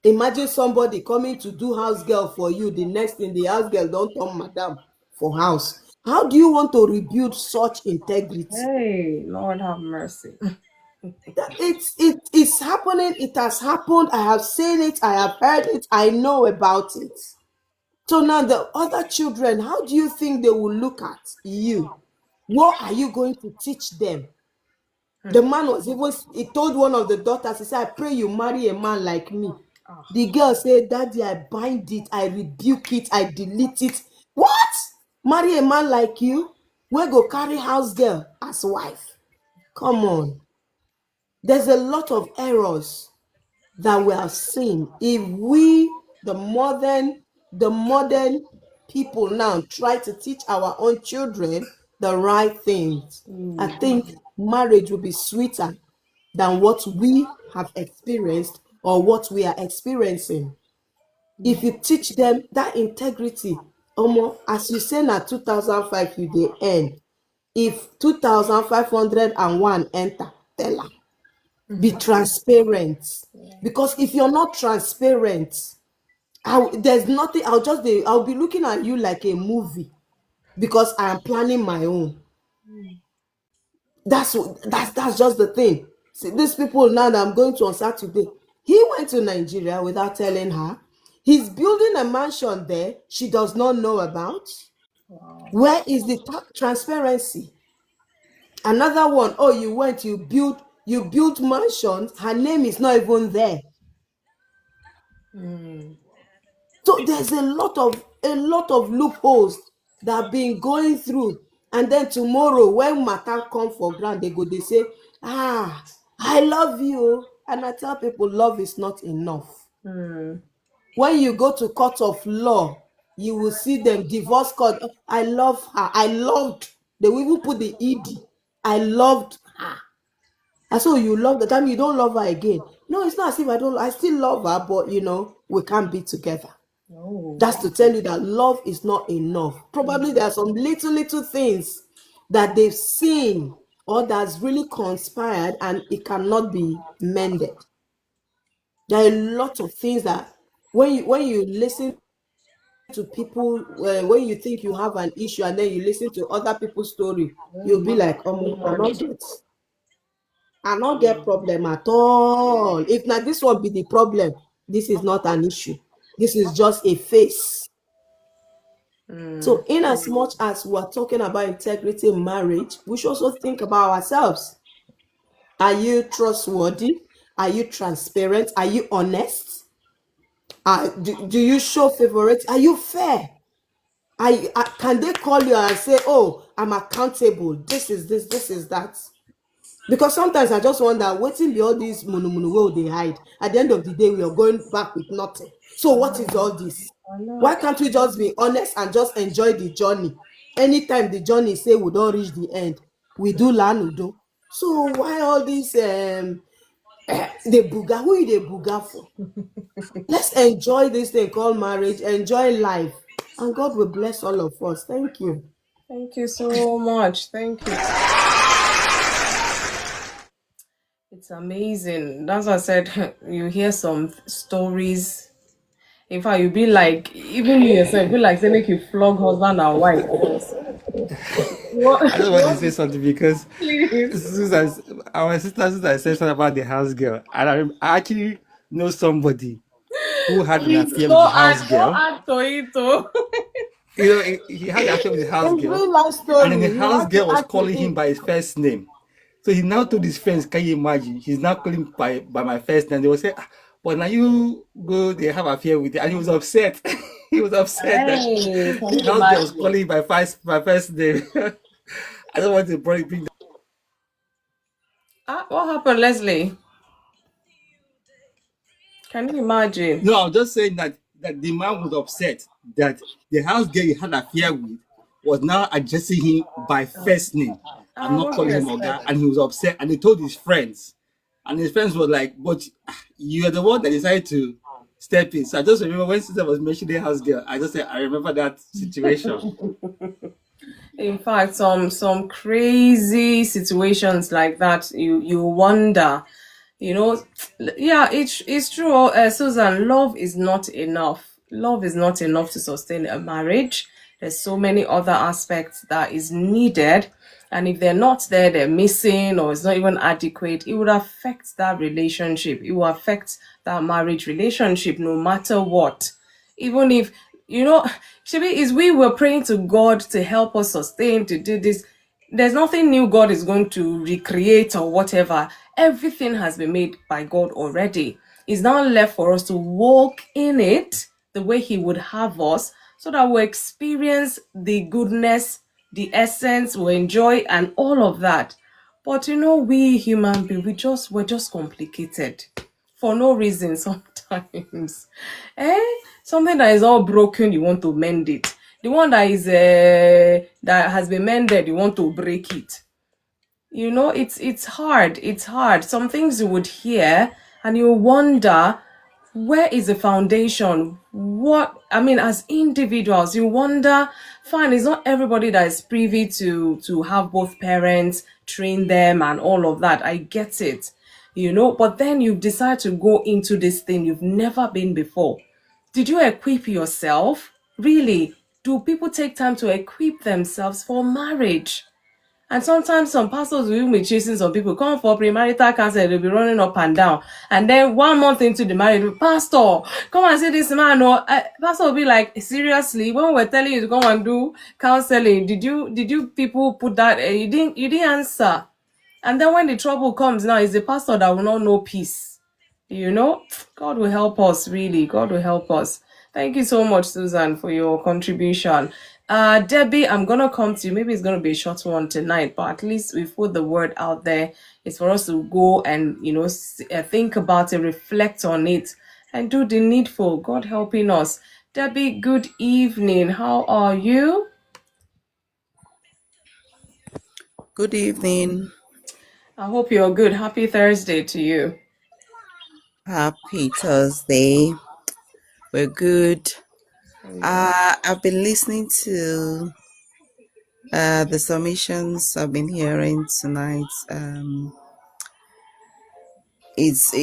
Imagine somebody coming to do house girl for you, the next thing the house girl don't turn madam for house. How do you want to rebuild such integrity? Hey, Lord have mercy. It's happening. It has happened. I have seen it. I have heard it. I know about it. So now the other children, how do you think they will look at you? What are you going to teach them? The man was even, he told one of the daughters, he said, I pray you marry a man like me. The girl say, Daddy, I bind it, I rebuke it, I delete it. What? Marry a man like you? Wey go carry house girl as wife? Come on. There's a lot of errors that we have seen. If we, the modern people now, try to teach our own children the right things, I think marriage will be sweeter than what we have experienced or what we are experiencing. If you teach them that integrity, as you say na 2005 you dey earn, if 2501 enter, tell am. Be transparent, because if you're not transparent, there's nothing. I'll be looking at you like a movie, because I am planning my own. That's just the thing. See, these people now that I'm going to on Saturday, he went to Nigeria without telling her. He's building a mansion there she does not know about. Where is the transparency? Another one, oh, you built mansions, her name is not even there. So there's a lot of loopholes that have been going through. And then tomorrow, when matter come for ground, they say, I love you. And I tell people, love is not enough. When you go to court of law, you will see them divorce court. "Oh, I love her. I loved." They will even put the ed. I loved her. And so you love the time you don't love her again. No, it's not as if I still love her, but we can't be together. That's to tell you that love is not enough. Probably there are some little things that they've seen or that's really conspired and it cannot be mended. There are a lot of things that when you listen to people, when you think you have an issue and then you listen to other people's story, you'll be like, I not get problem at all. If now this one be the problem, this is not an issue. This is just a phase. So, in as much as we're talking about integrity in marriage, we should also think about ourselves. Are you trustworthy? Are you transparent? Are you honest? Do you show favorite? Are you fair? Can they call you and say, "Oh, I'm accountable. This is this. This is that." Because sometimes I just wonder, wetin be all this munu wey they hide? At the end of the day, we are going back with nothing. So what is all this? Why can't we just be honest and just enjoy the journey? Anytime the journey say we don't reach the end, we do learn udo. So why all this the buga? Who you the buga for? Let's enjoy this thing called marriage, enjoy life, and God will bless all of us. Thank you. Thank you so much. Thank you. It's amazing. That's what I said. You hear some stories. In fact, you be like, even you yourself, be like, they make you flog husband and wife. I just want to What? say something because Please. Susan, our sister Susan said something about the house girl, and I actually know somebody who had an Please affair with the don't house girl. add to it. Oh. He had an affair with the house It's girl, real life and then the story. You house have to girl was add to calling him it. by his first name. So he now told his friends, "Can you imagine? He's now calling by my first name." They will say, "But now you go, they have affair with it," and he was upset. He was upset that Hey, can the you house girl was imagine? calling by first name. I don't want to bring. What happened, Leslie? Can you imagine? No, I'm just saying that the man was upset that the house girl he had an affair with was now addressing him by first name and not What do calling you him Oga, expect? and he was upset. And he told his friends, and his friends were like, "But you're the one that decided to step in." So I just remember when sister was mentioning house girl, I just said I remember that situation. In fact, some crazy situations like that, you wonder, you know, yeah, it's true. Susan, love is not enough. Love is not enough to sustain a marriage. There's so many other aspects that is needed, and if they're not there, they're missing, or it's not even adequate. It would affect that relationship. It will affect that marriage relationship, no matter what. Even if Shibi, is we were praying to God to help us sustain, to do this. There's nothing new God is going to recreate or whatever. Everything has been made by God already. It's now left for us to walk in it the way He would have us, so that we'll experience the goodness, the essence, we'll enjoy, and all of that. But we human beings, we're just complicated for no reason sometimes. Something that is all broken, you want to mend it. The one that is that has been mended, you want to break it. It's hard. It's hard. Some things you would hear and you wonder, where is the foundation? What I mean, as individuals, you wonder, fine, it's not everybody that is privy to have both parents train them and all of that. I get it. But then you decide to go into this thing you've never been before. Did you equip yourself? Really? Do people take time to equip themselves for marriage? And sometimes some pastors will even be chasing some people, come for premarital counseling, they'll be running up and down. And then 1 month into the marriage, Pastor, come and see this man. Or Pastor will be like, seriously, when we're telling you to come and do counseling, did you people put that? You didn't answer. And then when the trouble comes now, it's the pastor that will not know peace. God will help us, really. God will help us. Thank you so much, Susan, for your contribution. Debbie, I'm going to come to you. Maybe it's going to be a short one tonight, but at least we put the word out there. It's for us to go and, think about it, reflect on it, and do the needful. God helping us. Debbie, good evening. How are you? Good evening. I hope you're good. Happy Thursday to you. Happy Thursday. We're good. I've been listening to the submissions I've been hearing tonight. This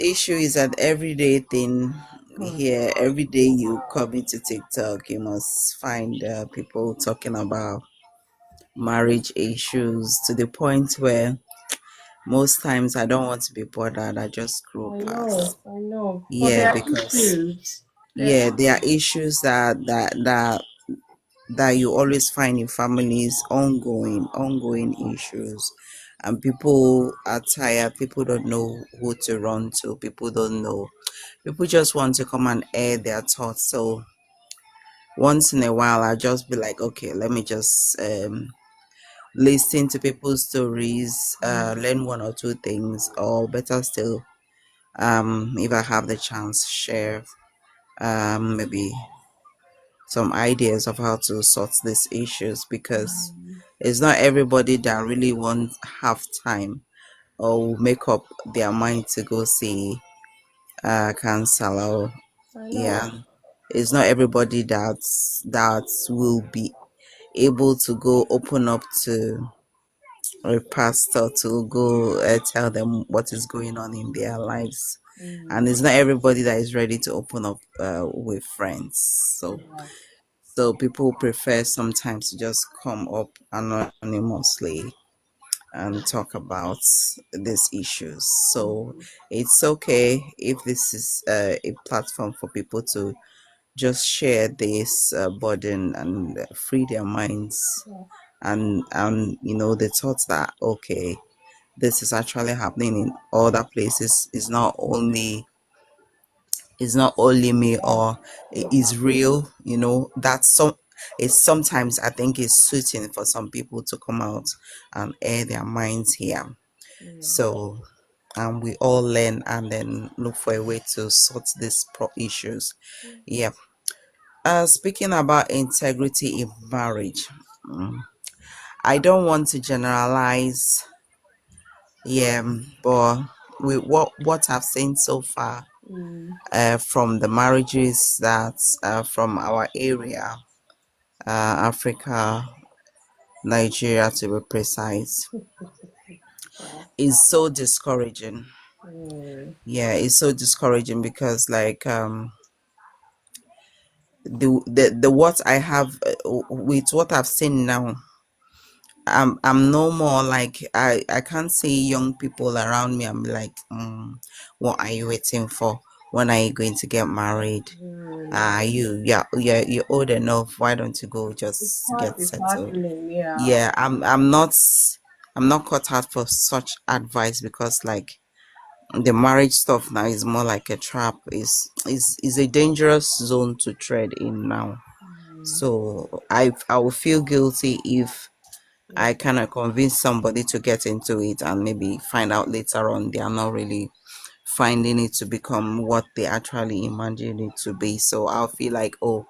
issue is an everyday thing here. Every day you come into TikTok, you must find people talking about marriage issues to the point where most times I don't want to be bothered. I just scroll I know, past. I know. But Yeah, there are because issues. yeah, there are issues that you always find in families, ongoing issues, and people are tired. People don't know who to run to. People don't know. People just want to come and air their thoughts. So once in a while, I just be like, okay, let me just listen to people's stories, learn one or two things, or better still, if I have the chance, share maybe some ideas of how to sort these issues, because it's not everybody that really won't have time or will make up their mind to go see a counselor. I Yeah, know. it's not everybody that will be able to go open up to a pastor to go tell them what is going on in their lives, and it's not everybody that is ready to open up with friends. So people prefer sometimes to just come up anonymously and talk about these issues. So it's okay if this is a platform for people to just share this burden and free their minds, and the thoughts that okay, this is actually happening in other places. It's not only me, or it is real. That's some it's sometimes I think it's suiting for some people to come out and air their minds here. So we all learn and then look for a way to sort these issues. Yeah. Speaking about integrity in marriage, I don't want to generalize. Yeah, but with what I've seen so far, from the marriages that from our area, Africa, Nigeria to be precise, Wow. is so discouraging. Yeah, it's so discouraging because like the what I have with what I've seen now, I'm no more like I can't see young people around me. I'm like, what are you waiting for? When are you going to get married? You're old enough. Why don't you go just get It's settled? happening, yeah. Yeah, I'm not cut out for such advice, because like the marriage stuff now is more like a trap. Is a dangerous zone to tread in now. So I will feel guilty if I kind of convince somebody to get into it and maybe find out later on they are not really finding it to become what they actually imagined it to be. So I'll feel like, oh,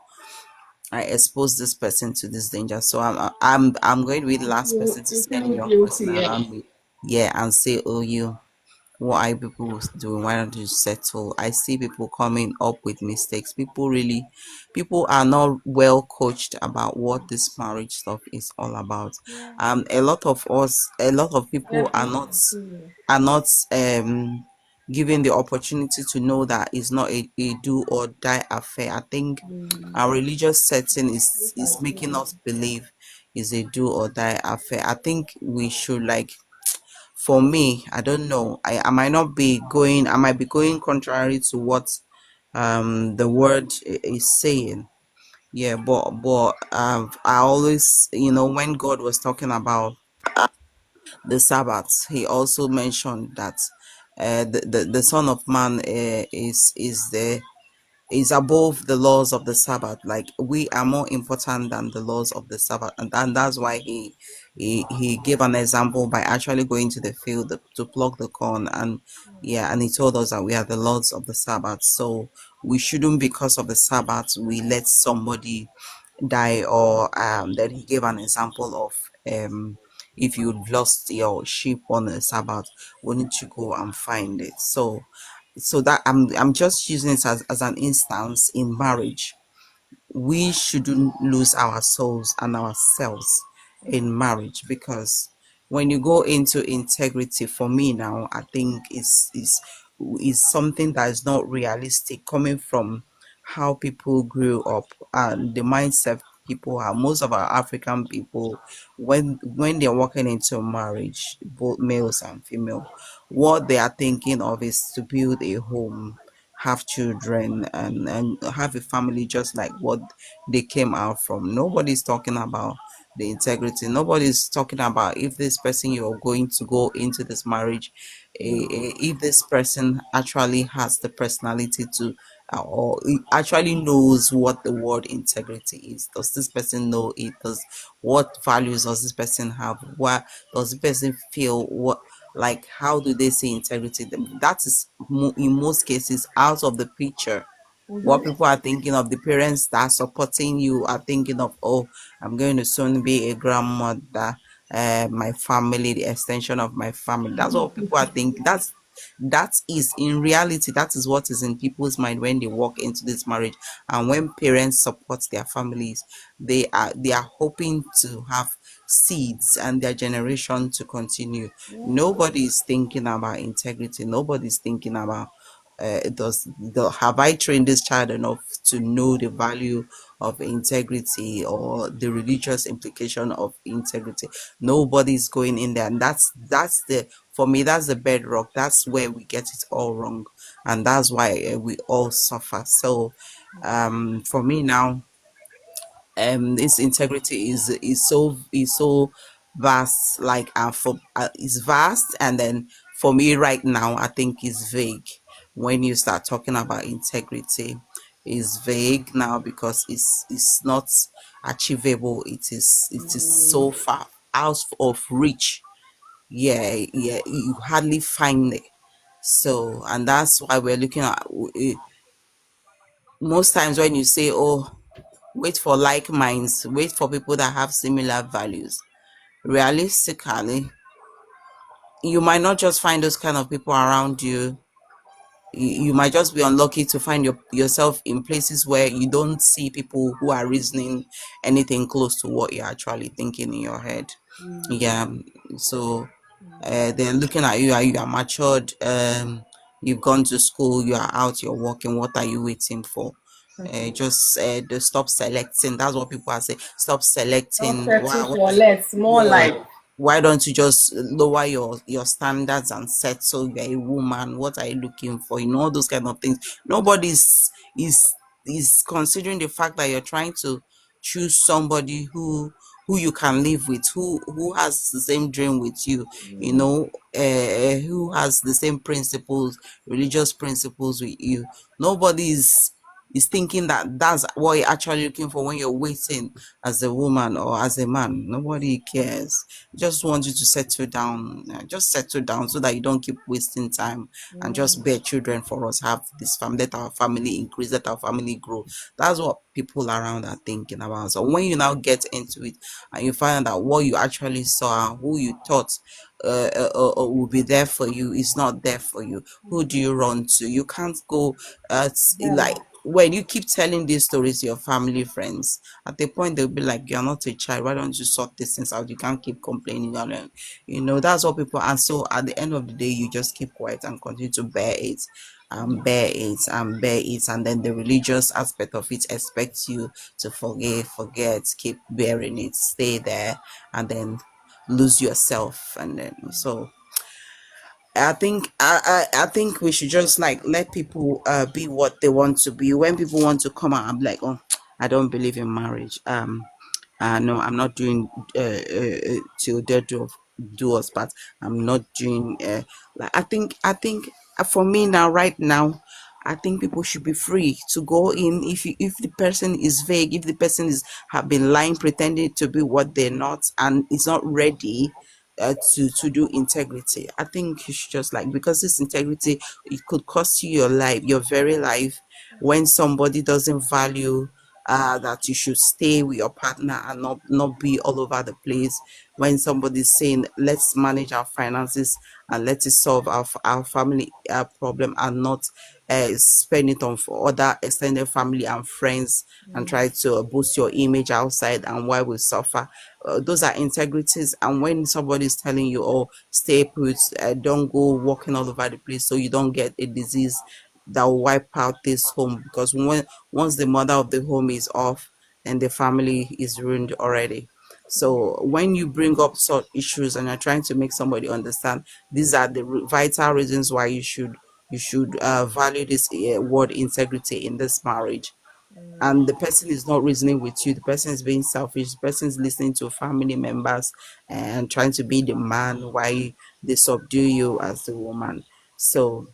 I exposed this person to this danger. So I'm going to be the last person to You send feel your guilty, person yeah. around me. Yeah, and say, oh, you, what are people doing? Why don't you settle? I see people coming up with mistakes. People are not well coached about what this marriage stuff is all about. A lot of us, a lot of people Let me see you. are not given the opportunity to know that it's not a do or die affair. I think our religious setting is making us believe is a do or die affair. I think we should, like, for me, I don't know. I might not be going. I might be going contrary to what the word is saying. Yeah, but I always, when God was talking about the Sabbath, He also mentioned that the Son of Man is above the laws of the Sabbath. Like, we are more important than the laws of the Sabbath, and that's why he gave an example by actually going to the field to pluck the corn, and yeah, and he told us that we are the lords of the Sabbath. So we shouldn't, because of the Sabbath, we let somebody die. Or then he gave an example of, if you lost your sheep on the Sabbath, wouldn't you go and find it? So that I'm just using it as an instance in marriage. We shouldn't lose our souls and ourselves in marriage, because when you go into integrity, for me now, I think is something that is not realistic, coming from how people grew up and the mindset people have. Most of our African people, when they're walking into marriage, both males and female, what they are thinking of is to build a home, have children, and have a family, just like what they came out from. Nobody's talking about the integrity. Nobody's talking about if this person you're going to go into this marriage, if this person actually has the personality to, or actually knows what the word integrity is. Does this person know it? What values does this person have? What does the person feel? What, like, how do they see integrity? That is in most cases out of the picture. What people are thinking of, the parents that are supporting you are thinking of, oh, I'm going to soon be a grandmother, my family, the extension of my family. That's what people are thinking. That is, in reality, that is what is in people's mind when they walk into this marriage. And when parents support their families, they are hoping to have seeds and their generation to continue. Nobody is thinking about integrity. Nobody's thinking about, have I trained this child enough to know the value of integrity or the religious implication of integrity? Nobody's going in there, and that's the for me, that's the bedrock. That's where we get it all wrong, and that's why we all suffer. So for me now, this integrity is so vast, like, for it's vast, and then for me right now, I think it's vague. When you start talking about integrity, is vague now, because it's not achievable. It is so far out of reach. Yeah, you hardly find it. So, and that's why we're looking at, most times when you say, oh, wait for like minds, wait for people that have similar values. Realistically, you might not just find those kind of people around you. You might just be unlucky to find yourself in places where you don't see people who are reasoning anything close to what you're actually thinking in your head. Yeah. So they're looking at you, you are matured, you've gone to school, you are out, you're working. What are you waiting for? Just stop selecting. That's what people are saying. Stop Don't selecting. settle What for less, more Yeah, like. why don't you just lower your standards and settle? You're a woman, what are you looking for? All those kind of things. Nobody's is considering the fact that you're trying to choose somebody who you can live with, who has the same dream with you, who has the same principles, religious principles with you. Nobody is thinking that that's what you're actually looking for when you're waiting as a woman or as a man. Nobody cares. Just want you to settle down. Just settle down so that you don't keep wasting time and just bear children for us, have this family, let our family increase, let our family grow. That's what people around are thinking about. So when you now get into it and you find out what you actually saw and who you thought will be there for you is not there for you, who do you run to? You can't go like when you keep telling these stories to your family, friends, at the point they'll be like, you're not a child, why don't you sort these things out? You can't keep complaining. That's what people. And so at the end of the day, you just keep quiet and continue to bear it and bear it and bear it. And then the religious aspect of it expects you to forget, keep bearing it, stay there, and then lose yourself. And then so I think we should just like let people be what they want to be. When people want to come out, I'm like, oh, I don't believe in marriage. No, I'm not doing till death do us part. I'm not doing like I think for me now, right now, I think people should be free to go in. If the person is vague, if the person is have been lying, pretending to be what they're not, and is not ready to do integrity, I think you should just like, because this integrity, it could cost you your life, your very life, when somebody doesn't value that you should stay with your partner and not be all over the place. When somebody's saying, let's manage our finances and let it solve our family problem, and not spend it on for other extended family and friends, and try to boost your image outside, and why we suffer. Those are integrities. And when somebody is telling you, oh, stay put, don't go walking all over the place so you don't get a disease that will wipe out this home, because once the mother of the home is off, then the family is ruined already. So when you bring up such issues and you're trying to make somebody understand, these are the vital reasons why you should value this word integrity in this marriage, and the person is not reasoning with you, the person is being selfish, the person is listening to family members and trying to be the man while they subdue you as the woman. So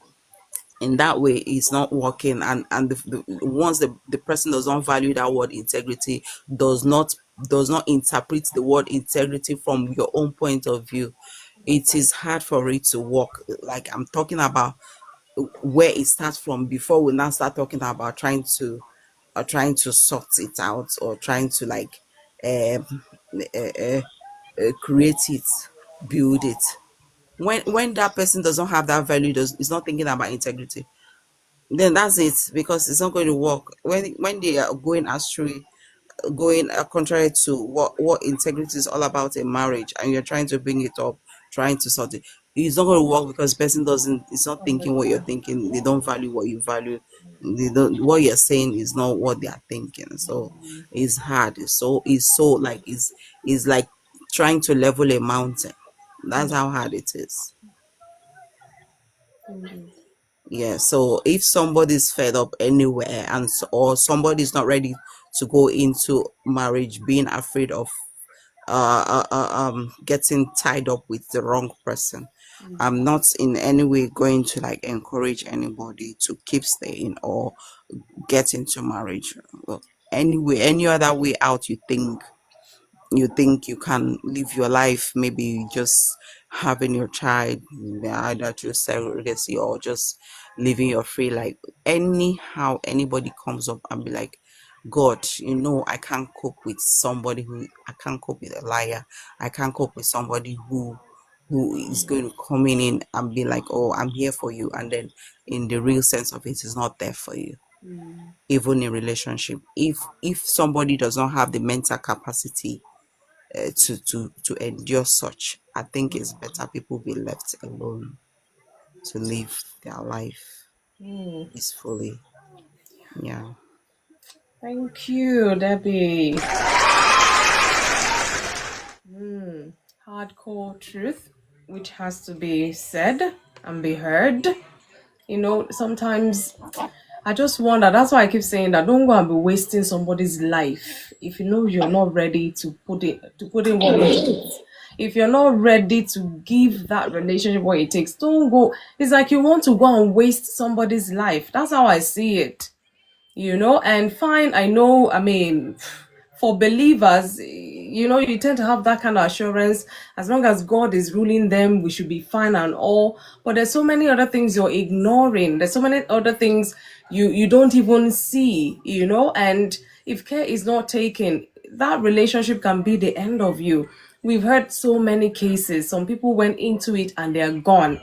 in that way, it's not working. And once the person does not value that word integrity, does not interpret the word integrity from your own point of view, it is hard for it to work. Like, I'm talking about where it starts from before we now start talking about trying to sort it out, or trying to like um, create it, build it. When that person doesn't have that value, is not thinking about integrity, then that's it, because it's not going to work. When they are going astray, going contrary to what integrity is all about in marriage, and you're trying to bring it up, trying to sort it, it's not going to work, because person doesn't it's not thinking what you're thinking. They don't value what you value. They don't What you're saying is not what they are thinking. So it's hard. It's so like it's like trying to level a mountain. That's how hard it is. Yeah, so if somebody's fed up anywhere, or somebody's not ready to go into marriage being afraid of getting tied up with the wrong person, I'm not in any way going to like encourage anybody to keep staying or get into marriage. Well, anyway, any other way out you think you can live your life, maybe just having your child, either through surrogacy or just living your free life. Anyhow, anybody comes up and be like, God, I can't cope with somebody I can't cope with a liar. I can't cope with somebody who is going to come in and be like, oh, I'm here for you, and then in the real sense of it is not there for you. Even in relationship, if somebody does not have the mental capacity to endure such, I think it's better people be left alone to live their life peacefully. Yeah. Thank you, Debbie. Hardcore truth, which has to be said and be heard. Sometimes I just wonder. That's why I keep saying that don't go and be wasting somebody's life if you know you're not ready to put in what it takes. If you're not ready to give that relationship what it takes, don't go. It's like you want to go and waste somebody's life. That's how I see it. And fine, I know, I mean, for believers, you tend to have that kind of assurance. As long as God is ruling them, we should be fine and all. But there's so many other things you're ignoring. There's so many other things you don't even see, and if care is not taken, that relationship can be the end of you. We've heard so many cases. Some people went into it and they're gone,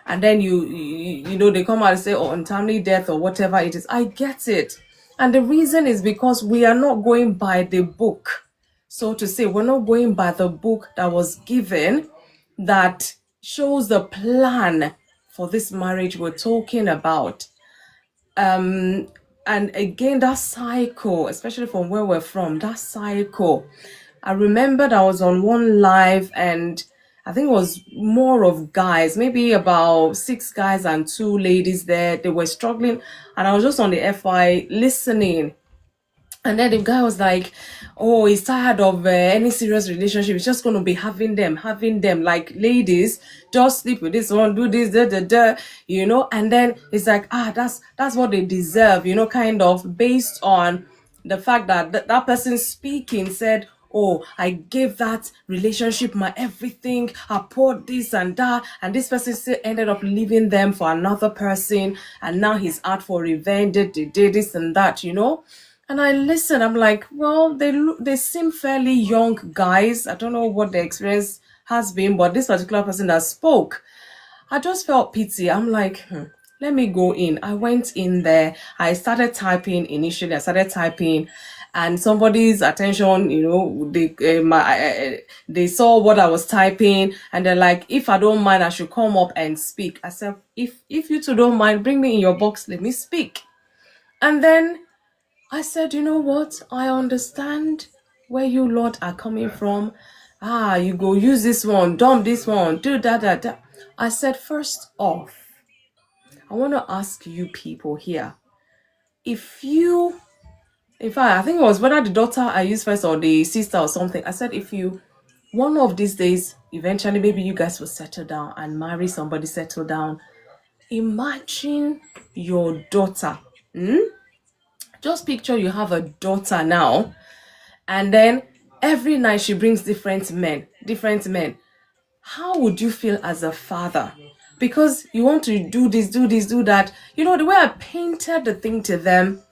and then they come out and say, oh, untimely death or whatever it is. I get it. And the reason is because we are not going by the book, so to say. We're not going by the book that was given, that shows the plan for this marriage we're talking about. And again, that cycle, especially from where we're from, that cycle. I remembered I was on one live, and I think it was more of guys, maybe about 6 guys and 2 ladies there. They were struggling, and I was just on the FI listening. And then the guy was like, oh, he's tired of any serious relationship. He's just going to be having them. Like, ladies, just sleep with this one, do this, And then it's like, that's what they deserve, kind of based on the fact that that person speaking said, oh, I gave that relationship my everything. I poured this and that. And this person still ended up leaving them for another person. And now he's out for revenge. They did this and that, And I listen, I'm like, well, they seem fairly young guys. I don't know what their experience has been, but this particular person that spoke, I just felt pity. I'm like, let me go in. I went in there. I started typing initially. And somebody's attention, they saw what I was typing, and they're like, if I don't mind, I should come up and speak. I said, if you two don't mind, bring me in your box. Let me speak. And then I said, you know what? I understand where you lot are coming from. You go use this one, dump this one, do that. I said, first off, I want to ask you people here, in fact, I think it was whether the daughter I used first or the sister or something. I said, if you, one of these days, eventually maybe you guys will settle down and marry somebody, settle down. Imagine your daughter. Just picture you have a daughter now, and then every night she brings different men. How would you feel as a father? Because you want to do this, do that. The way I painted the thing to them,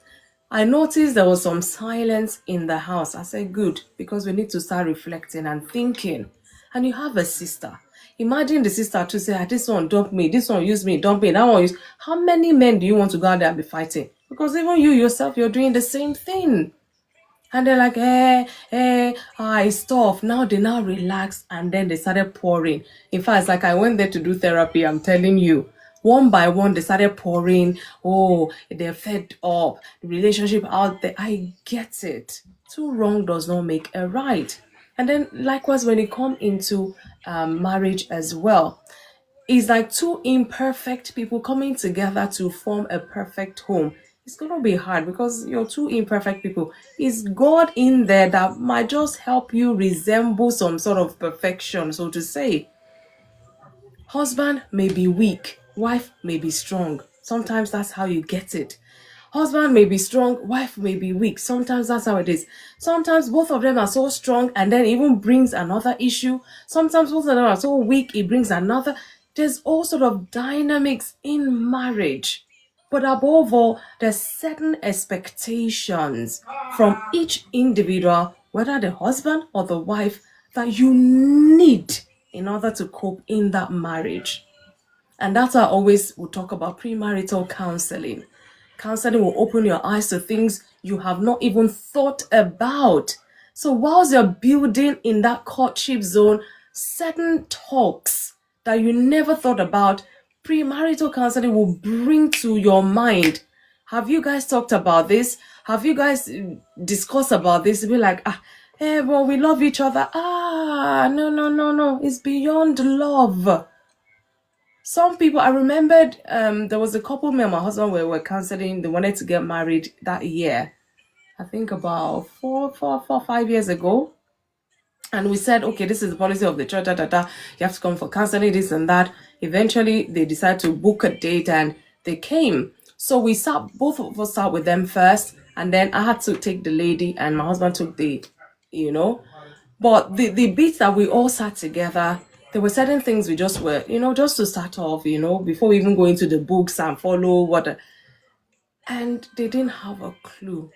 I noticed there was some silence in the house. I said, good, because we need to start reflecting and thinking. And you have a sister. Imagine the sister to say, this one dump me, this one use me, dump me, that one use. How many men do you want to go out there and be fighting? Because even you yourself, you're doing the same thing. And they're like, it's tough. Now they relax, and then they started pouring. In fact, it's like I went there to do therapy, I'm telling you. One by one, they started pouring. Oh, they're fed up. The relationship out there. I get it. 2 wrong does not make a right. And then likewise, when it comes into marriage as well, it's like 2 imperfect people coming together to form a perfect home. It's going to be hard because you're 2 imperfect people. Is God in there that might just help you resemble some sort of perfection, so to say? Husband may be weak, wife may be strong. Sometimes that's how you get it. Husband may be strong, wife may be weak. Sometimes that's how it is. Sometimes both of them are so strong and then even brings another issue. Sometimes both of them are so weak, it brings another. There's all sort of dynamics in marriage. But above all, there's certain expectations from each individual, whether the husband or the wife, that you need in order to cope in that marriage. And that's why I always will talk about premarital counseling. Counseling will open your eyes to things you have not even thought about. So whilst you're building in that courtship zone, certain talks that you never thought about, premarital counseling will bring to your mind. Have you guys talked about this? Have you guys discussed about this? Be like, well, we love each other. No. It's beyond love. Some people, I remembered there was a couple, me and my husband were counseling. They wanted to get married that year. I think about 5 years ago. And we said, okay, this is the policy of the church, you have to come for counseling, this and that. Eventually, they decided to book a date and they came. So we sat, both of us sat with them first, and then I had to take the lady, and my husband took the, But the bits that we all sat together, there were certain things we just were, just to start off, before we even go into the books and follow and they didn't have a clue.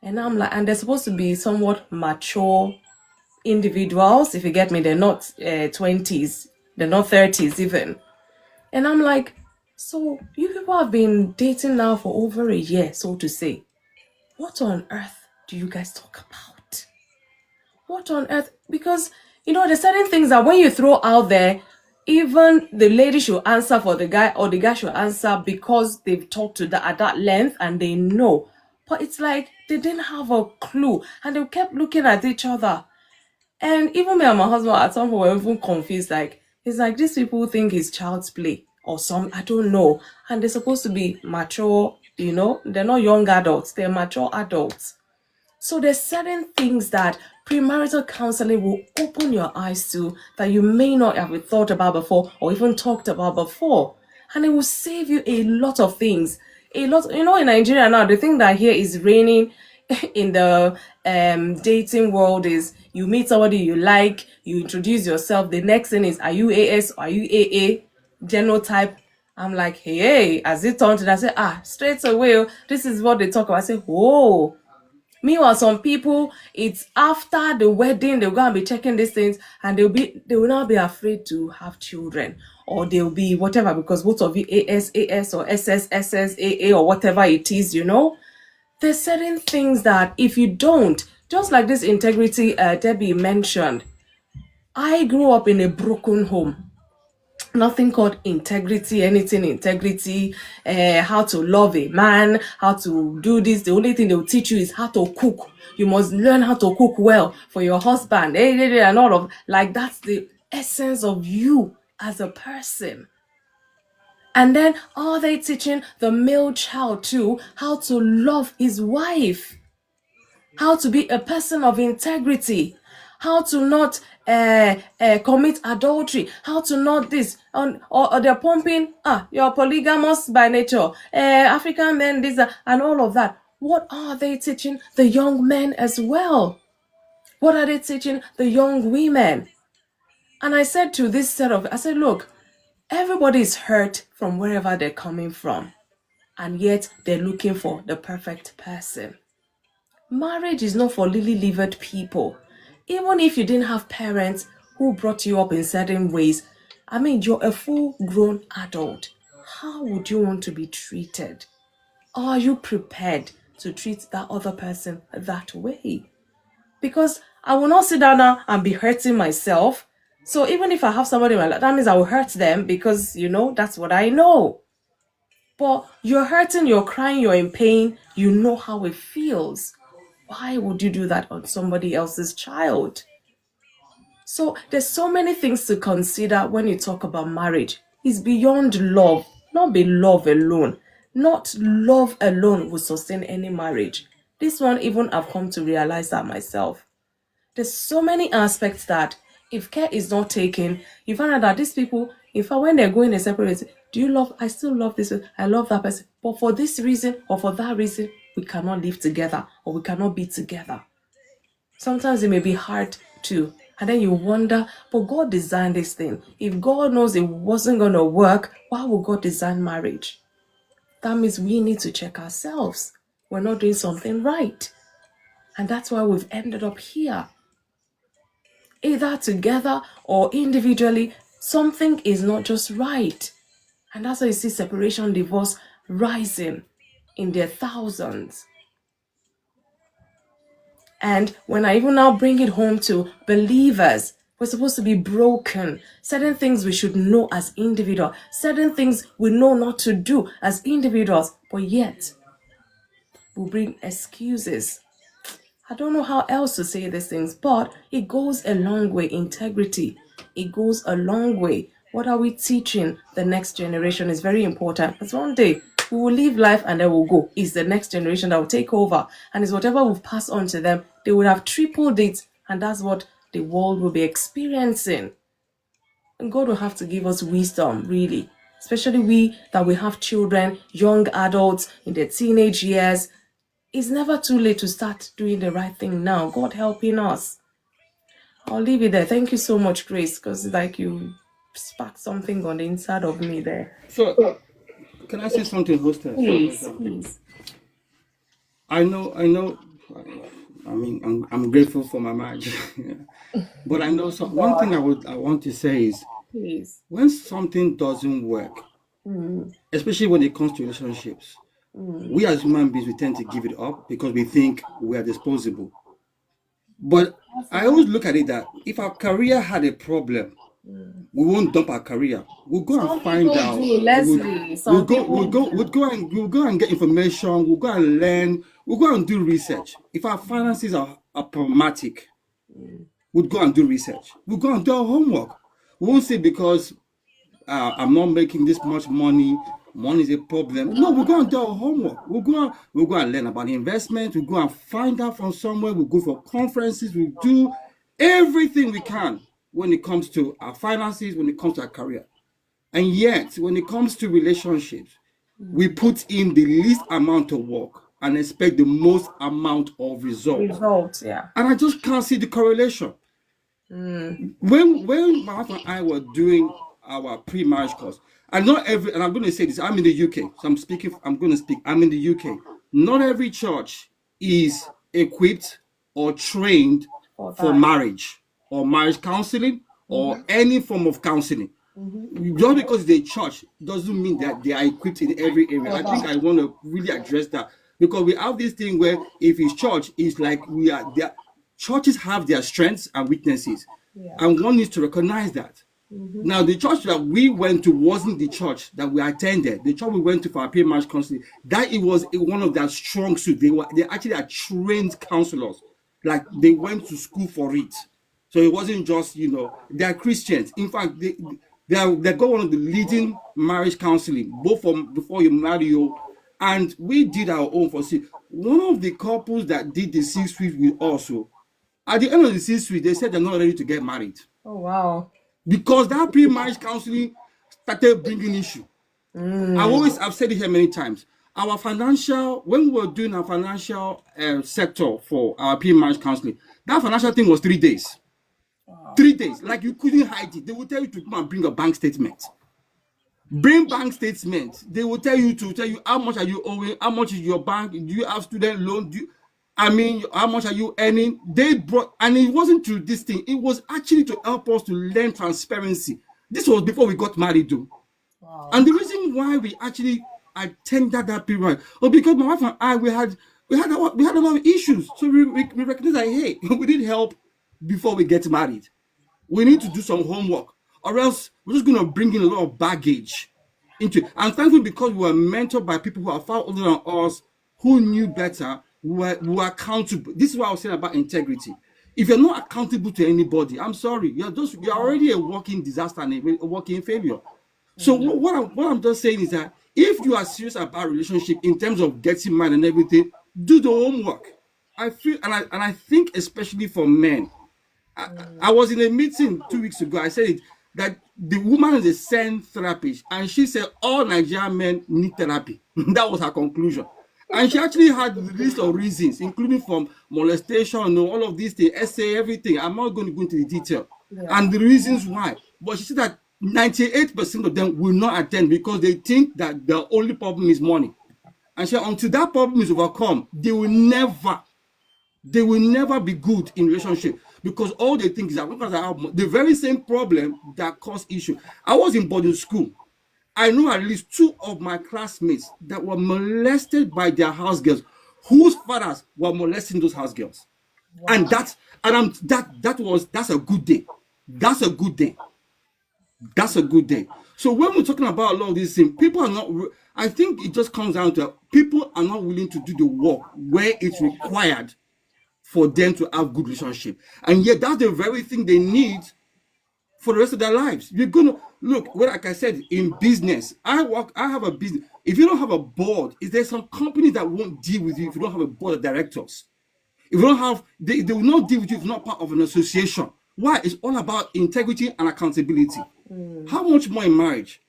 And I'm like, and they're supposed to be somewhat mature individuals, if you get me. They're not 20s, they're not 30s even. And I'm like, so you people have been dating now for over a year, so to say. What on earth do you guys talk about? What on earth? Because there's certain things that when you throw out there, even the lady should answer for the guy, or the guy should answer because they've talked to at that length and they know. But it's like they didn't have a clue, and they kept looking at each other. And even me and my husband at some point were even confused. Like, it's like these people think it's child's play or some, I don't know. And they're supposed to be mature, they're not young adults, they're mature adults. So there's certain things that premarital counseling will open your eyes to that you may not have thought about before or even talked about before. And it will save you a lot of things. A lot, in Nigeria now, the thing that here is reigning in the dating world is you meet somebody you like, you introduce yourself. The next thing is, are you AS? Are you AA? Genotype. I'm like, hey, as it turned to, I say, straight away, this is what they talk about. I say, whoa. Meanwhile, some people, it's after the wedding, they'll go and be checking these things, and they will not be afraid to have children, or they'll be whatever, because both of you AS or SS, AA, or whatever it is, There's certain things that if you don't, just like this integrity Debbie mentioned, I grew up in a broken home. Nothing called integrity, anything integrity, how to love a man, how to do this. The only thing they will teach you is how to cook. You must learn how to cook well for your husband, and all of, like, that's the essence of you as a person. And then are they teaching the male child too how to love his wife, how to be a person of integrity, how to not commit adultery, how to not this, or they're pumping, you're polygamous by nature, African men, this, and all of that. What are they teaching the young men as well? What are they teaching the young women? And I said to this set of, I said, look, everybody is hurt from wherever they're coming from, and yet they're looking for the perfect person. Marriage is not for lily-livered people. Even if you didn't have parents who brought you up in certain ways, I mean, you're a full-grown adult. How would you want to be treated? Are you prepared to treat that other person that way? Because I will not sit down now and be hurting myself. So even if I have somebody in my life, that means I will hurt them because, that's what I know. But you're hurting, you're crying, you're in pain, you know how it feels. Why would you do that on somebody else's child? So there's so many things to consider when you talk about marriage. It's beyond love, not be love alone. Not love alone will sustain any marriage. This one, even I've come to realize that myself. There's so many aspects that if care is not taken, you find out that these people, in fact, when they're going a separate way, I still love this person, I love that person, but for this reason or for that reason, we cannot live together or we cannot be together. Sometimes it may be hard too. And then you wonder, but God designed this thing. If God knows it wasn't going to work, why would God design marriage? That means we need to check ourselves. We're not doing something right. And that's why we've ended up here. Either together or individually, something is not just right. And that's why you see separation, divorce rising in their thousands. And when I even now bring it home to believers, we're supposed to be broken. Certain things we should know as individuals. Certain things we know not to do as individuals. But yet, we bring excuses. I don't know how else to say these things, but it goes a long way. Integrity. It goes a long way What are we teaching the next generation is very important. Because one day we will live life and then we'll go. It's the next generation that will take over. And it's whatever we've passed on to them, they would have tripled it. And that's what the world will be experiencing. And God will have to give us wisdom, really. Especially we that we have children, young adults in their teenage years. It's never too late to start doing the right thing now. God helping us. I'll leave it there. Thank you so much, Grace, because like you sparked something on the inside of me there. So, can I say something, hostess? Please, please. I know. I mean, I'm grateful for my marriage, but I know one thing I want to say is, Please. when something doesn't work, especially when it comes to relationships, we as human beings, we tend to give it up because we think we are disposable. But I always look at it that if our career had a problem, we won't dump our career. We'll go and find out. We'll go and get information. We'll go and learn. We'll go and do research. If our finances are problematic, we'll go and do research. We'll go and do our homework. We won't say because I'm not making this much money. Money is a problem. No, we'll go and do our homework. We'll go and learn about investment. We'll go and find out from somewhere. We'll go for conferences. We'll do everything we can when it comes to our finances, when it comes to our career. And yet, when it comes to relationships, we put in the least amount of work and expect the most amount of results. Yeah. And I just can't see the correlation. When my wife and I were doing our pre-marriage course, and I'm going to say this, I'm in the UK, so I'm in the UK. Not every church is equipped or trained for marriage or marriage counseling or any form of counseling. Just because they're a church doesn't mean that they are equipped in every area. I think I want to really address that, because we have this thing where if it's church, it's like churches have their strengths and weaknesses, and one needs to recognize that. Now, the church that we went to wasn't the church that we attended. The church we went to for our pre-marriage counseling, that it was one of their strong suits. They actually are trained counselors, like they went to school for it. So it wasn't just, they are Christians. In fact, they got one of the leading marriage counseling, both from before you marry you, and we did our own for see. One of the couples that did the C-suite with us, at the end of the C-suite, they said they're not ready to get married. Oh, wow. Because that pre-marriage counseling started bringing issue. I've said it here many times. When we were doing our financial sector for our pre-marriage counseling, that financial thing was 3 days. Wow. 3 days, like you couldn't hide it. They would tell you to come and bring a bank statement. Bring bank statements. They will tell you how much are you owing, how much is your bank, do you have student loan, how much are you earning? And it wasn't to this thing. It was actually to help us to learn transparency. This was before we got married, though. Wow. And the reason why we actually attended that period was because my wife and I we had a lot of issues. So we recognized that, hey, we need help before we get married. We need to do some homework, or else we're just going to bring in a lot of baggage into it. And thankfully, because we were mentored by people who are far older than us, who knew better, we were accountable. This is what I was saying about integrity. If you're not accountable to anybody, I'm sorry, you're already a walking disaster and a walking failure. So what I'm just saying is that if you are serious about relationship in terms of getting married and everything, do the homework. I feel and I think especially for men. I was in a meeting 2 weeks ago. I said it, that the woman is a SEN therapist, and she said all Nigerian men need therapy. That was her conclusion. And she actually had a list of reasons, including from molestation, all of these things, essay, everything. I'm not going to go into the detail. And the reasons why. But she said that 98% of them will not attend because they think that the only problem is money. And she said until that problem is overcome, they will never be good in relationship, because all they think is that because I have the very same problem that caused issue. I was in boarding school. I know at least 2 of my classmates that were molested by their house girls, whose fathers were molesting those house girls. Wow. And that's a good day. That's a good day. That's a good day. So when we're talking about a lot of these things, people are not, I think it just comes down to people are not willing to do the work where it's required for them to have good relationship. And yet that's the very thing they need for the rest of their lives. You're gonna look, well, like I said, in business, I have a business. If you don't have a board, is there some company that won't deal with you if you don't have a board of directors? If you don't have, they will not deal with you if you're not part of an association. Why? It's all about integrity and accountability. How much more in marriage?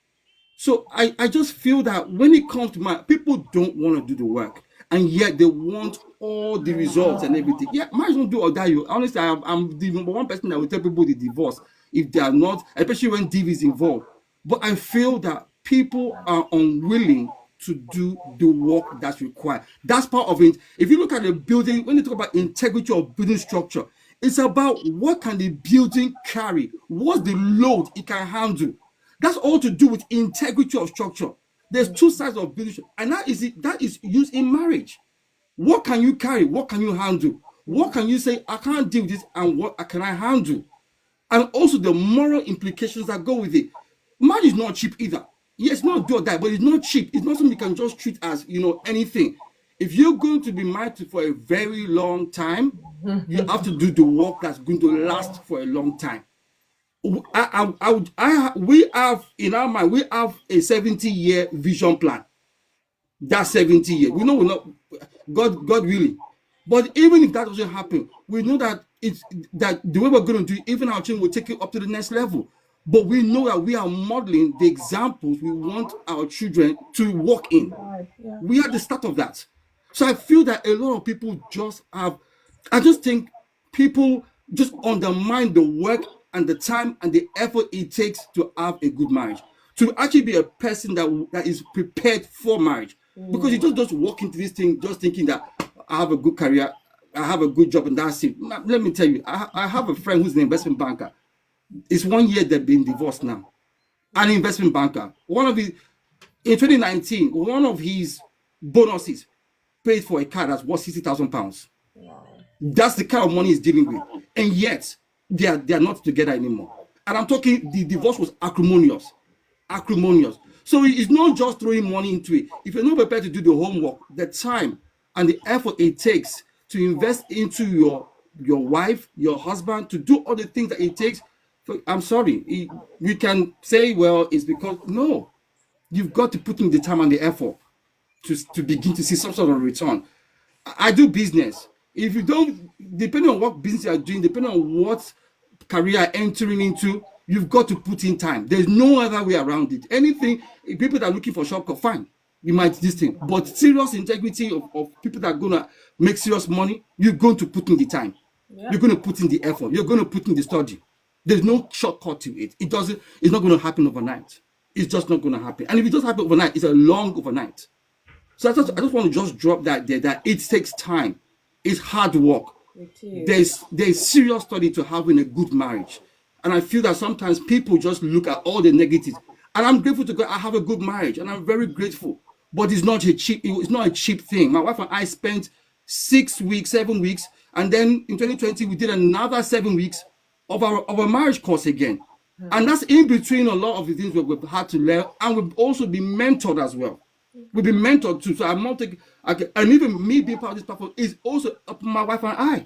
So I just feel that when it comes to marriage, people don't want to do the work, and yet they want all the results and everything. Yeah, marriage don't do or die. You honestly, I'm the number one person that will tell people the divorce if they are not, especially when DV is involved. But I feel that people are unwilling to do the work that's required. That's part of it. If you look at the building, when you talk about integrity of building structure, it's about what can the building carry? What's the load it can handle? That's all to do with integrity of structure. There's two sides of building, and that is used in marriage. What can you carry? What can you handle? What can you say, I can't deal with this, and what can I handle? And also the moral implications that go with it. Marriage is not cheap either. Yes, it's not do or die, but it's not cheap. It's not something you can just treat as, anything. If you're going to be married for a very long time, you have to do the work that's going to last for a long time. We have in our mind, we have a 70-year vision plan. That's 70 years. We know we're not, God willing. But even if that doesn't happen, we know that it's that the way we're going to do it, even our children will take it up to the next level. But we know that we are modeling the examples we want our children to walk in. Yeah. We are the start of that. So I feel that a lot of people I just think people just undermine the work and the time and the effort it takes to have a good marriage, to actually be a person that is prepared for marriage. Because you just walk into this thing just thinking that I have a good career, I have a good job, and that's it. Let me tell you, I have a friend who's an investment banker. It's 1 year they've been divorced now. An investment banker. In 2019, one of his bonuses paid for a car that's worth £60,000. Wow. That's the kind of money he's dealing with. And yet, they are not together anymore. And I'm talking, the divorce was acrimonious. Acrimonious. So it's not just throwing money into it. If you're not prepared to do the homework, the time and the effort it takes to invest into your wife, your husband, to do all the things that it takes, I'm sorry, we can say, well, it's because, no, you've got to put in the time and the effort to begin to see some sort of return. I do business. If you don't, depending on what business you're doing, depending on what career you're entering into, you've got to put in time. There's no other way around it. Anything, people that are looking for shortcut, fine, you might this thing. But serious integrity of people that are going to make serious money, you're going to put in the time. Yeah. You're going to put in the effort. You're going to put in the study. There's no shortcut to it. It's not going to happen overnight. It's just not going to happen. And if it does happen overnight, it's a long overnight. So I just want to just drop that there, that it takes time. It's hard work. It is. There's serious study to having a good marriage. And I feel that sometimes people just look at all the negatives. And I'm grateful to God I have a good marriage, and I'm very grateful. But it's not a cheap thing. My wife and I spent 6 weeks, 7 weeks, and then in 2020 we did another 7 weeks of our marriage course again. And that's in between a lot of the things we've had to learn, and we've also been mentored as well. We've been mentored too. So I'm not taking, and even me being part of this platform is also up my wife and I.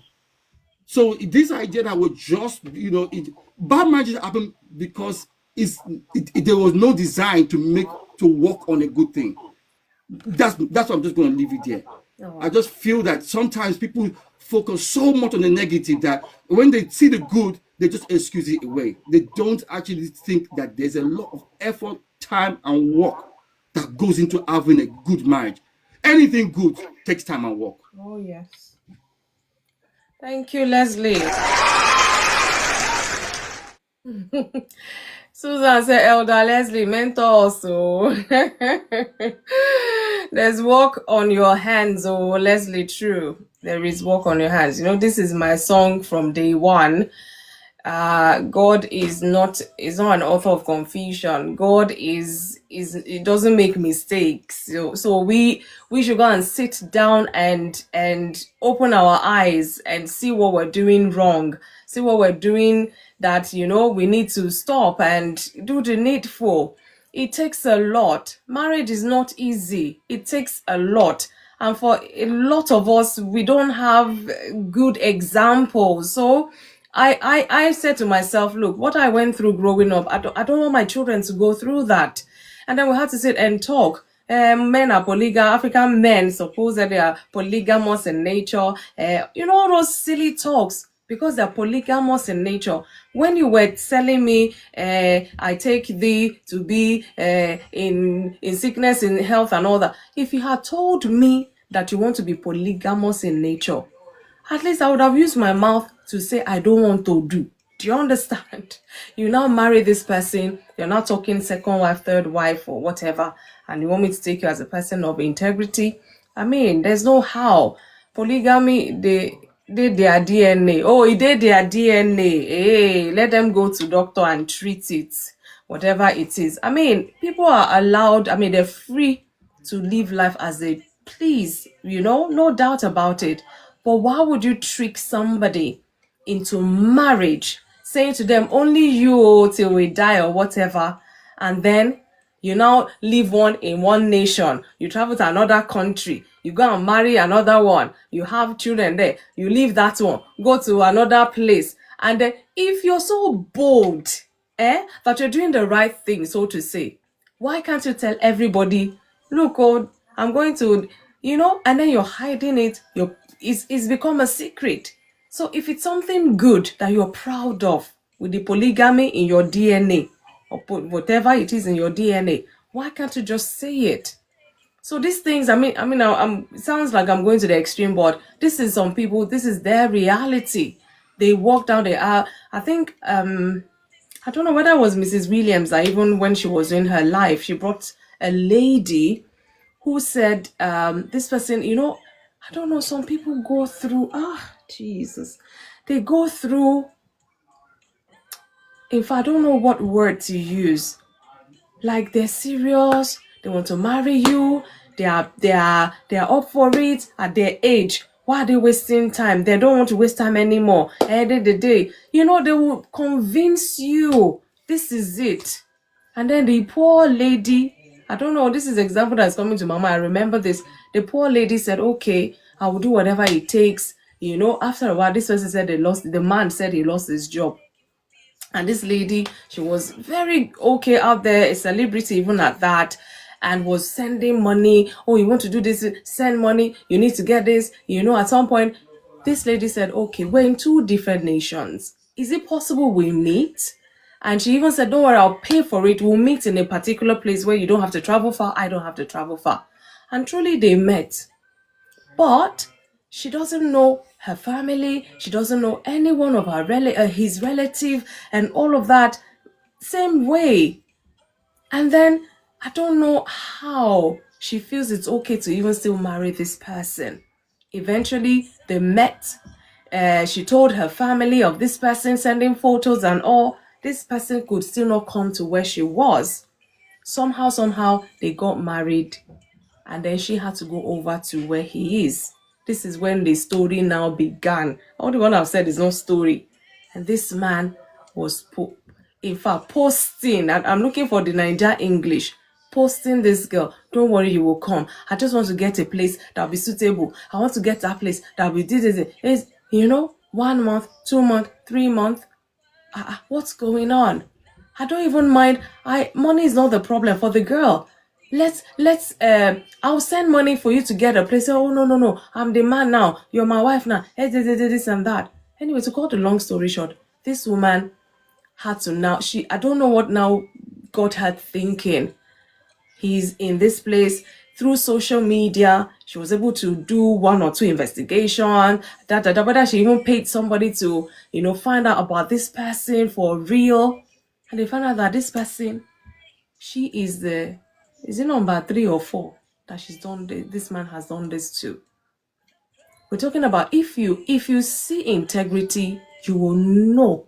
So this idea that we're just, bad marriages happen because there was no design to work on a good thing. That's what I'm just going to leave it there. Oh. I just feel that sometimes people focus so much on the negative that when they see the good, they just excuse it away. They don't actually think that there's a lot of effort, time, and work that goes into having a good marriage. Anything good takes time and work. Oh, yes. Thank you, Leslie. Susan said, Elder Leslie, mentor also. There's work on your hands, oh, Leslie, true. There is work on your hands. This is my song from day one. God is not an author of confusion. God it doesn't make mistakes. So we should go and sit down and open our eyes and see what we're doing wrong, see what we're doing that we need to stop and do the needful. It takes a lot. Marriage is not easy. It takes a lot. And for a lot of us, we don't have good examples. So I said to myself, look, what I went through growing up, I don't want my children to go through that. And then we had to sit and talk. Men are polygamous, African men supposedly are polygamous in nature. All those silly talks because they're polygamous in nature. When you were telling me, I take thee to be in sickness, in health, and all that, if you had told me that you want to be polygamous in nature, at least I would have used my mouth to say I don't want to do. Do you understand? You now marry this person, you're not talking second wife, third wife, or whatever, and you want me to take you as a person of integrity. I mean, there's no how. Polygamy, they did their DNA. Oh, it did their DNA. Hey, let them go to doctor and treat it, whatever it is. I mean, people are allowed, they're free to live life as they please, no doubt about it. But why would you trick somebody into marriage, saying to them, only you till we die or whatever, and then you now live one in one nation, you travel to another country, you go and marry another one, you have children there, you leave that one, go to another place, and then if you're so bold, that you're doing the right thing, so to say, why can't you tell everybody, look, I'm going to, and then you're hiding it, it's become a secret. So if it's something good that you're proud of with the polygamy in your DNA, or whatever it is in your DNA, why can't you just say it? So these things, it sounds like I'm going to the extreme, but this is some people, this is their reality. They walk down the aisle. I think, I don't know whether it was Mrs. Williams that even when she was in her life, she brought a lady who said, this person, I don't know, some people go through, Jesus. They go through, if I don't know what word to use, like they're serious, they want to marry you, they are up for it at their age. Why are they wasting time? They don't want to waste time anymore. End of the day, they will convince you this is it. And then the poor lady, I don't know, this is an example that's coming to my mind. I remember this. The poor lady said, okay, I will do whatever it takes. After a while, this person said the man said he lost his job. And this lady, she was very okay out there, a celebrity even at that, and was sending money. Oh, you want to do this? Send money. You need to get this. At some point, this lady said, okay, we're in two different nations. Is it possible we meet? And she even said, don't worry, I'll pay for it. We'll meet in a particular place where you don't have to travel far. I don't have to travel far. And truly they met. But she doesn't know her family. She doesn't know any one of his relative and all of that. Same way. And then I don't know how she feels it's okay to even still marry this person. Eventually they met. She told her family of this person, sending photos and all. This person could still not come to where she was. Somehow they got married, and then she had to go over to where he is. This is when the story now began. All the one I've said is no story. And this man was, in fact, posting, and I'm looking for the Niger English, posting this girl, don't worry, you will come. I just want to get a place that'll be suitable. I want to get that place that'll be this. 1 month, 2 months, 3 months. What's going on? I don't even mind. Money is not the problem for the girl. I'll send money for you to get a place. Oh, no. I'm the man now. You're my wife now. This and that. Anyway, to cut the long story short, this woman had to now, I don't know what now got her thinking. He's in this place. Through social media, she was able to do 1 or 2 investigations, whether she even paid somebody to, find out about this person for real. And they found out that this person, she is it number 3 or 4 that she's done this man has done this to. We're talking about if you see integrity, you will know.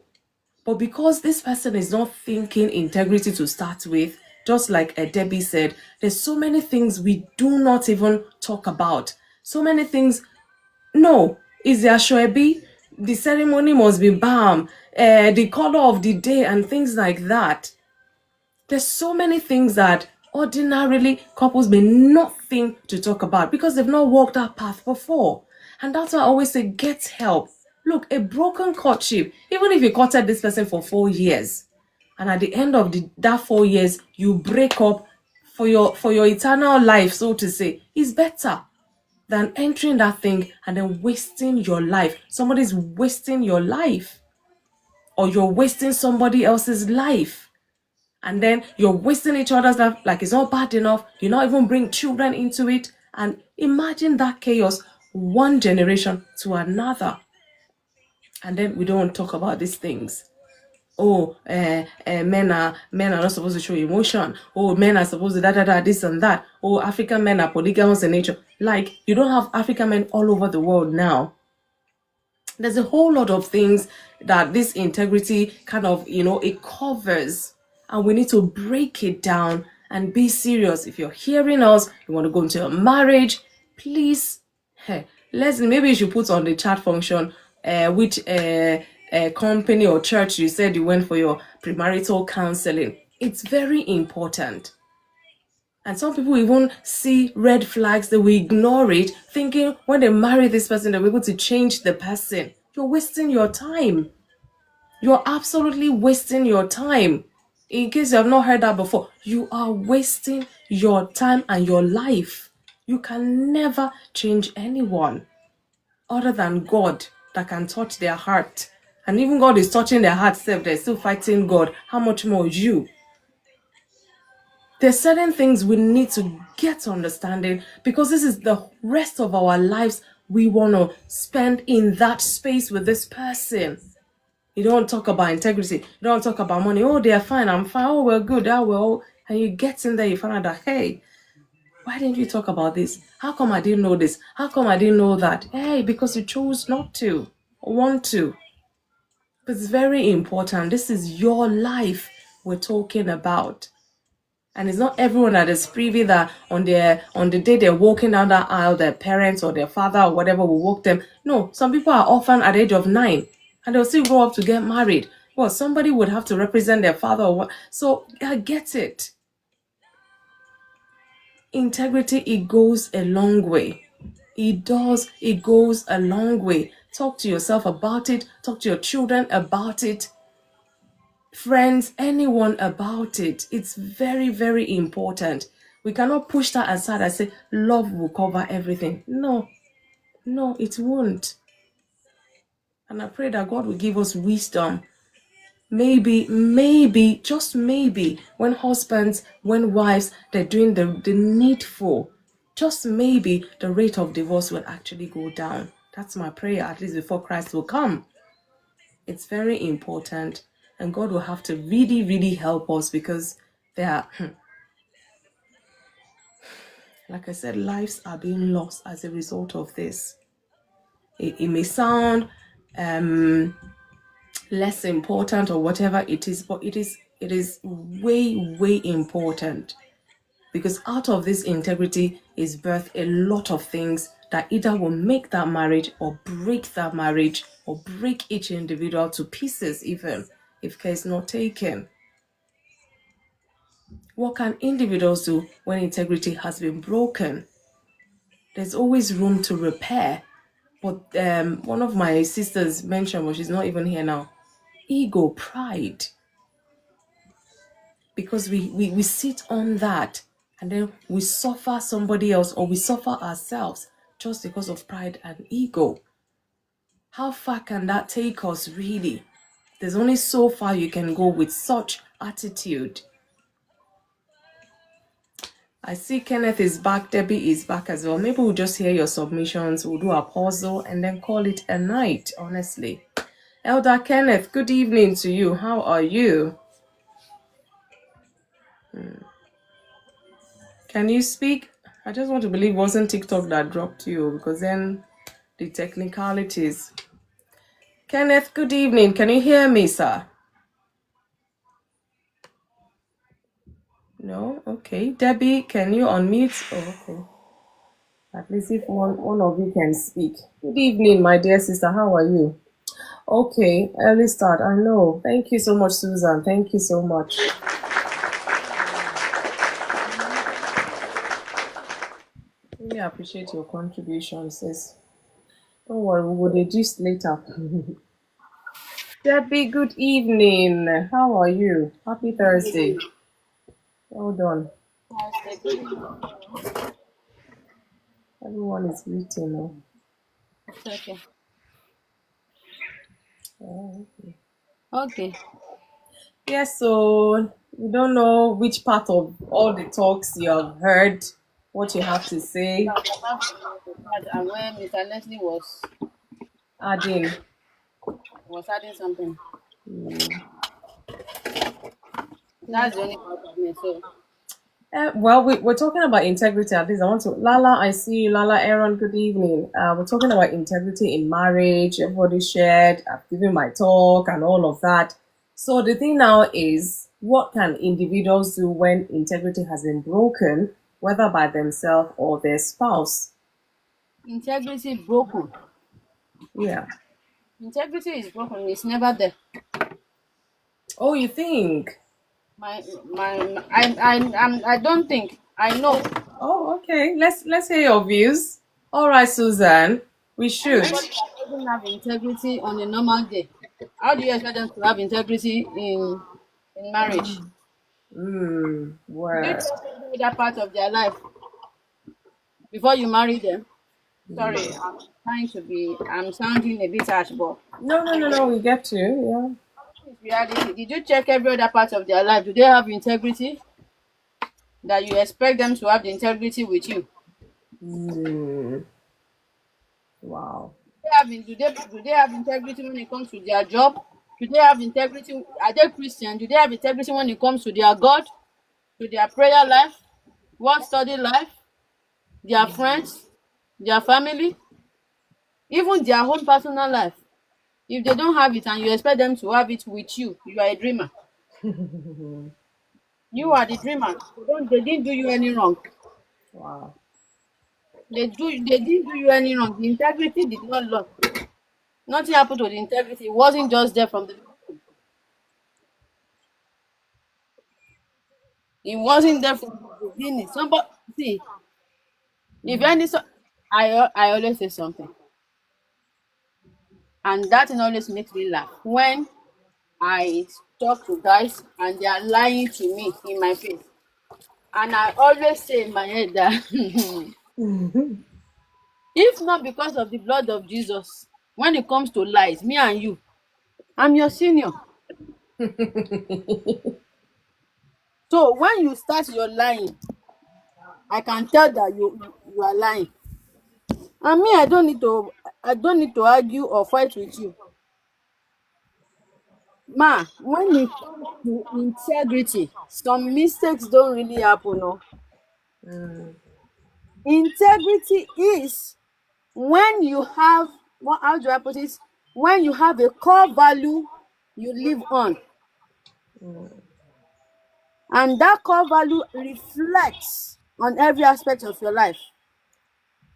But because this person is not thinking integrity to start with, just like Debbie said, there's so many things we do not even talk about. So many things. No, is there Shoebi? The ceremony must be bam, the color of the day and things like that. There's so many things that ordinarily couples may not think to talk about because they've not walked that path before. And that's why I always say, get help. Look, a broken courtship, even if you courted this person for 4 years, and at the end of that 4 years, you break up for your eternal life, so to say, is better than entering that thing and then wasting your life. Somebody's wasting your life, or you're wasting somebody else's life. And then you're wasting each other's life, like it's not bad enough. You not even bring children into it. And imagine that chaos, one generation to another. And then we don't talk about these things. Oh, men are not supposed to show emotion. Oh, men are supposed to this and that. Oh, African men are polygamous in nature. Like, you don't have African men all over the world now. There's a whole lot of things that this integrity kind of, it covers. And we need to break it down and be serious. If you're hearing us, you want to go into a marriage, please, maybe you should put on the chat function which company or church you said you went for your premarital counseling. It's very important. And some people even see red flags, they will ignore it, thinking when they marry this person, they'll be able to change the person. You're wasting your time. You're absolutely wasting your time. In case you have not heard that before, you are wasting your time and your life. You can never change anyone other than God that can touch their heart. And even God is touching their heart, they're still fighting God. How much more you? There's certain things we need to get understanding, because this is the rest of our lives we want to spend in that space with this person. You don't talk about integrity. You don't talk about money. Oh, they're fine. I'm fine. Oh, we're good. Oh, well. And you get in there, you find out that, hey, why didn't you talk about this? How come I didn't know this? How come I didn't know that? Hey, because you chose not to or want to. But it's very important. This is your life we're talking about. And it's not everyone that is privy that on the day they're walking down that aisle, their parents or their father or whatever will walk them. No, some people are orphaned at the age of 9 and they'll still grow up to get married. Well, somebody would have to represent their father or what. So I get it. Integrity, it goes a long way. It does. It goes a long way. Talk to yourself about it. Talk to your children about it. Friends, anyone about it. It's very, very important. We cannot push that aside and say love will cover everything. No, it won't. And I pray that God will give us wisdom. Maybe, just maybe, when husbands, when wives, they're doing the needful, just maybe the rate of divorce will actually go down. That's my prayer, at least before Christ will come. It's very important. And God will have to really, really help us, because there are, like I said, lives are being lost as a result of this. It may sound less important or whatever it is, but it is way, way important, because out of this integrity is birthed a lot of things that either will make that marriage or break that marriage, or break each individual to pieces, even if care is not taken. What can individuals do when integrity has been broken? There's always room to repair. But one of my sisters mentioned, well, she's not even here now, ego, pride. Because we sit on that, and then we suffer somebody else, or we suffer ourselves just because of pride and ego. How far can that take us, really? There's only so far you can go with such attitude. I see Kenneth is back, Debbie is back as well. Maybe we'll just hear your submissions, we'll do a puzzle and then call it a night, honestly. Elder Kenneth, good evening to you. How are you? Can you speak? I just want to believe it wasn't TikTok that dropped you, because then the technicalities. Kenneth, good evening. Can you hear me, sir? No? Okay. Debbie, can you unmute? Oh, okay. At least if one of you can speak. Good evening, my dear sister. How are you? Okay, early start. I know. Thank you so much, Susan. Thank you so much. Really appreciate your contributions, sis. Don't worry, we will deduce later. Debbie, good evening. How are you? Happy Thursday. Well done. Pastor, good evening. Everyone is greeting now. It's okay. Oh. Okay. Yes, so we don't know which part of all the talks you have heard, what you have to say. Now, apart from the part and where Mr. Leslie Adding. was adding something. Hmm. That's the only part of me. So Well, we're talking about integrity at least. I want to. Lala, I see you. Lala, Aaron, good evening. We're talking about integrity in marriage. Everybody shared. I've given my talk and all of that. So the thing now is, what can individuals do when integrity has been broken, whether by themselves or their spouse? integrity broken. Yeah. Integrity is broken. It's never there. Oh, you think? I don't think. I know Oh, okay. Let's hear your views. All right, Susan. We should. anybody that doesn't have integrity on a normal day. How do you expect them to have integrity in marriage? Did you Well. check every other part of their life before you marry them? Sorry, I'm sounding a bit harsh, but No, no, no, no. We get to. Yeah. it's reality. Did you check every other part of their life? Do they have integrity? That you expect them to have the integrity with you? Hmm. Wow. Do they have integrity when it comes to their job? Do they have integrity? Are they Christian? Do they have integrity when it comes to their God, to their prayer life, work study life, their friends, their family, even their own personal life? If they don't have it and you expect them to have it with you, you are a dreamer. You are the dreamer. They didn't do you any wrong. Wow. They didn't do you any wrong. The integrity did not lost. Nothing happened to the integrity. It wasn't just there from the beginning. It wasn't there from the beginning. Somebody see, if any so I always say something. And that thing always makes me laugh. When I talk to guys and they are lying to me in my face. And I always say in my head that if not because of the blood of Jesus, when it comes to lies, me and you, I'm your senior. So when you start your lying, I can tell that you are lying. And me, I don't need to argue or fight with you. Ma, when it comes to integrity, some mistakes don't really happen. No. Integrity is when you have what how do I put it? When you have a core value you live on, and that core value reflects on every aspect of your life.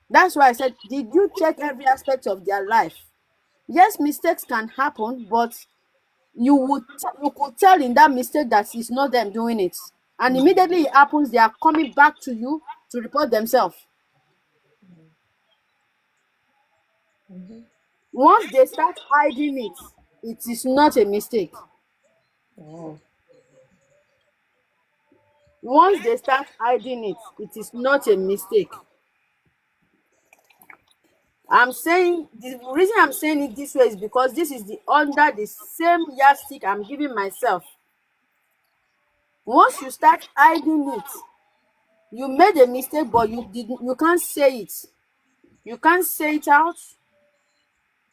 That's why I said, did you check every aspect of their life? Yes, mistakes can happen, but you could tell in that mistake that it's not them doing it. And immediately it happens, they are coming back to you to report themselves. Once they start hiding it, it is not a mistake. Oh. Once they start hiding it, it is not a mistake. I'm saying the reason I'm saying it this way is because this is the under the same yardstick I'm giving myself. Once you start hiding it, you made a mistake, but you can't say it. You can't say it out.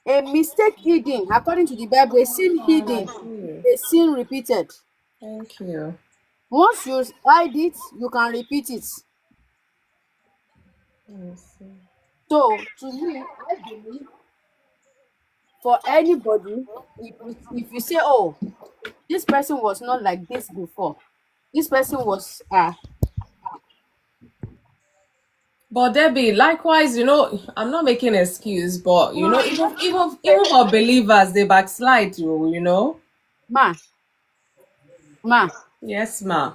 A mistake hidden, according to the Bible, a sin I hidden, agree. a sin repeated. Thank you. Once you hide it, you can repeat it. Let me see. So to me, I believe for anybody, if you say, oh, this person was not like this before, this person was But Debbie, likewise, I'm not making an excuse, but even for believers, they backslide you. ma ma Yes, ma.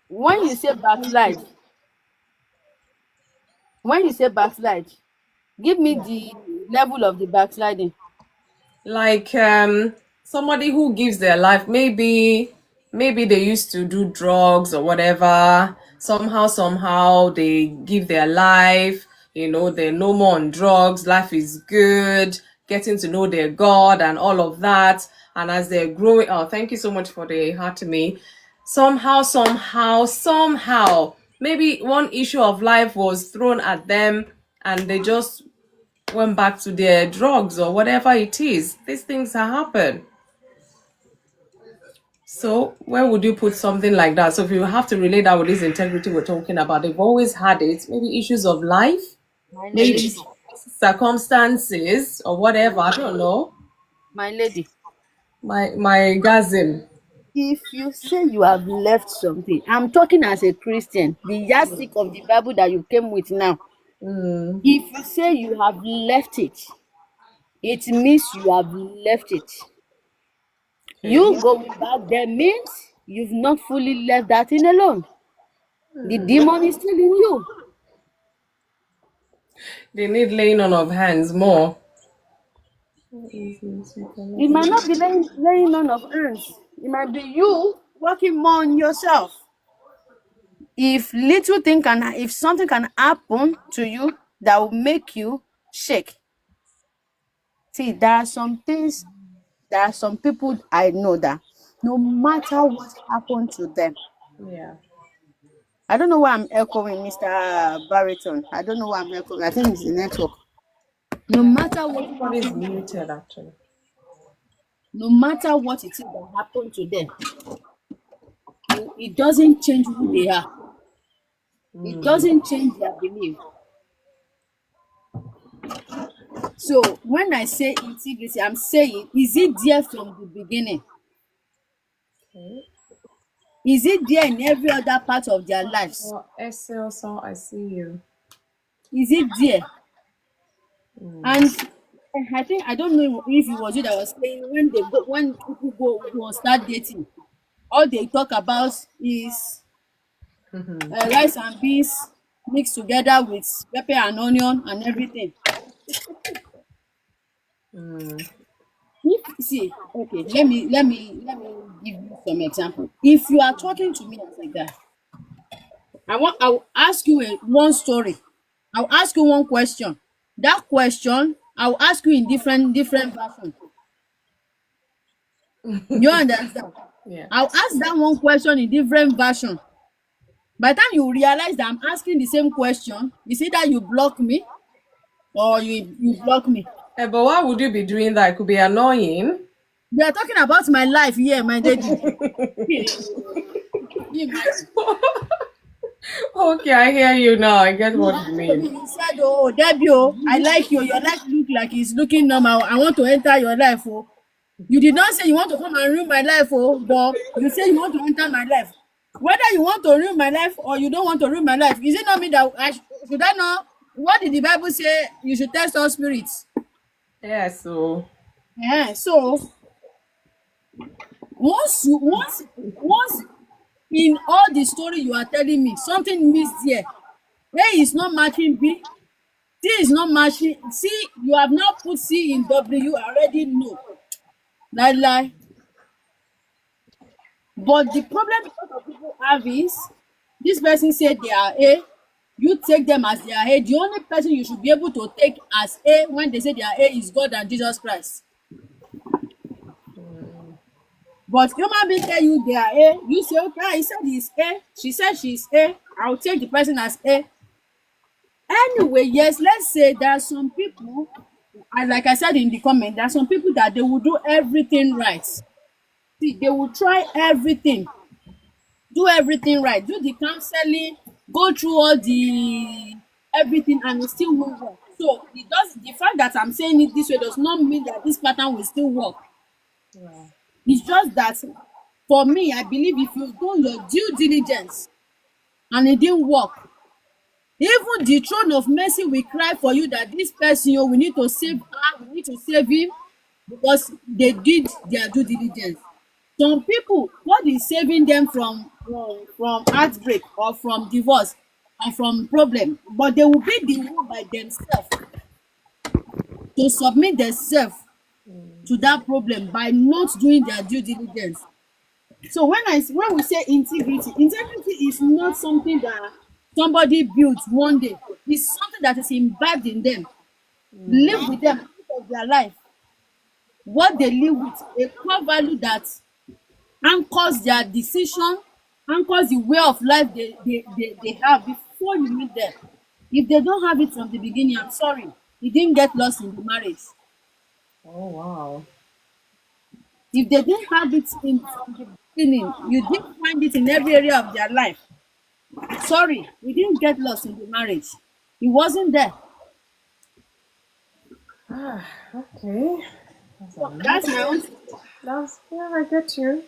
when you say backslide, when you say backslide, Give me the level of the backsliding. Like somebody who gives their life, maybe they used to do drugs or whatever, somehow they give their life, they're no more on drugs, life is good, getting to know their God and all of that. And as they're growing, oh, thank you so much for the heart to me. Somehow maybe one issue of life was thrown at them, and they just went back to their drugs or whatever it is. These things happen. So where would you put something like that? So if you have to relate that with this integrity we're talking about, they've always had it. Maybe issues of life, My maybe lady, circumstances or whatever. I don't know. my lady. My gasm. If you say you have left something, I'm talking as a Christian, the yardstick of the Bible that you came with now. If you say you have left it, it means you have left it. You Okay. going back there means you've not fully left that thing alone. The demon is still in you. They need laying on of hands more. It might not be laying on of hands. It might be you working more on yourself. If something can happen to you that will make you shake. See, there are some people I know that no matter what happened to them, Yeah. I don't know why I'm echoing Mr. Barrington. I don't know why I'm echoing. I think it's the network. No Yeah. matter what Everybody's happened, muted actually. no matter what it is that happened to them, it doesn't change who they are. It doesn't change their belief. So when I say integrity, I'm saying, is it there from the beginning? Okay. Is it there in every other part of their lives? Well, SL, I see you. Is it there? And I think I don't know if it was you that was saying when people go start dating, all they talk about is rice and beans mixed together with pepper and onion and everything. If see, okay, let me give you some example. If you are talking to me as a guy, I will ask you one story. I'll ask you one question. That question I'll ask you in different version. You understand? Yeah. I'll ask that one question in different version. By the time you realize that I'm asking the same question, it's either you block me or you block me. But why would you be doing that? It could be annoying. We are talking about my life here, my lady. Imagine. Okay, I hear you now. I get You what asked you me, mean. you said, oh, Debbie, oh, I like you. Your life look like it's looking normal. I want to enter your life, oh. You did not say you want to come and ruin my life, oh, but you say you want to enter my life. Whether you want to ruin my life or you don't want to ruin my life, is it not me that should I know? What did the Bible say? You should test all spirits. Yeah, so So once in all the story you are telling me, something missed here. A is not matching B, C is not matching C. You have not put C in W. I already know. Lie. But the problem a lot of people have is this person said they are A, you take them as they are A. The only person you should be able to take as A when they say they are A is God and Jesus Christ. But human being tell you they are A, you say, okay, he said he's A, she said she's A, I'll take the person as A. Anyway, yes, let's say there are some people, and like I said in the comment, there are some people that they will do everything right. See, they will try everything, do everything right, do the counseling, go through all the everything, and it still won't work. So the fact that I'm saying it this way does not mean that this pattern will still work. It's just that for me, I believe if you've done your due diligence and it didn't work, even the throne of mercy will cry for you that this person, we need to save her, we need to save him, because they did their due diligence. Some people, God is saving them from heartbreak or from divorce or from problem, but they will be the one by themselves to submit themselves to that problem by not doing their due diligence. So when we say integrity is not something that somebody built one day. It's something that is imbibed in them, live with them part of their life. What they live with, a core value that anchors their decision, anchors the way of life they have before you meet them. If they don't have it from the beginning, I'm sorry, you didn't get lost in the marriage. Oh, wow. If they didn't have it from the beginning, you didn't find it in every area of their life. Sorry, you didn't get lost in the marriage. It wasn't there. Okay. That's So another. that's my own. Yeah, I get you.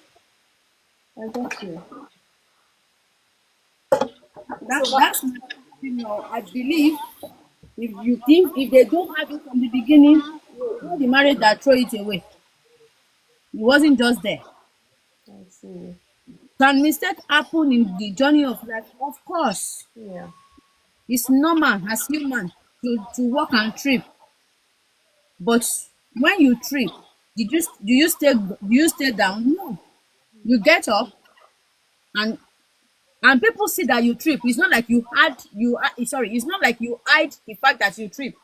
I get you. That's my opinion. I believe if they don't have it from the beginning, it's not the marriage that throw it away. It wasn't just there. I see. Can mistake happen in the journey of life? Of course. Yeah. It's normal as human to walk and trip. But when you trip, do you stay down? No. You get up and people see that you trip. It's not like it's not like you hide the fact that you trip.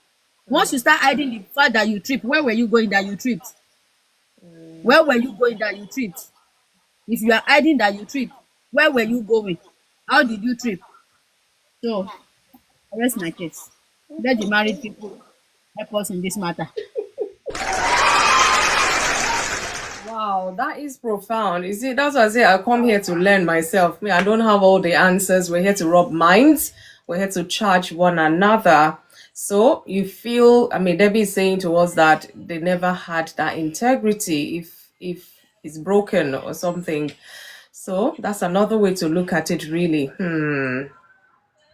Once you start hiding the fact that you trip, where were you going that you tripped? Where were you going that you tripped? If you are hiding that you tripped, where were you going? How did you trip? So I rest my case. Let the married people help us in this matter. Wow, that is profound. You see, that's why I say I come here to learn myself. Me, I don't have all the answers. We're here to rub minds. We're here to charge one another. So you feel, I mean, Debbie is saying to us that they never had that integrity if it's broken or something. So that's another way to look at it, really.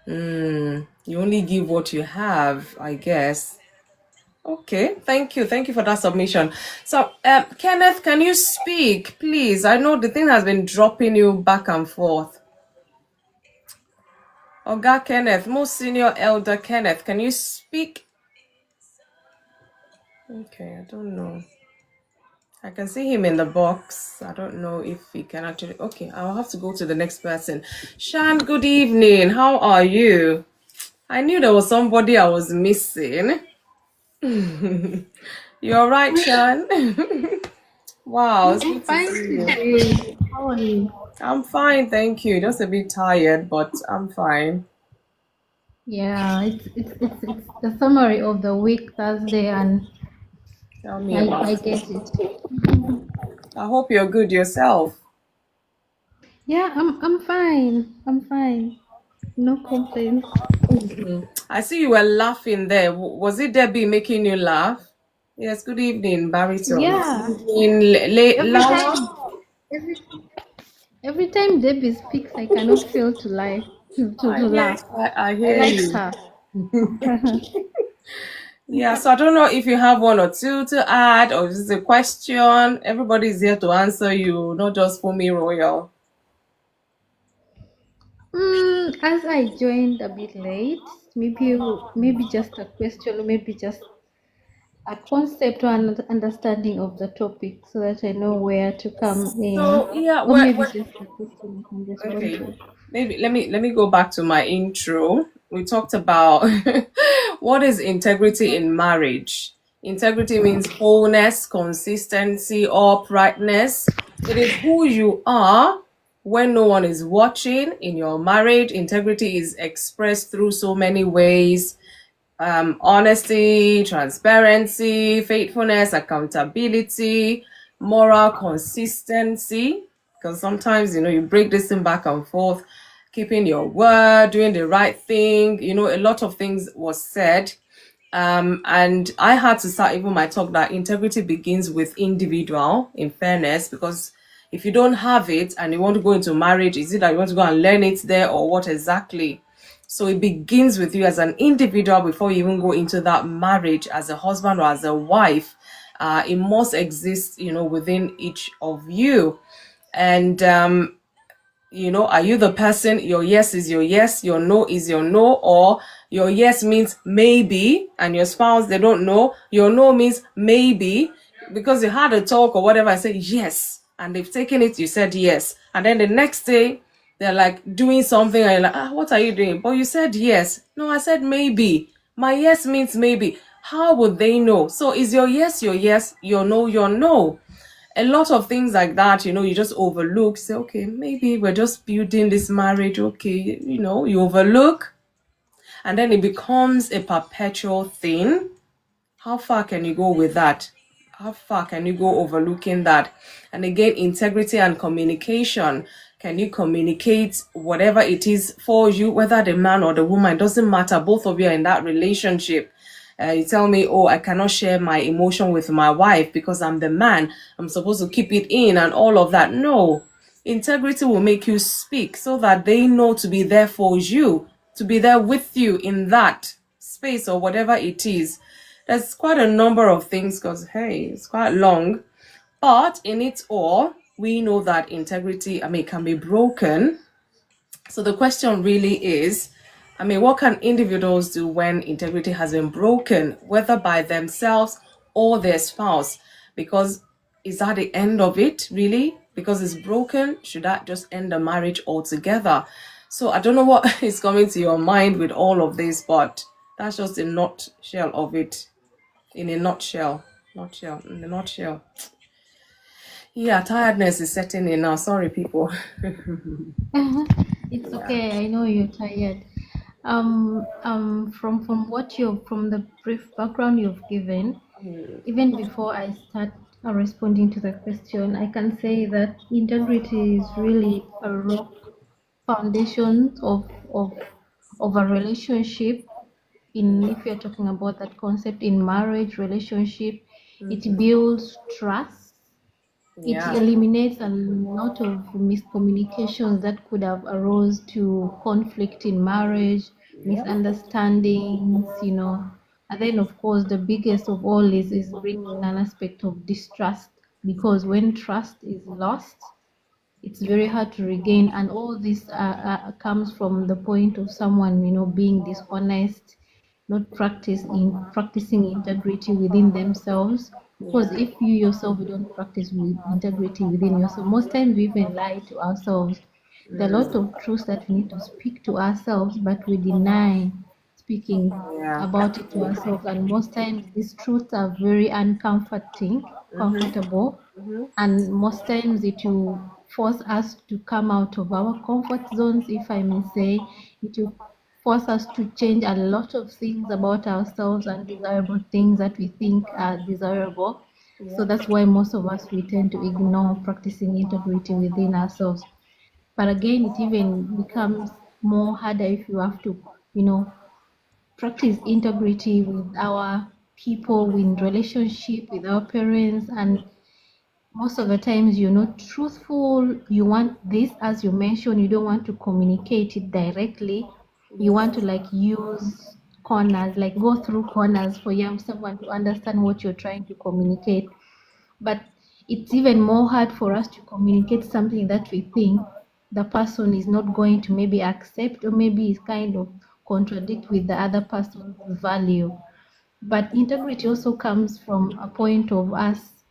You only give what you have, I guess. Okay, thank you. Thank you for that submission. So, Kenneth, can you speak, please? I know the thing has been dropping you back and forth. Oga Kenneth, most senior elder Kenneth, can you speak? Okay, I don't know. I can see him in the box. I don't know if he can actually. Okay, I'll have to go to the next person. Shan, good evening. How are you? I knew there was somebody I was missing. You're right, Shan. Wow, it's good to Fine see you. today. How are you? I'm fine, thank you. Just a bit tired, but I'm fine. Yeah, it's the summary of the week Thursday, and Tell me I about it. get it. I hope you're good yourself. Yeah, I'm fine. I'm fine. No complaints. I see you were laughing there. Was it Debbie making you laugh? Yes, good evening, Baritone. Yeah. Good evening, Every Lala. time every every time Debbie speaks, I cannot fail to laugh. To laugh. I I hear like you. her. Yeah, so I don't know if you have one or two to add or just a question. Everybody's here to answer you, not just FunmiRoyal. As I joined a bit late, maybe just a question, maybe just a concept or an understanding of the topic so that I know where to come in, So yeah, or maybe we're just a question I can respond okay. to. Maybe let me go back to my intro. We talked about what is integrity in marriage. Integrity means wholeness, consistency, uprightness. It is who you are when no one is watching in your marriage. Integrity is expressed through so many ways: honesty, transparency, faithfulness, accountability, moral consistency. Because sometimes, you break this thing back and forth, keeping your word, doing the right thing. A lot of things was said. And I had to start even my talk that integrity begins with individual, in fairness, because if you don't have it and you want to go into marriage, is it that you want to go and learn it there or what exactly? So it begins with you as an individual before you even go into that marriage as a husband or as a wife. It must exist, within each of you. And Are you the person, your yes is your yes, your no is your no, or your yes means maybe, and your spouse, they don't know, your no means maybe, because you had a talk or whatever, I said yes, and they've taken it, you said yes, and then the next day, they're like doing something, and you're like, what are you doing? But you said yes. No, I said maybe. My yes means maybe. How would they know? So is your yes, your no, your no? A lot of things like that, you just overlook. Say, okay, maybe we're just building this marriage. Okay, you overlook, and then it becomes a perpetual thing. How far can you go with that? How far can you go overlooking that? And again, integrity and communication. Can you communicate whatever it is for you, whether the man or the woman, it doesn't matter, both of you are in that relationship. You tell me, oh, I cannot share my emotion with my wife because I'm the man, I'm supposed to keep it in and all of that. No, integrity will make you speak so that they know to be there for you, to be there with you in that space or whatever it is. There's quite a number of things, because hey, it's quite long, but in it all, we know that integrity, can be broken. So the question really is, what can individuals do when integrity has been broken, whether by themselves or their spouse? Because is that the end of it, really? Because it's broken, should that just end the marriage altogether? So I don't know what is coming to your mind with all of this, but that's just a nutshell of it. In a nutshell. In a nutshell. Yeah, tiredness is setting in now. Sorry, people. It's okay. I know you're tired. From from the brief background you've given, even before I start responding to the question, I can say that integrity is really a rock foundation of a relationship. In If you're talking about that concept in marriage relationship, it builds trust. It Yeah. eliminates a lot of miscommunications that could have arose to conflict in marriage, Yep. misunderstandings, And then, of course, the biggest of all is bringing an aspect of distrust, because when trust is lost, it's very hard to regain. And all this comes from the point of someone, being dishonest, not practicing integrity within themselves. Because Yeah. if you yourself don't practice with integrity within yourself, most times we even lie to ourselves. There are a lot of truths that we need to speak to ourselves, but we deny speaking Yeah. about it to ourselves. And most times these truths are very comfortable, and most times it will force us to come out of our comfort zones, if I may say. It will force us to change a lot of things about ourselves, undesirable things that we think are desirable. So Yep. that's why most of us, we tend to ignore practicing integrity within ourselves. But again, it even becomes more harder if you have to, practice integrity with our people, with relationship, with our parents. And most of the times you're not truthful. You want this, as you mentioned, you don't want to communicate it directly. You want to like use corners, like go through corners for someone to understand what you're trying to communicate. But it's even more hard for us to communicate something that we think the person is not going to maybe accept, or maybe is kind of contradict with the other person's value. But integrity also comes from a point of us,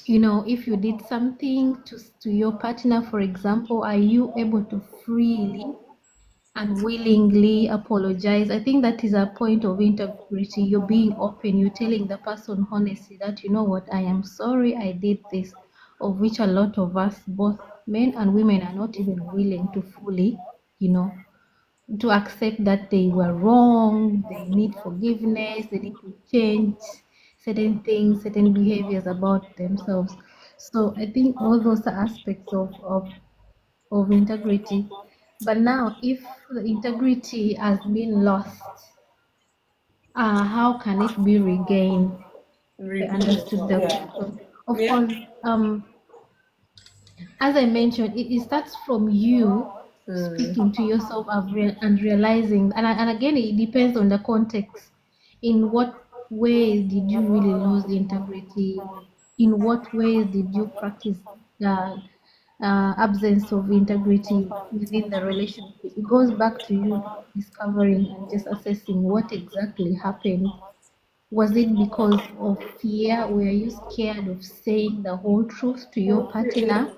if you did something to your partner, for example, are you able to freely and willingly apologize? I think that is a point of integrity. You're being open, you're telling the person honestly that, what, I am sorry I did this, of which a lot of us, both men and women, are not even willing to fully, you know, to accept that they were wrong, they need forgiveness, they need to change certain things, certain behaviors about themselves. So I think all those are aspects of integrity. But now, if the integrity has been lost, how can it be regained? If I Rebuild. understood the Yeah. question. Of Yeah. course, as I mentioned, it starts from you speaking to yourself and realizing, and again, it depends on the context. In what ways did you really lose integrity? In what ways did you practice absence of integrity within the relationship. It goes back to you discovering and just assessing what exactly happened. Was it because of fear? Were you scared of saying the whole truth to your partner?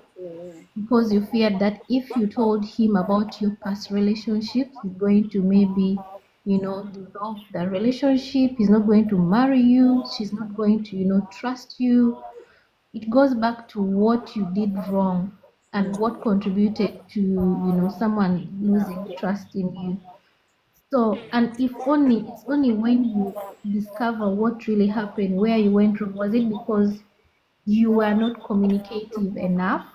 Because you feared that if you told him about your past relationships, he's going to maybe, dissolve the relationship. He's not going to marry you. She's not going to, trust you. It goes back to what you did wrong and what contributed to, someone losing trust in you. So, and if only, it's only when you discover what really happened, where you went wrong. Was it because you were not communicative enough?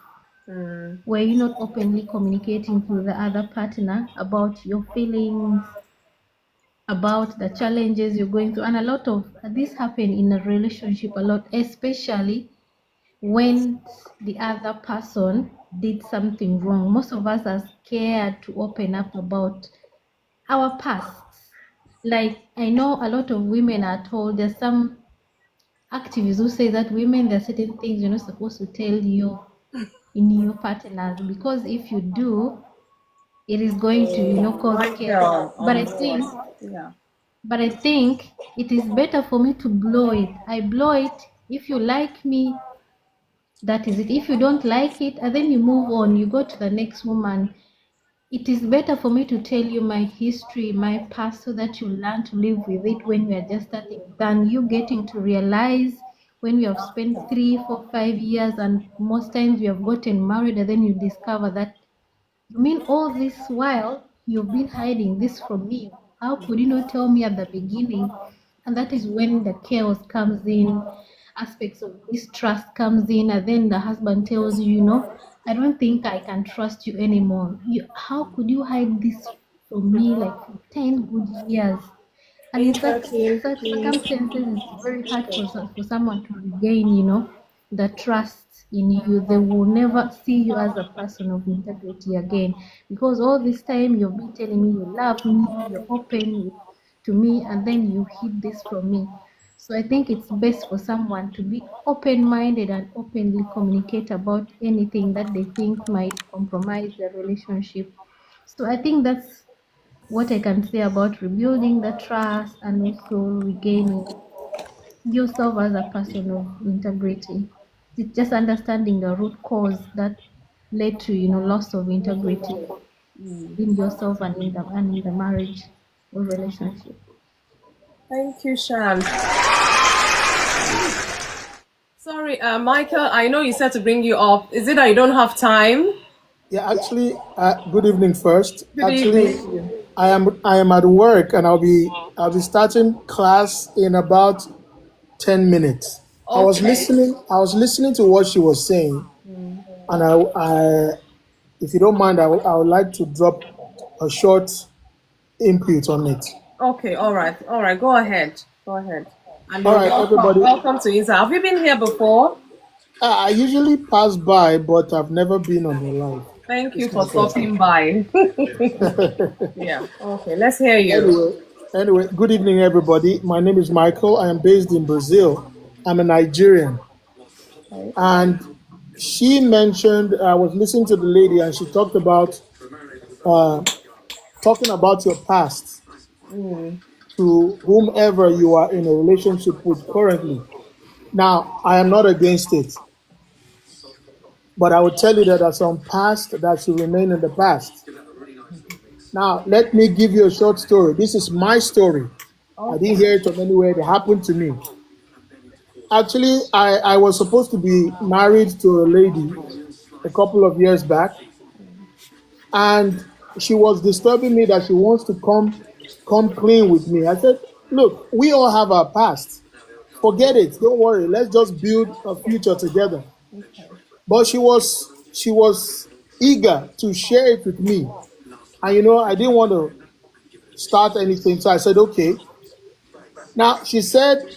Were you not openly communicating to the other partner about your feelings, about the challenges you're going through? And a lot of this happen in a relationship a lot, especially when the other person did something wrong. Most of us are scared to open up about our pasts. Like, I know a lot of women are told, there's some activists who say that women, there are certain things you're not supposed to tell your in your partners, because if you do, it is going to, cause chaos. Michael on board. Yeah. But I think it is better for me to blow it. I blow it. If you like me, that is it. If you don't like it, and then you move on, you go to the next woman. It is better for me to tell you my history, my past, so that you learn to live with it when we are just starting, than you getting to realize when we have spent 3, 4, 5 years, and most times we have gotten married, and then you discover that, you mean all this while you've been hiding this from me? How could you not tell me at the beginning? And that is when the chaos comes in, aspects of distrust comes in, and then the husband tells you, I don't think I can trust you anymore. How could you hide this from me like for 10 good years? And in such Please. circumstances, it's very hard for someone to regain, the trust in you. They will never see you as a person of integrity again, because all this time you've been telling me you love me, you're open to me, and then you hid this from me. So I think it's best for someone to be open-minded and openly communicate about anything that they think might compromise their relationship. So I think that's what I can say about rebuilding the trust and also regaining yourself as a person of integrity. It's just understanding the root cause that led to, loss of integrity in yourself and in the marriage or relationship. Thank you, Shan. Sorry, Michael, I know you said to bring you up. Is it that you don't have time? Yeah, actually, good evening first. Good Actually, evening to you. I am at work and I'll be starting class in about 10 minutes. Okay. I was listening to what she was saying, and I if you don't mind, I would like to drop a short input on it. Okay, all right. All right, go ahead. Go ahead. And All you're right, welcome. everybody. Welcome to Insa. Have you been here before? I usually pass by, but I've never been on the live. Thank you It's my for first stopping by. time. Yeah. Okay, let's hear you. Anyway, good evening, everybody. My name is Michael. I am based in Brazil. I'm a Nigerian. Okay. And she mentioned, I was listening to the lady, and she talked about uh, talking about your past to whomever you are in a relationship with currently. Now, I am not against it, but I would tell you that there's some past that should remain in the past. Now, let me give you a short story. This is my story. I didn't Okay. hear it from anywhere. It happened to me. Actually, I was supposed to be married to a lady a couple of years back, and she was disturbing me that she wants to come clean with me. I said, look, we all have our past. Forget it. Don't worry. Let's just build a future together. Okay. But she was eager to share it with me. And I didn't want to start anything. So I said, okay. Now she said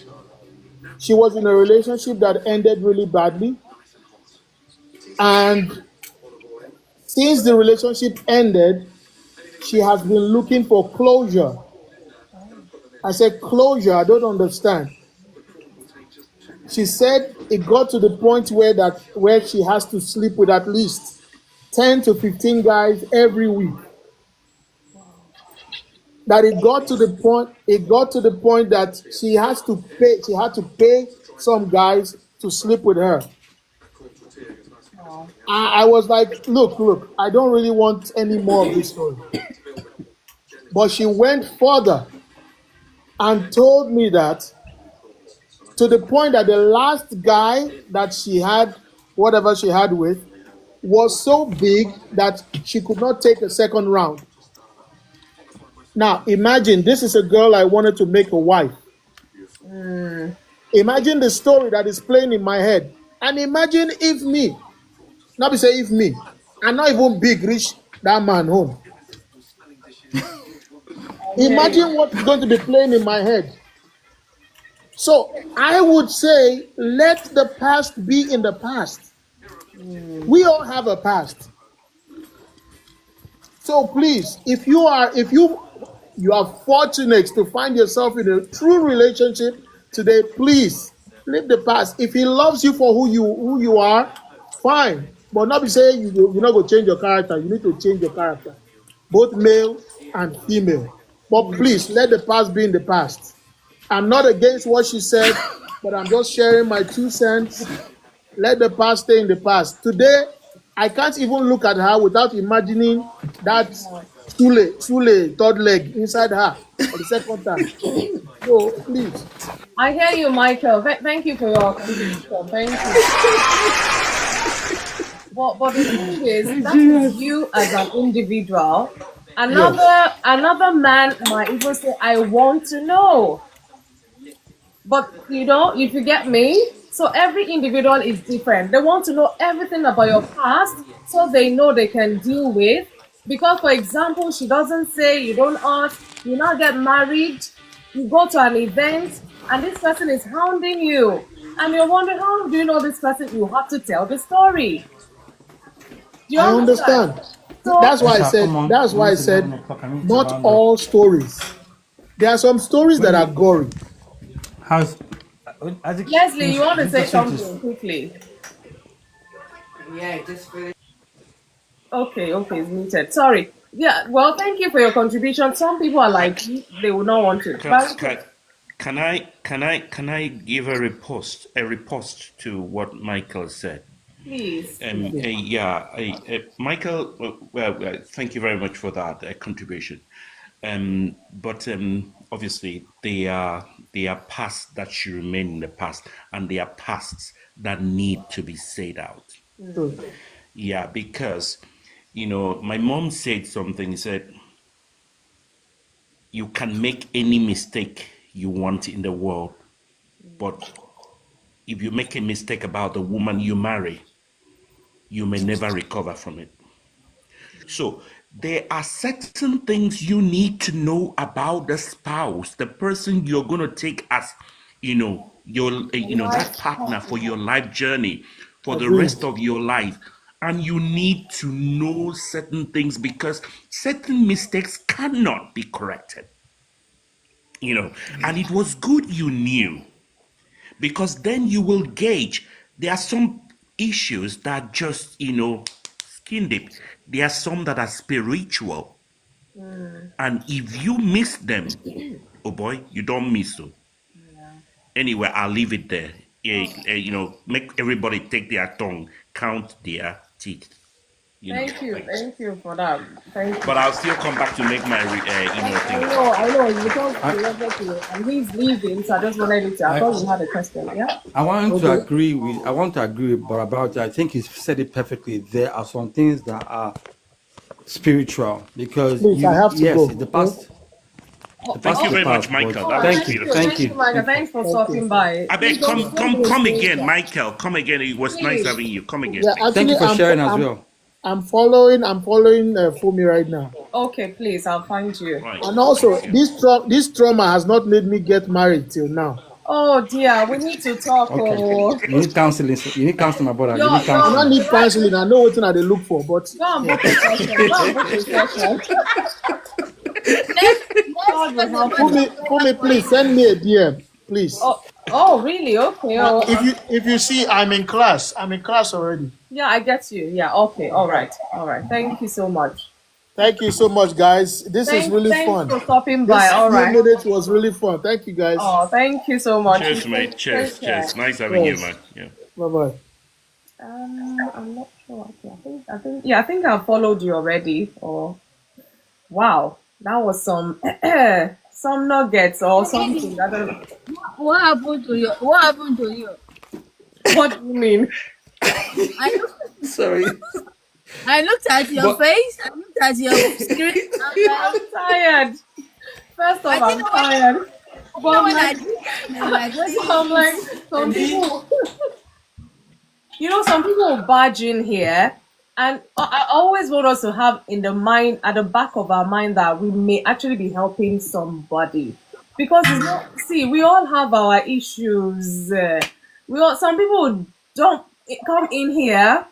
she was in a relationship that ended really badly. And since the relationship ended, she has been looking for closure. I said, closure, I don't understand. She said it got to the point where she has to sleep with at least 10 to 15 guys every week. That it got to the point that she had to pay some guys to sleep with her. I was like, look, I don't really want any more of this story. But she went further and told me that, to the point that the last guy that she had, whatever she had with, was so big that she could not take a second round. Now, imagine, this is a girl I wanted to make a wife. Imagine the story that is playing in my head. And imagine if me, not be say if me, I'm not even big, reach that man home. Imagine what's going to be playing in my head. So I would say, let the past be in the past. We all have a past. So please, if you are fortunate to find yourself in a true relationship today, please leave the past. If he loves you for who you are, fine. But not be saying you're not going to change your character. You need to change your character, both male and female. But please, let the past be in the past. I'm not against what she said, but I'm just sharing my 2 cents. Let the past stay in the past. Today, I can't even look at her without imagining that Sule, third leg inside her for the second time. So, please. I hear you, Michael. Thank you for your contribution. Thank you. But the thing is, that is you as an individual. Another man might even say, I want to know. But if you get me, so every individual is different. They want to know everything about your past so they know they can deal with. Because, for example, she doesn't say, you don't ask, you now get married, you go to an event, and this person is hounding you. And you're wondering, how do you know this person? You have to tell the story. Do you understand? So, That's why I said, not all stories. There are some stories that are gory. Leslie, you want to say something quickly? Yeah, just finish. Okay, it's muted. Sorry. Yeah, well, thank you for your contribution. Some people are like, they will not want to. Can I give a riposte to what Michael said? Please. Michael, thank you very much for that contribution. But obviously, they are pasts that should remain in the past, and they are pasts that need to be said out. Yeah, because my mom said something. She said, "You can make any mistake you want in the world, but if you make a mistake about the woman you marry, you may never recover from it." So there are certain things you need to know about the spouse, the person you're going to take as, that partner for your life journey, for the rest of your life. And you need to know certain things because certain mistakes cannot be corrected. And it was good you knew, because then you will gauge. There are some issues that just, skin deep. There are some that are spiritual. And if you miss them, oh boy, you don't miss them. Anyway, I'll leave it there. Make everybody take their tongue, count their teeth. Thank you for that. Thank you. But I'll still come back to make my thing. I know. Because and he's leaving, so I just wanted to. I thought you had a question. Yeah. I want to agree with Borabaote. I think he said it perfectly. There are some things that are spiritual because Please, I have to go. the past. Thank you very much, Michael. Thank you, Michael. Thanks for stopping by. I beg, come again, Michael. Come again. It was nice having you. Come again. Yeah, actually, thank you for sharing as well. I'm following Fumi right now. Okay, please, I'll find you. Right. And also, this trauma has not made me get married till now. Oh dear, we need to talk. Okay. Oh. You need counseling. You need counseling, my brother. Yo, You need I counseling. don't need counseling. I know what they look for, but Go and book a session. Fumi, please send me a DM, please. Oh, really? Okay. Now, Oh, if you see, I'm in class already. yeah, I get you. Yeah. Okay. All right. All right. Thank you so much. Thank you so much, guys. This is really Thanks fun. for stopping by. This All few right. minutes was really fun. Thank you, guys. Oh, thank you so much. You Cheers, mate. Cheers, take cheers. care. Nice having you, Yes. man. Yeah. Bye bye. I'm not sure. Okay, yeah, I think I followed you already. Or wow, that was some some nuggets or something. I don't know. What happened to you? What happened to you? What do you mean? I looked, Sorry. I looked at your But face. I looked at your screen. I'm like, I'm tired. First I off, think I'm tired. But when I like, did that, I'm like, what is I'm like, this? some people. Some people barge in here, and I always want us to have in the mind, at the back of our mind, that we may actually be helping somebody. Because it's not, see, we all have our issues. Some people don't come in here,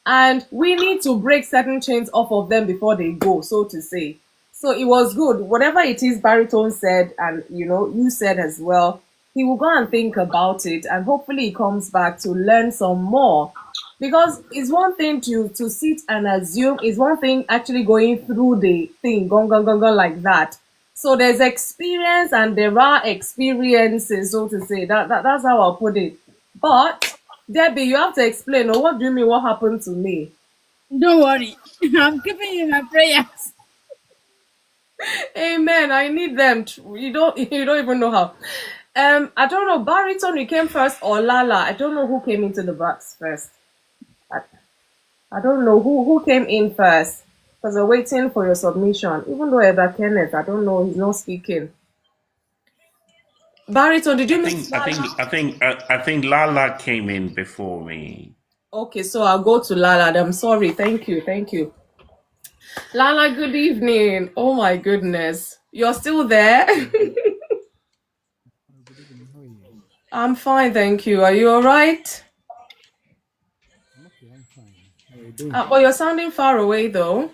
and we need to break certain chains off of them before they go, so to say. So it was good. Whatever it is Baritone said, and you said as well, he will go and think about it, and hopefully he comes back to learn some more. Because it's one thing to sit and assume, it's one thing actually going through the thing, gong gong gong gong like that. So there's experience and there are experiences, so to say. That's how I'll put it. But Debbie, you have to explain. Oh, what do you mean? What happened to me? Don't worry. I'm keeping you in my prayers. Amen. I need them. You don't. You don't even know how. I don't know. Baritone, you came first, or Lala? I don't know who came into the box first. I, I don't know who came in first because we're waiting for your submission. Even though Eda Kenneth, I don't know. He's not speaking. Baritone, did I you miss think I Lala? think I think I think Lala came in before me. Okay, so I'll go to Lala. I'm sorry. Thank you. Thank you. Lala, good evening. Oh my goodness. You're still there? Good evening. How are you? I'm fine, thank you. Are you all right? I'm okay. I'm fine. How are you doing? Well, you're sounding far away though.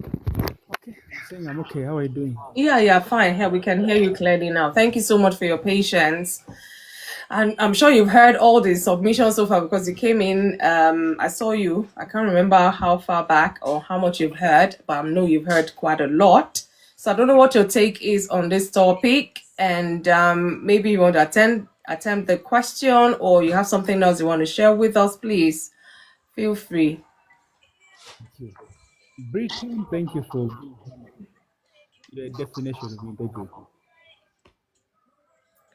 Okay. I'm saying I'm okay. How are you doing? Yeah, fine. Here, we can hear you clearly now. Thank you so much for your patience. And I'm sure you've heard all the submissions so far because you came in. I saw you. I can't remember how far back or how much you've heard, but I know you've heard quite a lot. So I don't know what your take is on this topic, and maybe you want to attempt the question, or you have something else you want to share with us. Please feel free. Thank you. Britain, thank you for being honest. Your definition of integrity.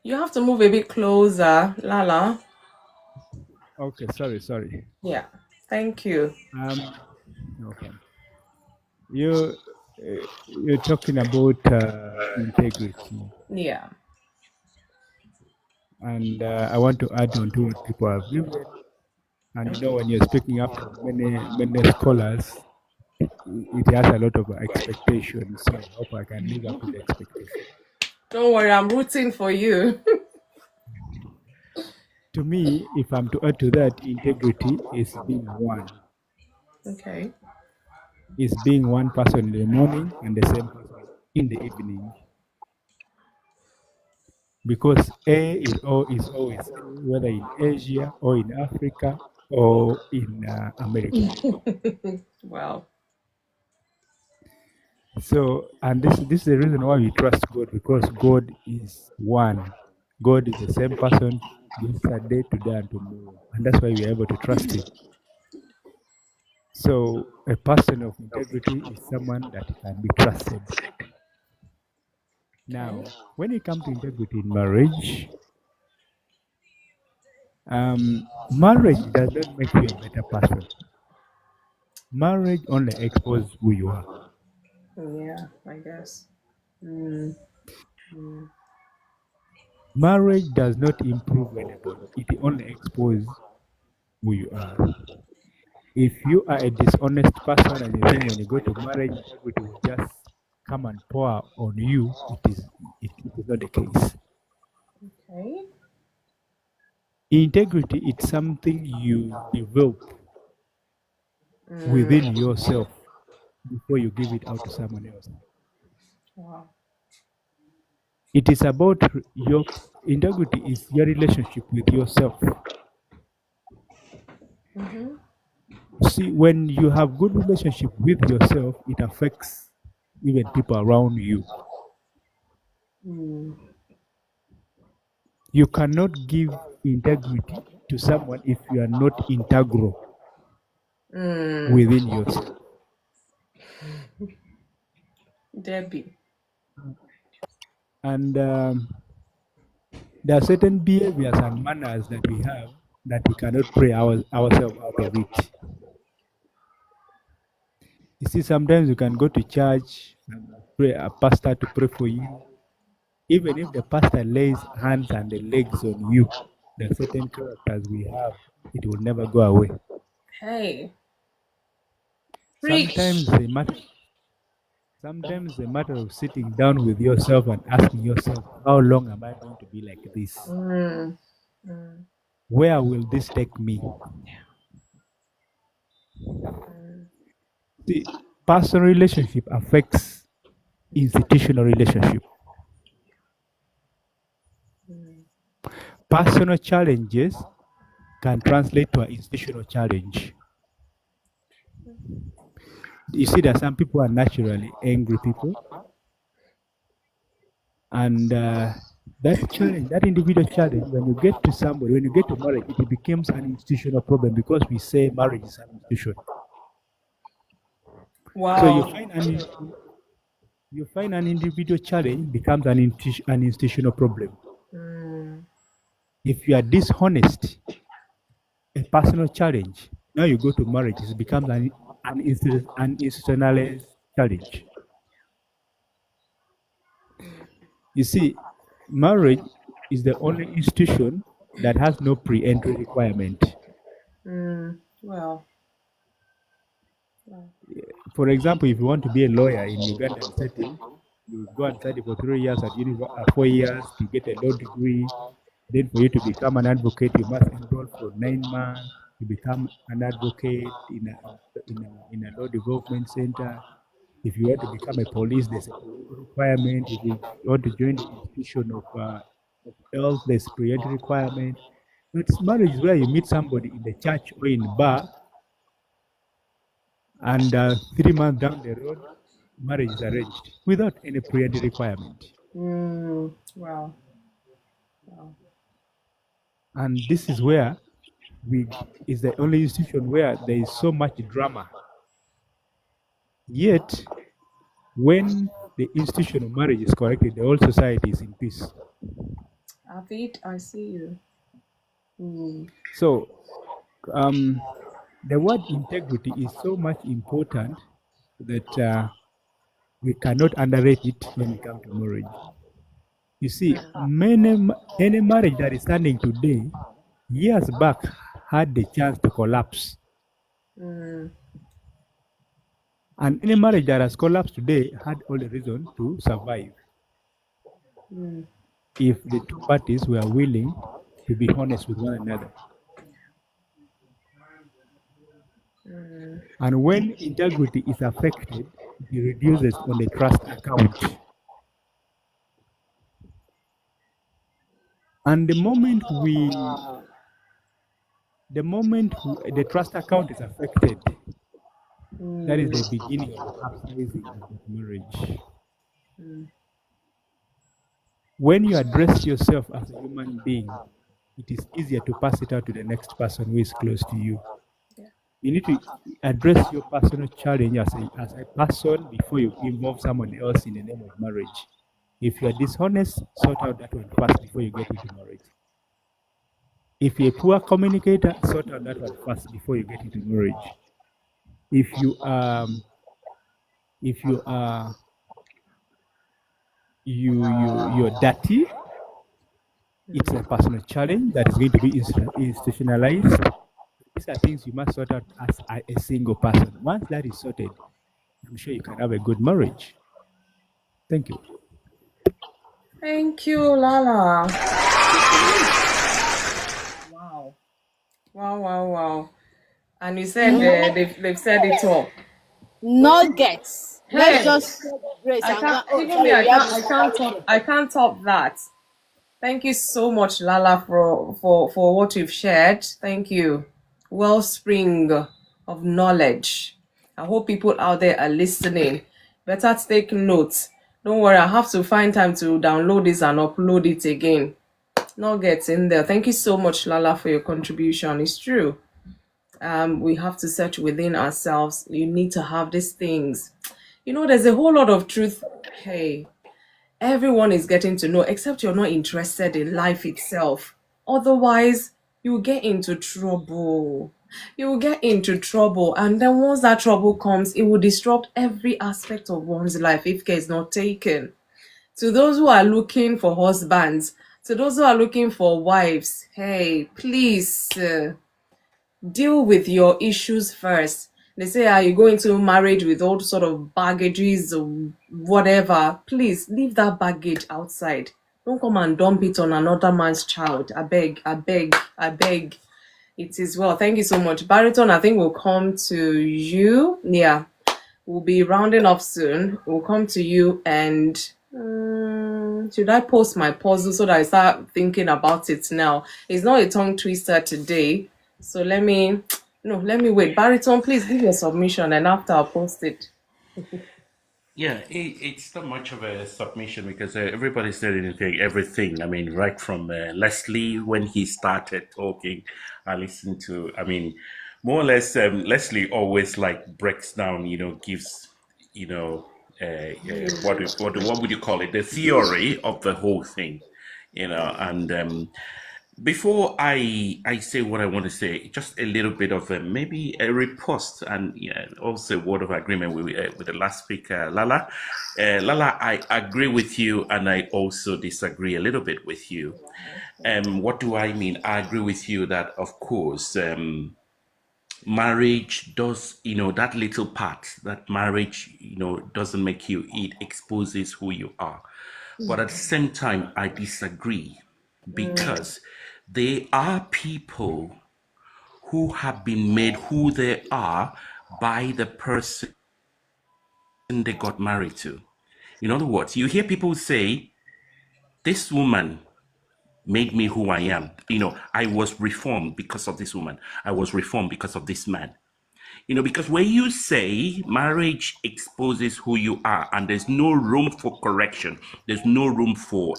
You have to move a bit closer, Lala. Okay. Sorry. Yeah, thank you. Okay. You're talking about integrity, Yeah. and I want to add on to what people have given. And when you're speaking up to many scholars, it has a lot of expectations. So I hope I can live up to the expectation. Don't worry, I'm rooting for you. To me, if I'm to add to that, integrity is being one. Okay. Is being one person in the morning and the same person in the evening. Because is always A, whether in Asia or in Africa or in America. Wow. So, and this is the reason why we trust God, because God is one. God is the same person yesterday, today, and tomorrow. And that's why we are able to trust Him. So, a person of integrity is someone that can be trusted. Now, when it comes to integrity in marriage, marriage does not make you a better person. Marriage only exposes who you are. Yeah, I guess. Marriage does not improve anybody. It only exposes who you are. If you are a dishonest person and you think when you go to marriage, integrity will just come and pour on you, it is not the case. Okay. Integrity is something you develop within yourself before you give it out to someone else. Wow. It is about your integrity is your relationship with yourself. See, when you have good relationship with yourself, it affects even people around you. You cannot give integrity to someone if you are not integral within yourself. Debbie. And there are certain behaviors and manners that we have that we cannot pray ourselves out of it. You see, sometimes you can go to church and pray a pastor to pray for you. Even if the pastor lays hands and the legs on you, there are certain characters we have, it will never go away. Hey. Sometimes Preach. the matter of sitting down with yourself and asking yourself, how long am I going to be like this? Where will this take me? The personal relationship affects institutional relationship. Personal challenges can translate to an institutional challenge. You see that some people are naturally angry people, and that challenge, that individual challenge, when you get to somebody, when you get to marriage, it becomes an institutional problem because we say marriage is an institution. Wow. So you find an individual challenge becomes an institutional problem. If you are dishonest, a personal challenge, now you go to marriage, it becomes an institutionalized challenge. You see, marriage is the only institution that has no pre-entry requirement. Well. For example, if you want to be a lawyer in Ugandan setting, you go and study for 3 years at 4 years to get a law degree. Then for you to become an advocate, you must enroll for 9 months to become an advocate in a law development center. If you want to become a police, there's a requirement. If you want to join the institution of health, there's pre-entry requirement. But marriage is where you meet somebody in the church or in bar, and 3 months down the road, marriage is arranged without any pre-entry requirement. Wow. And this is where is the only institution where there is so much drama. Yet, when the institution of marriage is corrected, the whole society is in peace. Avid, I see you. So, the word integrity is so much important that we cannot underrate it when we come to marriage. You see, any marriage that is standing today, years back, had the chance to collapse. And any marriage that has collapsed today had all the reason to survive. If the two parties were willing to be honest with one another. And when integrity is affected, it reduces on the trust account. And the moment the trust account is affected, that is the beginning of the capsizing of the marriage. When you address yourself as a human being, it is easier to pass it out to the next person who is close to you. You need to address your personal challenge as a person before you involve someone else in the name of marriage. If you are dishonest, sort out that one first before you get into marriage. If you're a poor communicator, sort out that one first before you get into marriage. If you're dirty, it's a personal challenge that is going to be institutionalized. These are things you must sort out as a single person. Once that is sorted, I'm sure you can have a good marriage. Thank you. Thank you, Lala. Wow. And you said they've said it all. Nuggets. Let's Hey, just share the grace I and go. can't, Oh, even me, sorry, we have Mr. I Barrington. can't top that. Thank you so much, Lala, for what you've shared. Thank you. Wellspring of knowledge. I hope people out there are listening. Better take notes. Don't worry, I have to find time to download this and upload it again. Nuggets in there. Thank you so much, Lala, for your contribution. It's true. We have to search within ourselves. You need to have these things. You know, there's a whole lot of truth. Hey, everyone is getting to know, except you're not interested in life itself. Otherwise, you get into trouble. You will get into trouble, and then once that trouble comes, it will disrupt every aspect of one's life if care is not taken. To those who are looking for husbands, to those who are looking for wives, hey, please deal with your issues first. They say, are you going to marriage with all sort of baggages or whatever? Please leave that baggage outside. Don't come and dump it on another man's child. I beg, I beg, I beg. It is well. Thank you so much. Bariton, I think we'll come to you. Yeah, we'll be rounding off soon. We'll come to you and should I post my puzzle so that I start thinking about it now? It's not a tongue twister today. So let me wait. Bariton, please give your submission and after I'll post it. Yeah, it's not much of a submission because everybody's saying everything. I mean, right from Leslie when he started talking, I listened to. I mean, more or less, Leslie always like breaks down. Gives what would you call it? The theory of the whole thing. And before I say what I want to say, just a little bit of maybe a riposte and also a word of agreement with the last speaker, Lala. Lala, I agree with you, and I also disagree a little bit with you. What do I mean? I agree with you that, of course, marriage does, that little part that marriage, doesn't make you. It exposes who you are. But at the same time, I disagree because there are people who have been made who they are by the person they got married to. In other words, you hear people say, this woman made me who I am. I was reformed because of this woman. I was reformed because of this man. Because when you say marriage exposes who you are and there's no room for correction, there's no room for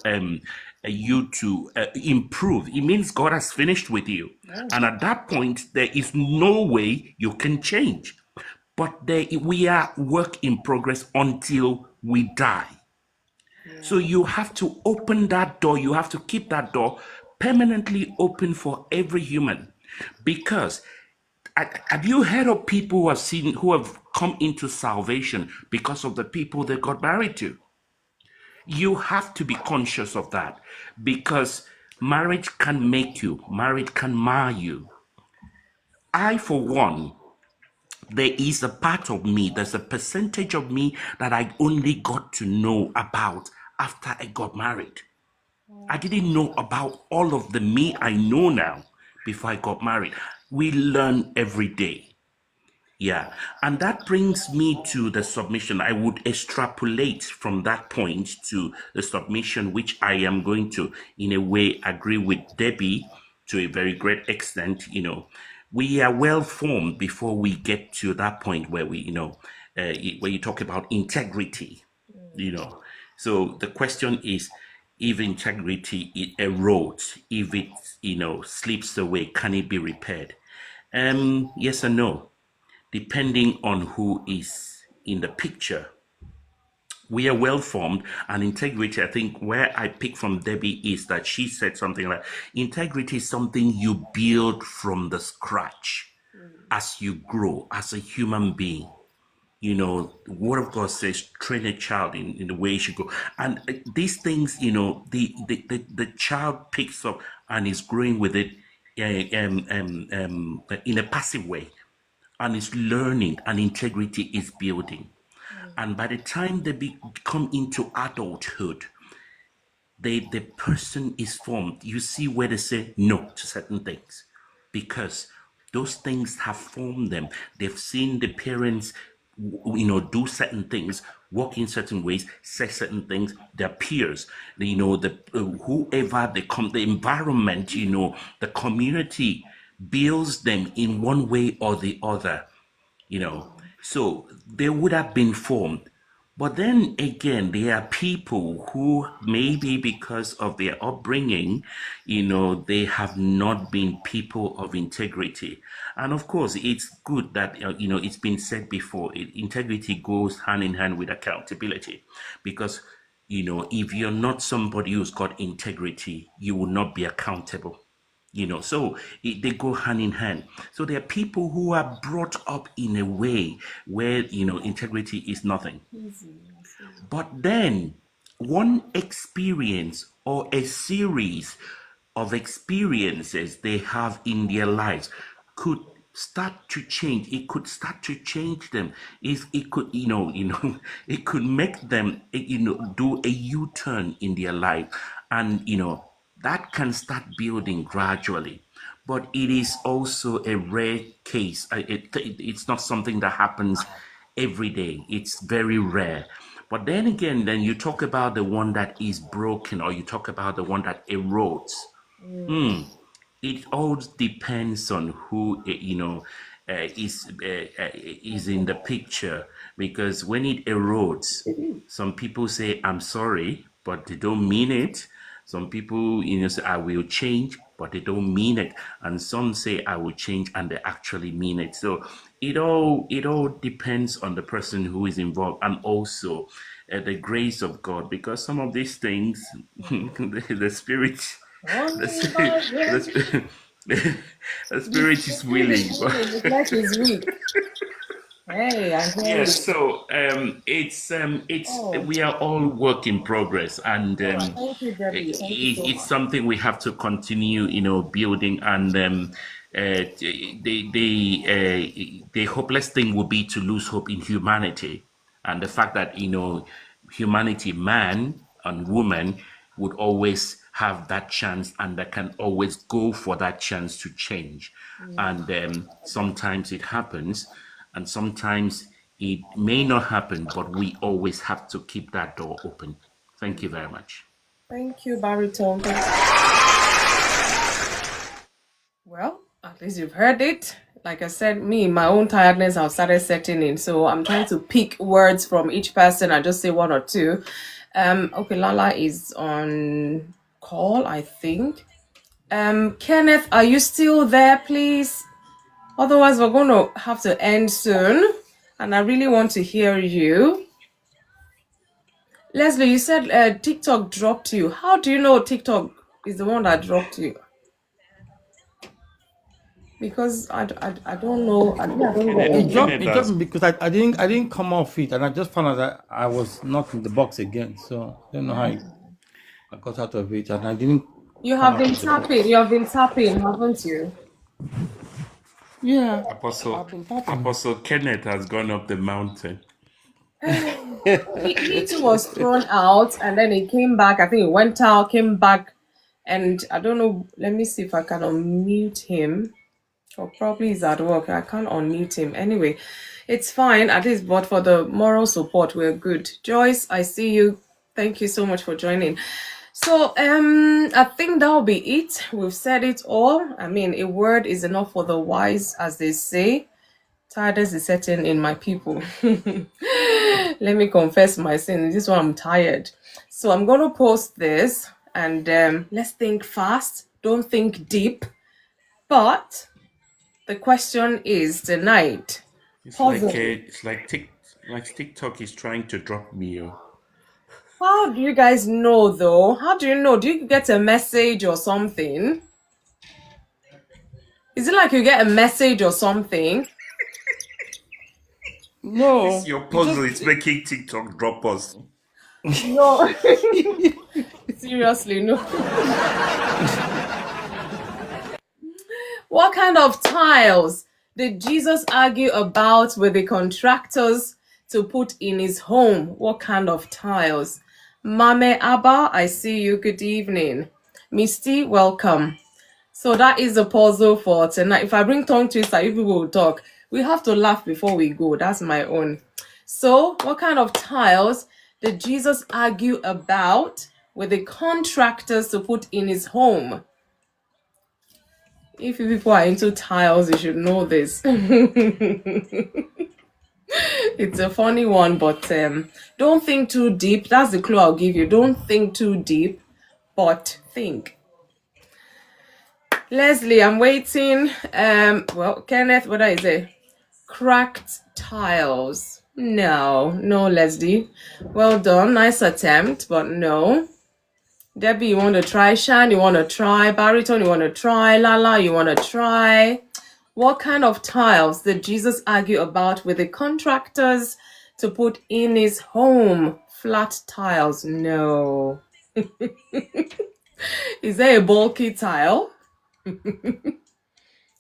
you to improve, it means God has finished with you. And at that point, there is no way you can change. But we are work in progress until we die. So you have to open that door. You have to keep that door permanently open for every human. Because have you heard of people who have come into salvation because of the people they got married to? You have to be conscious of that because marriage can make you, marriage can mar you. I, for one, there is a part of me, there's a percentage of me that I only got to know about after I got married. I didn't know about all of the me I know now before I got married. We learn every day. Yeah. And that brings me to the submission. I would extrapolate from that point to the submission, which I am going to, in a way, agree with Debbie to a very great extent. We are well formed before we get to that point where where you talk about integrity, you know. So the question is, if integrity it erodes, if it, slips away, can it be repaired? Yes and no, depending on who is in the picture. We are well formed, and integrity, I think where I pick from Debbie is that she said something like integrity is something you build from the scratch as you grow as a human being. The word of God says, train a child in the way he should go. And these things, the child picks up and is growing with it in a passive way, and is learning, and integrity is building. And by the time they come into adulthood, the person is formed. You see where they say no to certain things because those things have formed them. They've seen the parents do certain things, walk in certain ways, say certain things. Their peers, the whoever the environment, the community builds them in one way or the other. So they would have been formed. But then again, there are people who maybe because of their upbringing, they have not been people of integrity. And of course, it's good that, it's been said before, integrity goes hand in hand with accountability. Because, if you're not somebody who's got integrity, you will not be accountable. So they go hand in hand. So there are people who are brought up in a way where integrity is nothing. But then one experience or a series of experiences they have in their lives could start to change. It could start to change them. It could, it could make them, do a U-turn in their life. And, that can start building gradually. But it is also a rare case. It's not something that happens every day. It's very rare. But then again, then you talk about the one that is broken, or you talk about the one that erodes. It all depends on who is in the picture, because when it erodes, some people say I'm sorry, but they don't mean it. Some people say I will change, but they don't mean it, and some say I will change and they actually mean it. So it all depends on the person who is involved, and also the grace of God, because some of these things the spirit the spirit, the spirit, the spirit is willing. The flesh is weak. Hey, I hear Yes, you. so we are all work in progress, and Thank you, Debbie. Thank you so it's much. something we have to continue, building. And the hopeless thing would be to lose hope in humanity, and the fact that humanity, man and woman, would always have that chance, and that can always go for that chance to change. And sometimes it happens, and sometimes it may not happen, but we always have to keep that door open. Thank you very much. Thank you, Baritone. Well, at least you've heard it. Like I said, my own tiredness have started setting in. So I'm trying to pick words from each person and just say one or two. Okay, Lala is on call, I think. Kenneth, are you still there, please? Otherwise, we're going to have to end soon. And I really want to hear you. Leslie, you said TikTok dropped you. How do you know TikTok is the one that dropped you? Because I don't know. I don't get Kenneth, It it. dropped. Kenneth It dropped has me because I didn't come off it, and I just found out that I was not in the box again. So I don't know how I got out of it, and I didn't You come have out been of the box. tapping. You have been tapping, haven't you? Yeah, Apostle I've been tapping. Apostle Kenneth has gone up the mountain. He too was thrown out, and then he came back. I think he went out, came back, and I don't know. Let me see if I can unmute him. Or probably he's at work. I can't unmute him. Anyway, it's fine at least. But for the moral support, we're good. Joyce, I see you. Thank you so much for joining. So I think that'll be it. We've said it all. I mean, a word is enough for the wise, as they say. Tiredness is setting in, my people. Let me confess my sin. This one I'm tired. So I'm going to post this, and let's think fast. Don't think deep. But the question is tonight. It's like Puzzle. TikTok is trying to drop me. How do you guys know though? How do you know? Do you get a message or something? Is it like you get a message or something? This No, your it puzzle just is making TikTok drop us. No. Seriously, no. What kind of tiles did Jesus argue about with the contractors to put in his home? What kind of tiles? Mame Abba, I see you. Good evening. Misty, welcome. So that is the puzzle for tonight. If I bring tongue twister, you people will talk. We have to laugh before we go. That's my own. So, what kind of tiles did Jesus argue about with the contractors to put in his home? If you people are into tiles, you should know this. It's a funny one, but don't think too deep. That's the clue I'll give you. Don't think too deep, but think. Leslie, I'm waiting. Well, Kenneth, what is it? Cracked tiles. No, Leslie. Well done. Nice attempt, but no. Debbie, you want to try? Shan, you want to try? Baritone, you want to try? Lala, you want to try? What kind of tiles did Jesus argue about with the contractors to put in his home? Flat tiles. No. Is there a bulky tile?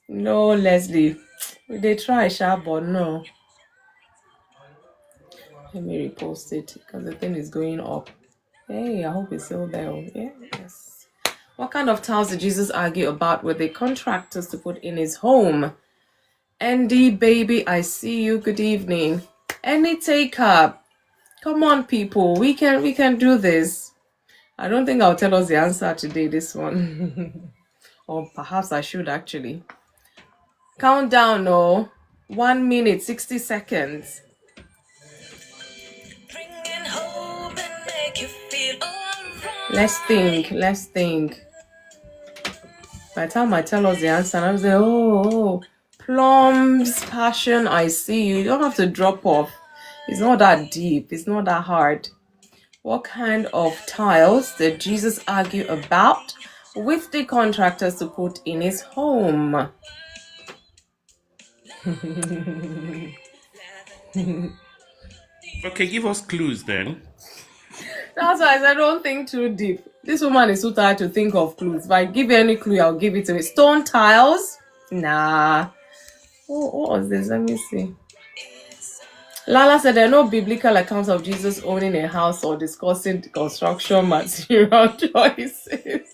No, Leslie. They try, sharp, but no. Let me repost it because the thing is going up. Hey, I hope it's still there. Yeah, yes. What kind of tiles did Jesus argue about with the contractors to put in his home? Andy, baby, I see you. Good evening. Any take up? Come on, people. We can do this. I don't think I'll tell us the answer today, this one. Or perhaps I should actually. Countdown, no. 1 minute, 60 seconds. Bringing hope and make you feel alright. Let's think. By the time I tell us the answer, I was like, oh, plums, passion, I see you. You don't have to drop off. It's not that deep. It's not that hard. What kind of tiles did Jesus argue about with the contractors to put in his home? Okay, give us clues then. That's why I said don't think too deep. This woman is too tired to think of clues. If I give you any clue, I'll give it to you. Stone tiles? Nah. Oh, what was this? Let me see. Lala said there are no biblical accounts of Jesus owning a house or discussing construction material choices.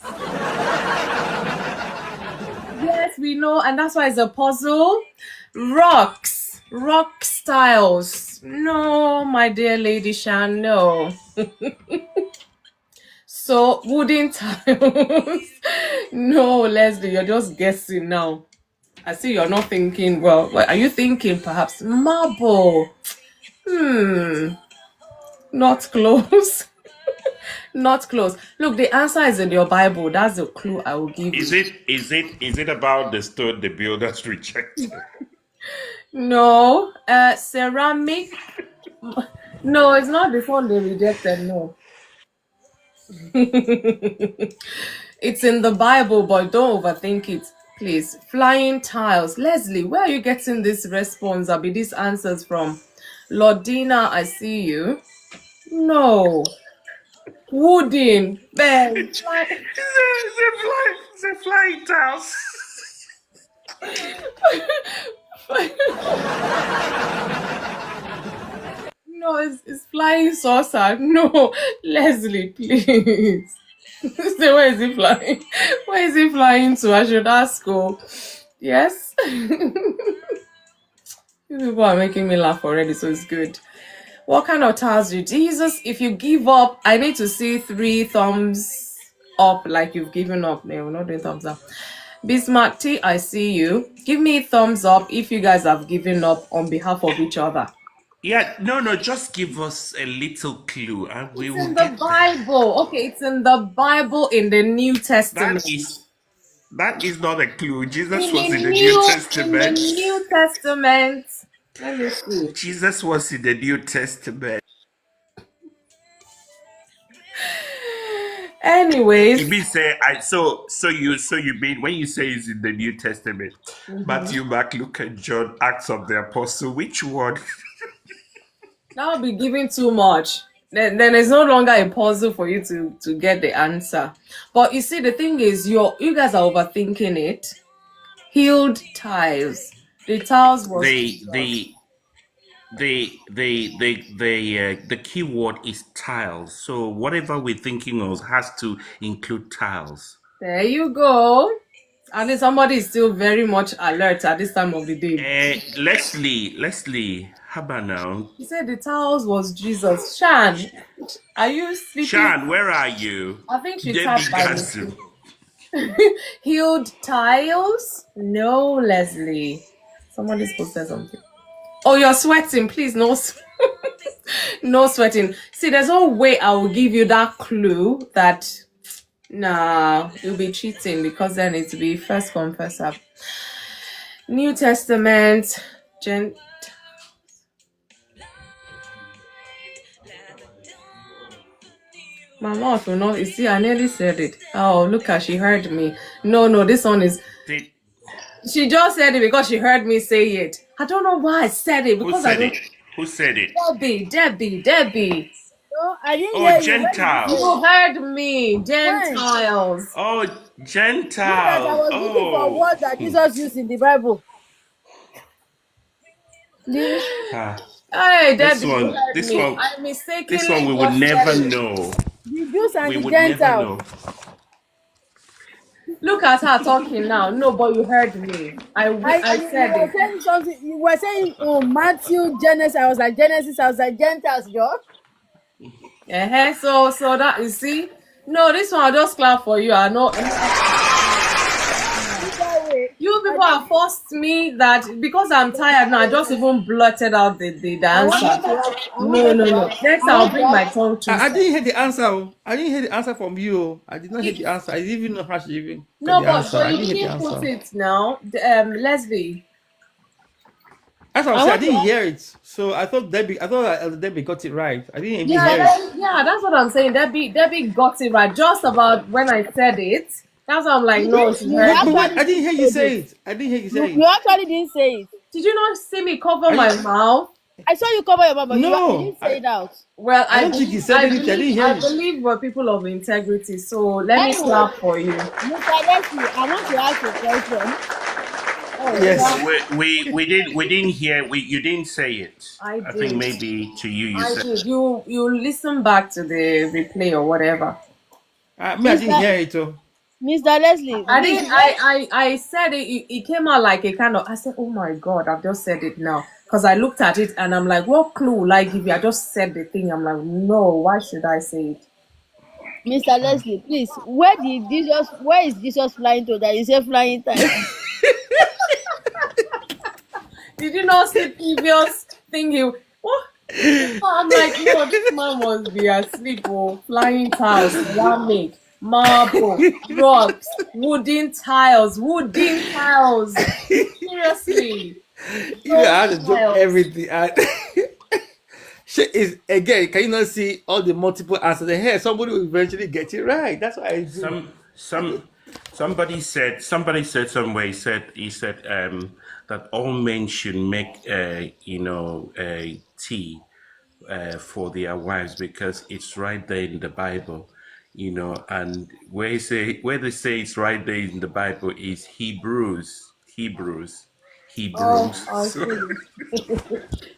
Yes, we know, and that's why it's a puzzle. Rock styles. No, my dear Lady Shan, no. So, wooden tiles. No, Leslie, you're just guessing now. I see you're not thinking, well, what are you thinking? Perhaps marble. Not close. Not close. Look, the answer is in your Bible. That's the clue I will give Is you. it about the stone the builders rejected? No, ceramic. No, it's not the one they rejected. No, it's in the Bible, but don't overthink it, please. Flying tiles. Leslie, where are you getting this response? I'll be these answers from. Lordina, I see you. No, wooden. Ben. It's a flying house. No, it's flying saucer. No, Leslie, please. Say, where is he flying? Where is he flying to? I should ask. Oh, yes. You people are making me laugh already, so it's good. What kind of tiles do Jesus? If you give up, I need to see 3 thumbs up, like you've given up. No, we're not doing thumbs up. Bismarck T, I see you. Give me a thumbs up if you guys have given up on behalf of each other. Yeah, no, just give us a little clue and we It's will in the get there. Bible. Okay, it's in the Bible in the New Testament. That is not a clue. Jesus In was the in the New New Testament. Testament. Let me see. Jesus was in the New Testament. Anyways, It means say you mean when you say it's in the New Testament, Matthew, Mark, Luke, and John, Acts of the Apostle, which one? that will be giving too much. Then it's no longer a puzzle for you to get the answer. But you see, the thing is, you guys are overthinking it. Healed tiles. The tiles was The key word is tiles. So whatever we're thinking of has to include tiles. there you go. At least somebody is still very much alert at this time of the day. Leslie, how about now? He said the towels was Jesus. Shan, are you sleeping? Shan, where are you? I think she Debbie tapped by Gasu. mistake. Healed tiles? No, Leslie. Somebody's posted something. Oh, you're sweating. Please, no, no sweating. See, there's no way I will give you that clue that, nah, you'll be cheating because then it will be first confessor. New Testament, my mouth will not. You see, I nearly said it. Oh, look at she heard me. No, this one is. She just said it because she heard me say it. I don't know why I said it because I don't. Who said it? Debbie. No, I didn't Oh, hear you. Gentiles. You heard me, Gentiles. Oh, That I Gentiles. was looking for words that Jesus used in the Bible. Hey, This Debbie, one, you heard this me. one, I mistakenly this one we would just never said it. know. The Jews and We the would never Gentiles. know. Look at her talking now. No, but you heard me. I said you were it. saying something. You were saying Matthew, Genesis. I was like Genesis. I was like Gentiles, George. So that you see. No, this one I'll just clap for you. I know. You people have forced me that because I'm tired now. I just even blurted out the answer. No. Next, I'll bring my tongue to. I didn't hear the answer. I didn't hear the answer from you. I did not hear the answer. I didn't even know how she even got No, the but answer. so I you didn't hear the didn't put answer. it now, Leslie. As I was saying, I didn't hear it. So I thought Debbie got it right. I didn't even hear it. Yeah, that's what I'm saying. Debbie got it right just about when I said it. That's why I'm like, no, she heard. But I didn't hear you say it. I didn't hear you say You it. actually didn't say it. Did you not see me cover my mouth? I saw you cover your mouth, but you No, didn't say it out. Well, I don't think he said anything. I didn't hear I it. believe we're people of integrity, so let me clap for you. Mr. Leslie, I want to ask you a question. Yes. We didn't hear. You didn't say it. I think did. maybe to you. I Said. did. You listen back to the replay or whatever. I didn't hear it. Mr. Leslie, I said it came out like a kind of. I said, oh my God, I've just said it now. Because I looked at it and I'm like, what clue will I give you? I just said the thing. I'm like, no, why should I say it? Mr. Leslie, please, where is Jesus flying to that you say flying time? Did you not see previous thing? What? I'm like, no, this man must be asleep or flying tiles, ceramic, marble, rocks, wooden tiles. Seriously. You had to do everything. She is again. Can you not see all the multiple answers? Here, somebody will eventually get it right. That's why I do. Somebody said somewhere. He said that all men should make tea for their wives because it's right there in the Bible. And where they say it's right there in the Bible is Hebrews.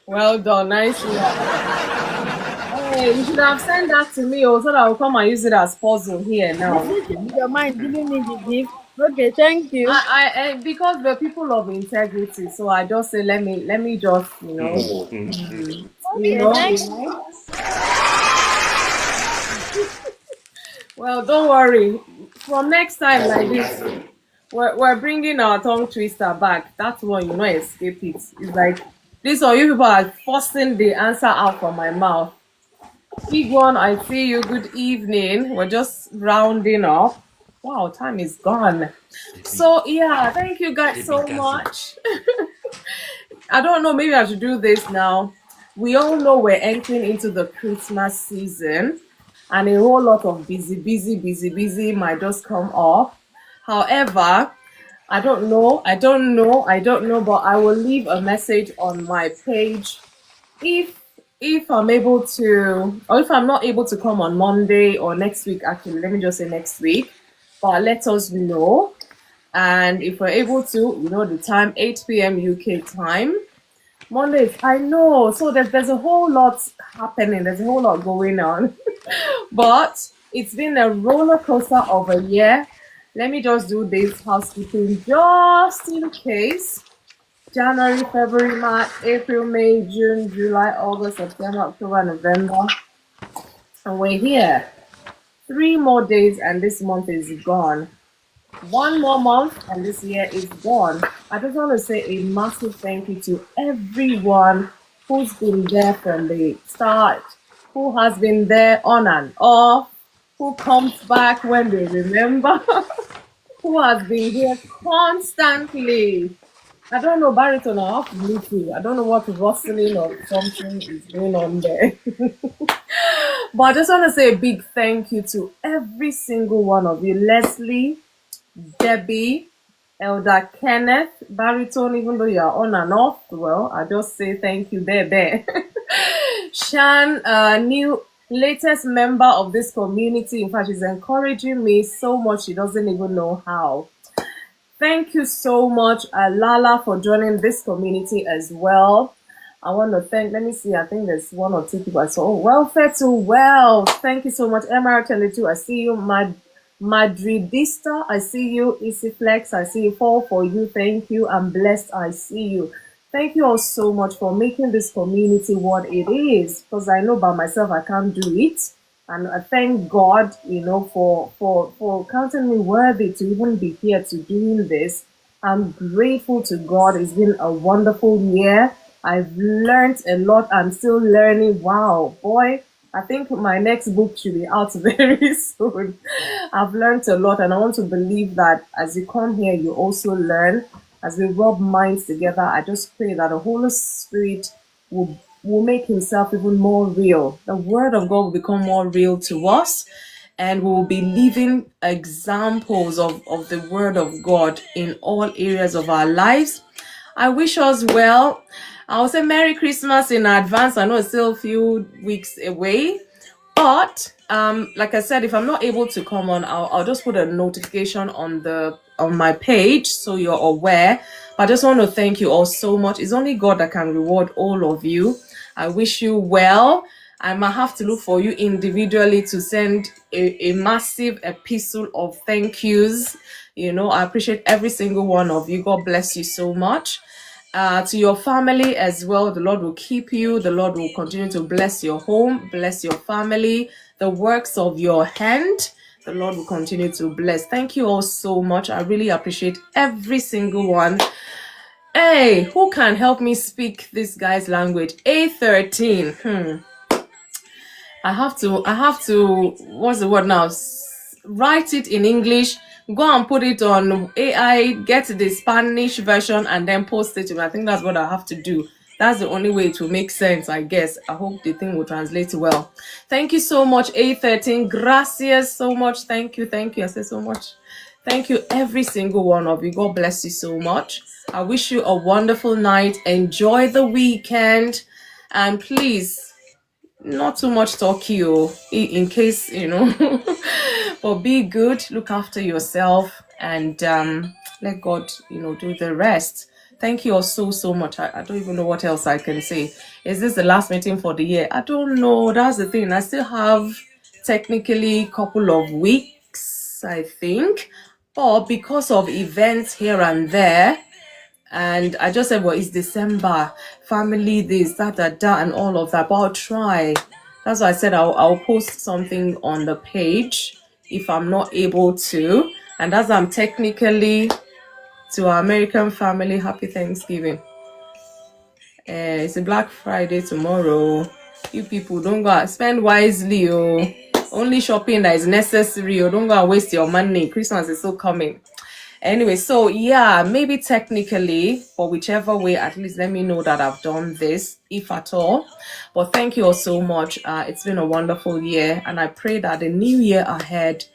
Well done, nicely. Hey, you should have sent that to me, so that I will come and use it as puzzle here now. Your mind giving me the gift. Okay, thank you. I because we're people of integrity, so I just say let me just Well, don't worry. From next time like this, we're bringing our tongue twister back. That's one, escape it. It's like this one, you people are forcing the answer out from my mouth. Big one, I see you. Good evening. We're just rounding up. Wow, time is gone. So yeah, thank you guys so much. I don't know, maybe I should do this now. We all know we're entering into the Christmas season, and a whole lot of busy might just come up. However, I don't know, but I will leave a message on my page if I'm able to, or if I'm not able to come on Monday or next week. Actually, let me just say next week, but let us know. And if we're able to, the time, 8 p.m. UK time. Mondays, I know. So there's a whole lot happening. There's a whole lot going on. But it's been a roller coaster of a year. Let me just do this housekeeping just in case. January, February, March, April, May, June, July, August, September, October, November. And we're here. 3 more days and this month is gone. 1 more month and this year is gone. I just want to say a massive thank you to everyone who's been there from the start, who has been there on and off, who comes back when they remember, who has been here constantly. I don't know, baritone, I have to meet you. I don't know what rustling or something is going on there. But I just want to say a big thank you to every single one of you. Leslie, Debbie, Elder Kenneth, baritone, even though you're on and off, well, I just say thank you there. Shan, new latest member of this community. In fact, she's encouraging me so much she doesn't even know how. Thank you so much, Lala, for joining this community as well. I want to thank, let me see, I think there's 1 or 2 people I saw. Oh, Welfare to Wealth. Thank you so much. MR22, I see you. Madridista, I see you. EasyFlex, I see you. Fall for you. Thank you. I'm blessed. I see you. Thank you all so much for making this community what it is, because I know by myself I can't do it. And I thank God, for counting me worthy to even be here to doing this. I'm grateful to God. It's been a wonderful year. I've learned a lot. I'm still learning. Wow, boy, I think my next book should be out very soon. I've learned a lot, and I want to believe that as you come here, you also learn. As we rub minds together, I just pray that the Holy Spirit will make himself even more real. The word of God will become more real to us, and we will be living examples of the word of God in all areas of our lives. I wish us well. I'll say Merry Christmas in advance. I know it's still a few weeks away. But like I said, if I'm not able to come on, I'll just put a notification on my page so you're aware. But I just want to thank you all so much. It's only God that can reward all of you. I wish you well. I might have to look for you individually to send a massive epistle of thank yous. I appreciate every single one of you. God bless you so much. To your family as well, the Lord will keep you. The Lord will continue to bless your home, bless your family, the works of your hand. The Lord will continue to bless. Thank you all so much. I really appreciate every single one. Hey, who can help me speak this guy's language? A13. I have to, what's the word now? Write it in English, go and put it on AI, get the Spanish version, and then post it to me. I think that's what I have to do. That's the only way it will make sense, I guess. I hope the thing will translate well. Thank you so much, A13. Gracias so much. Thank you. I say so much. Thank you, every single one of you. God bless you so much. I wish you a wonderful night. Enjoy the weekend. And please, not too much talk you in case but be good, look after yourself, and let God do the rest. Thank you all so much. I don't even know what else I can say. Is this the last meeting for the year? I don't know. That's the thing. I still have technically a couple of weeks, I think, but because of events here and there, and I just said, well, it's December, family this, that, and all of that. But I'll try. That's why I said I'll post something on the page if I'm not able to. And as I'm technically, to our American family, happy Thanksgiving. It's a Black Friday tomorrow. You people don't go out, spend wisely. Only shopping that is necessary. Don't go and waste your money. Christmas is still coming. Anyway, so yeah, maybe technically, but whichever way, at least let me know that I've done this, if at all. But thank you all so much. It's been a wonderful year, and I pray that the new year ahead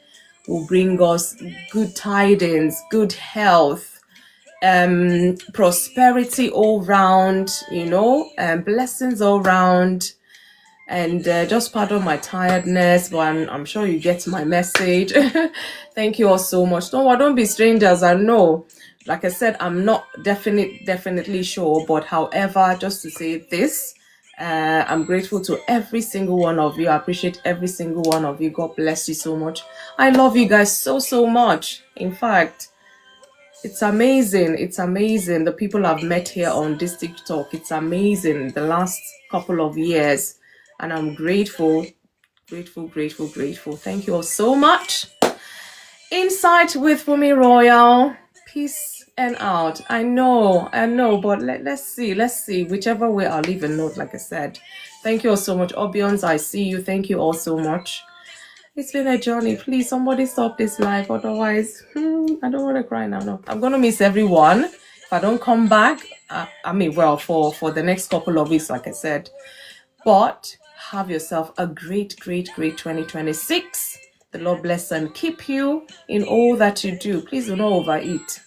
will bring us good tidings, good health, prosperity all round, blessings all round. And just pardon my tiredness, but I'm sure you get my message. Thank you all so much. Don't be strangers. I know, like I said, I'm not definitely sure, but however, just to say this, I'm grateful to every single one of you. I appreciate every single one of you. God bless you so much. I love you guys so much. In fact, it's amazing. It's amazing. The people I've met here on this TikTok. It's amazing. The last couple of years. And I'm grateful. Grateful. Thank you all so much. Insight with FunmiRoyal. Peace and out. I know, but let's see. Whichever way, I'll leave a note, like I said. Thank you all so much. Obions, I see you. Thank you all so much. It's been a journey. Please, somebody stop this life. Otherwise, I don't want to cry now. No, I'm going to miss everyone. If I don't come back, for the next couple of weeks, like I said. But have yourself a great 2026. The Lord bless and keep you in all that you do. Please do not overeat.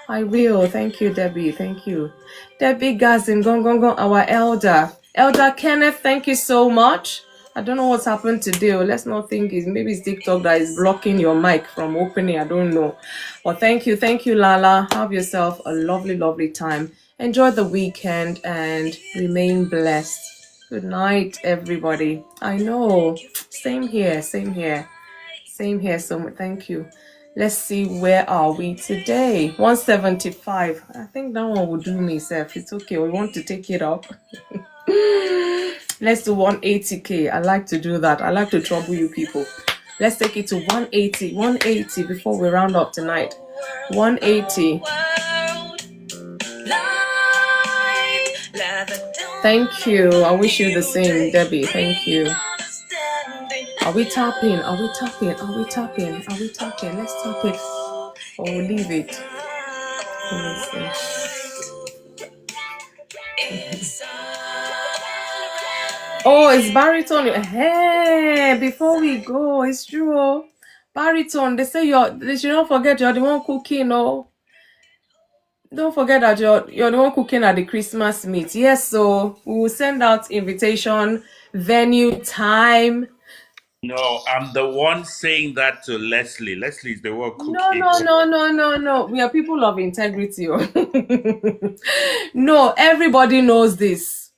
I will. Thank you, Debbie. Thank you. Debbie Gazin, gong, our elder. Elder Kenneth, thank you so much. I don't know what's happened today. Let's not think maybe it's TikTok that is blocking your mic from opening. I don't know. But thank you, Lala. Have yourself a lovely time. Enjoy the weekend and remain blessed. Good night, everybody. I know. Same here. So thank you. Let's see, where are we today? 175. I think that one will do me, Seth. It's okay. We want to take it up. Let's do 180k. I like to do that. I like to trouble you people. Let's take it to 180. 180 before we round up tonight. 180. Thank you. I wish you the same, Debbie. Thank you. Are we tapping? Let's tap it. Or we'll leave it. Let me see. Oh, it's baritone. Hey, before we go, it's true. Baritone, they say they should not forget you're the one cooking, oh. Don't forget that you're the one cooking at the Christmas meet. Yes, so we will send out invitation, venue, time. No, I'm the one saying that to Leslie. Leslie is the one cooking. No. We are people of integrity. No, everybody knows this.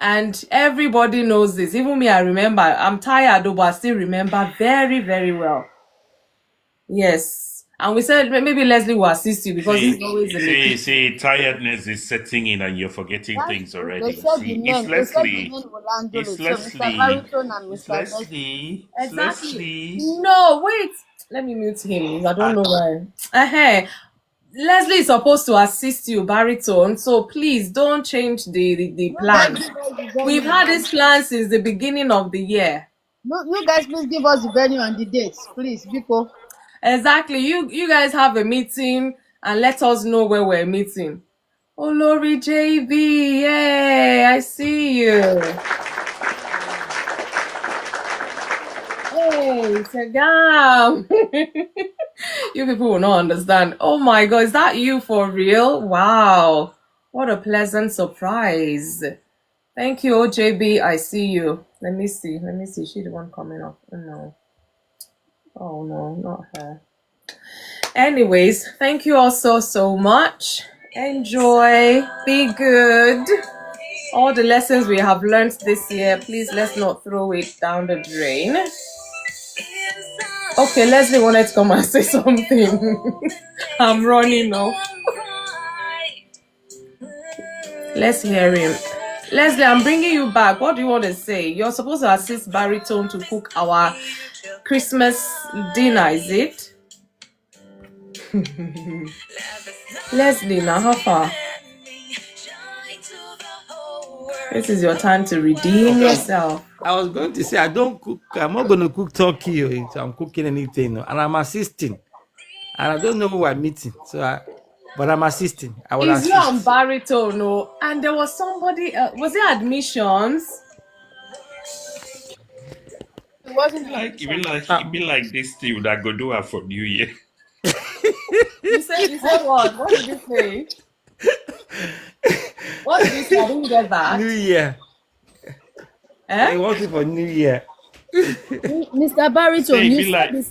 And everybody knows this. Even me, I remember. I'm tired, but I still remember very, very well. Yes. And we said maybe Leslie will assist you because he's always in the kitchen. See, tiredness is setting in and you're forgetting things already. They said See, the men. it's They said the Leslie. men will handle It's it. So Mr. Leslie. Baritone and It's Mr. Leslie. Leslie. It's Exactly. Leslie. No, wait. Let me mute him. I don't know why. Hey, Leslie is supposed to assist you, baritone. So please don't change the plan. We've had this plan since the beginning of the year. No, you guys please give us the venue and the dates, please, Biko. Exactly. You guys have a meeting and let us know where we're meeting. Olori JB, yay! I see you. Hey, Tegam. You people will not understand. Oh my God, is that you for real? Wow. What a pleasant surprise. Thank you, OJB. I see you. Let me see. She's the one coming up. No. Oh no, not her. Anyways, thank you all so much. Enjoy. Be good. All the lessons we have learned this year, please let's not throw it down the drain. Okay, Leslie wanted to come and say something. I'm running off. Let's hear him. Leslie, I'm bringing you back. What do you want to say? You're supposed to assist Baritone to cook our Christmas dinner, is it? Leslie, now how far? This is your time to redeem yourself. I was going to say I don't cook. I'm not going to cook turkey if I'm cooking anything, and I'm assisting, and I don't know who I'm meeting. But I'm assisting. I will assist. You on baritone, no? And there was somebody. Was it admissions? It wasn't like it be like this thing that go do her for New Year. You said what? What did you say? What did you say? I didn't get that. New Year. I want it for New Year. Mr. Baritone, you said this.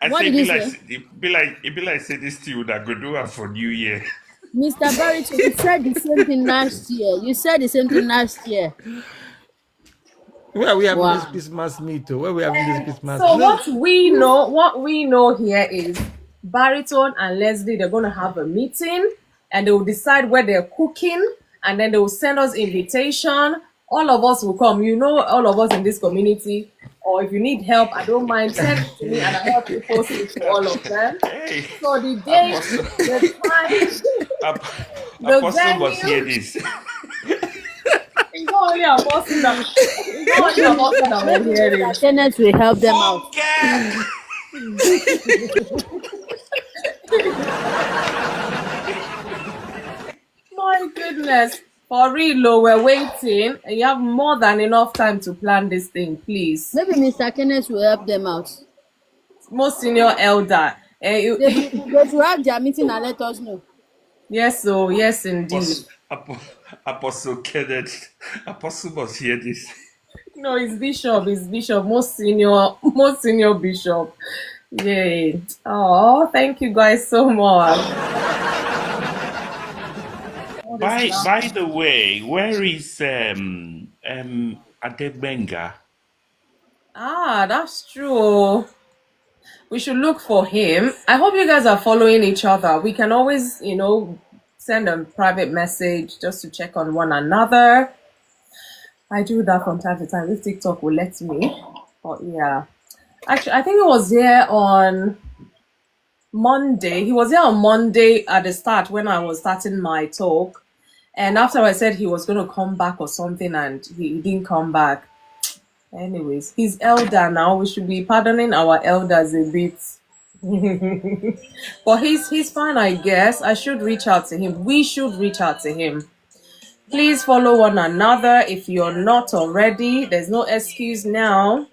What did you say? It be like say this thing that go do her for New Year. Mr. Barito, you said the same thing last year. You said the same thing last year. Where are we having this Wow. Christmas meet? Where are we having this Christmas? So No. what we know here is Baritone and Leslie, they're gonna have a meeting and they will decide where they're cooking, and then they will send us invitation. All of us will come. You know, all of us in this community. Or if you need help, I don't mind, send it to me and I'll help you post it to all of them. Hey, So the date, Apostle, the time, the Apostle must hear venue, this. it's not only Apostle that it's not only Apostle that will Maybe hear Mr. it. Kenneth will help them out. Okay. My goodness. For real, oh, we're waiting. And you have more than enough time to plan this thing, please. Maybe Mr. Kenneth will help them out. Most senior elder. They should have their meeting and let us know. Yes, so yes, indeed. Apostle Kenneth. Apostle must hear this. No, it's Bishop. It's Bishop. Most senior Bishop. Yay. Oh, thank you guys so much. By the way, where is Adebenga? Ah, that's true. We should look for him. I hope you guys are following each other. We can always, send a private message just to check on one another. I do that from time to time if TikTok will let me. But yeah. Actually, I think he was here on Monday. He was here on Monday at the start when I was starting my talk. And after I said he was going to come back or something and he didn't come back. Anyways, he's elder now. We should be pardoning our elders a bit. But he's fine, I guess. I should reach out to him. We should reach out to him. Please follow one another if you're not already. There's no excuse now.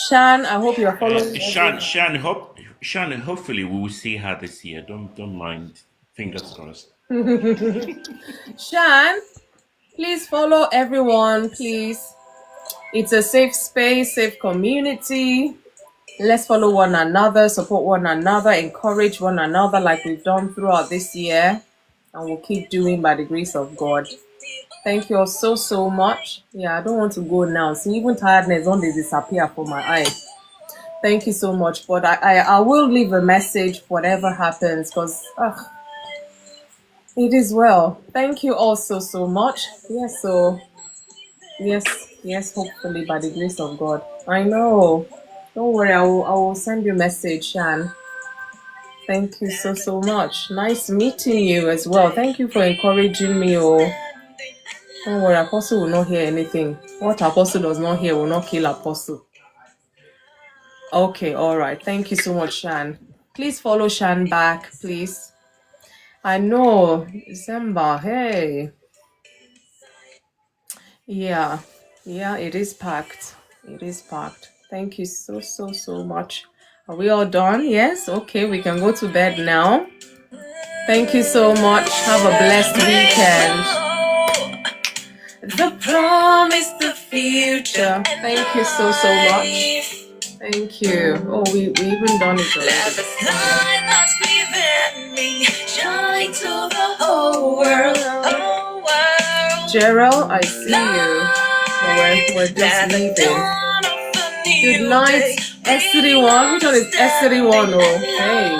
Shan, I hope you're following. Shan, hopefully we will see her this year. Don't mind. Fingers crossed. Shan, please follow everyone, please. It's a safe space, safe community. Let's follow one another, support one another, encourage one another like we've done throughout this year. And we'll keep doing by the grace of God. Thank you all so much. Yeah, I don't want to go now. See, even tiredness don't disappear from my eyes. Thank you so much. But I will leave a message whatever happens because it is well. Thank you all so much. Yes, so yes, hopefully by the grace of God. I know. Don't worry, I will send you a message, Shan. Thank you so much. Nice meeting you as well. Thank you for encouraging me. Oh, don't worry, Apostle will not hear anything. What Apostle does not hear will not kill Apostle. Okay, all right. Thank you so much, Shan. Please follow Shan back, please. I know, December. Hey, yeah, it is packed. It is packed. Thank you so much. Are we all done? Yes. Okay, we can go to bed now. Thank you so much. Have a blessed weekend. The promise, the future. Thank you so much. Thank you. Oh, we even done it already. Let the light that's within me shine to the whole world. Gerald, I see you. We're just leaving. Good night, S31. Which one is S31? Oh, hey.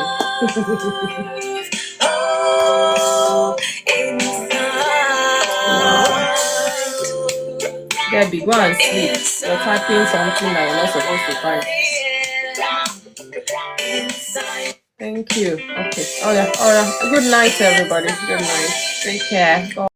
Debbie, go and sleep. You're typing something that you're not supposed to type. Thank you. Okay. All right. Good night, everybody. Good night. Take care. Bye.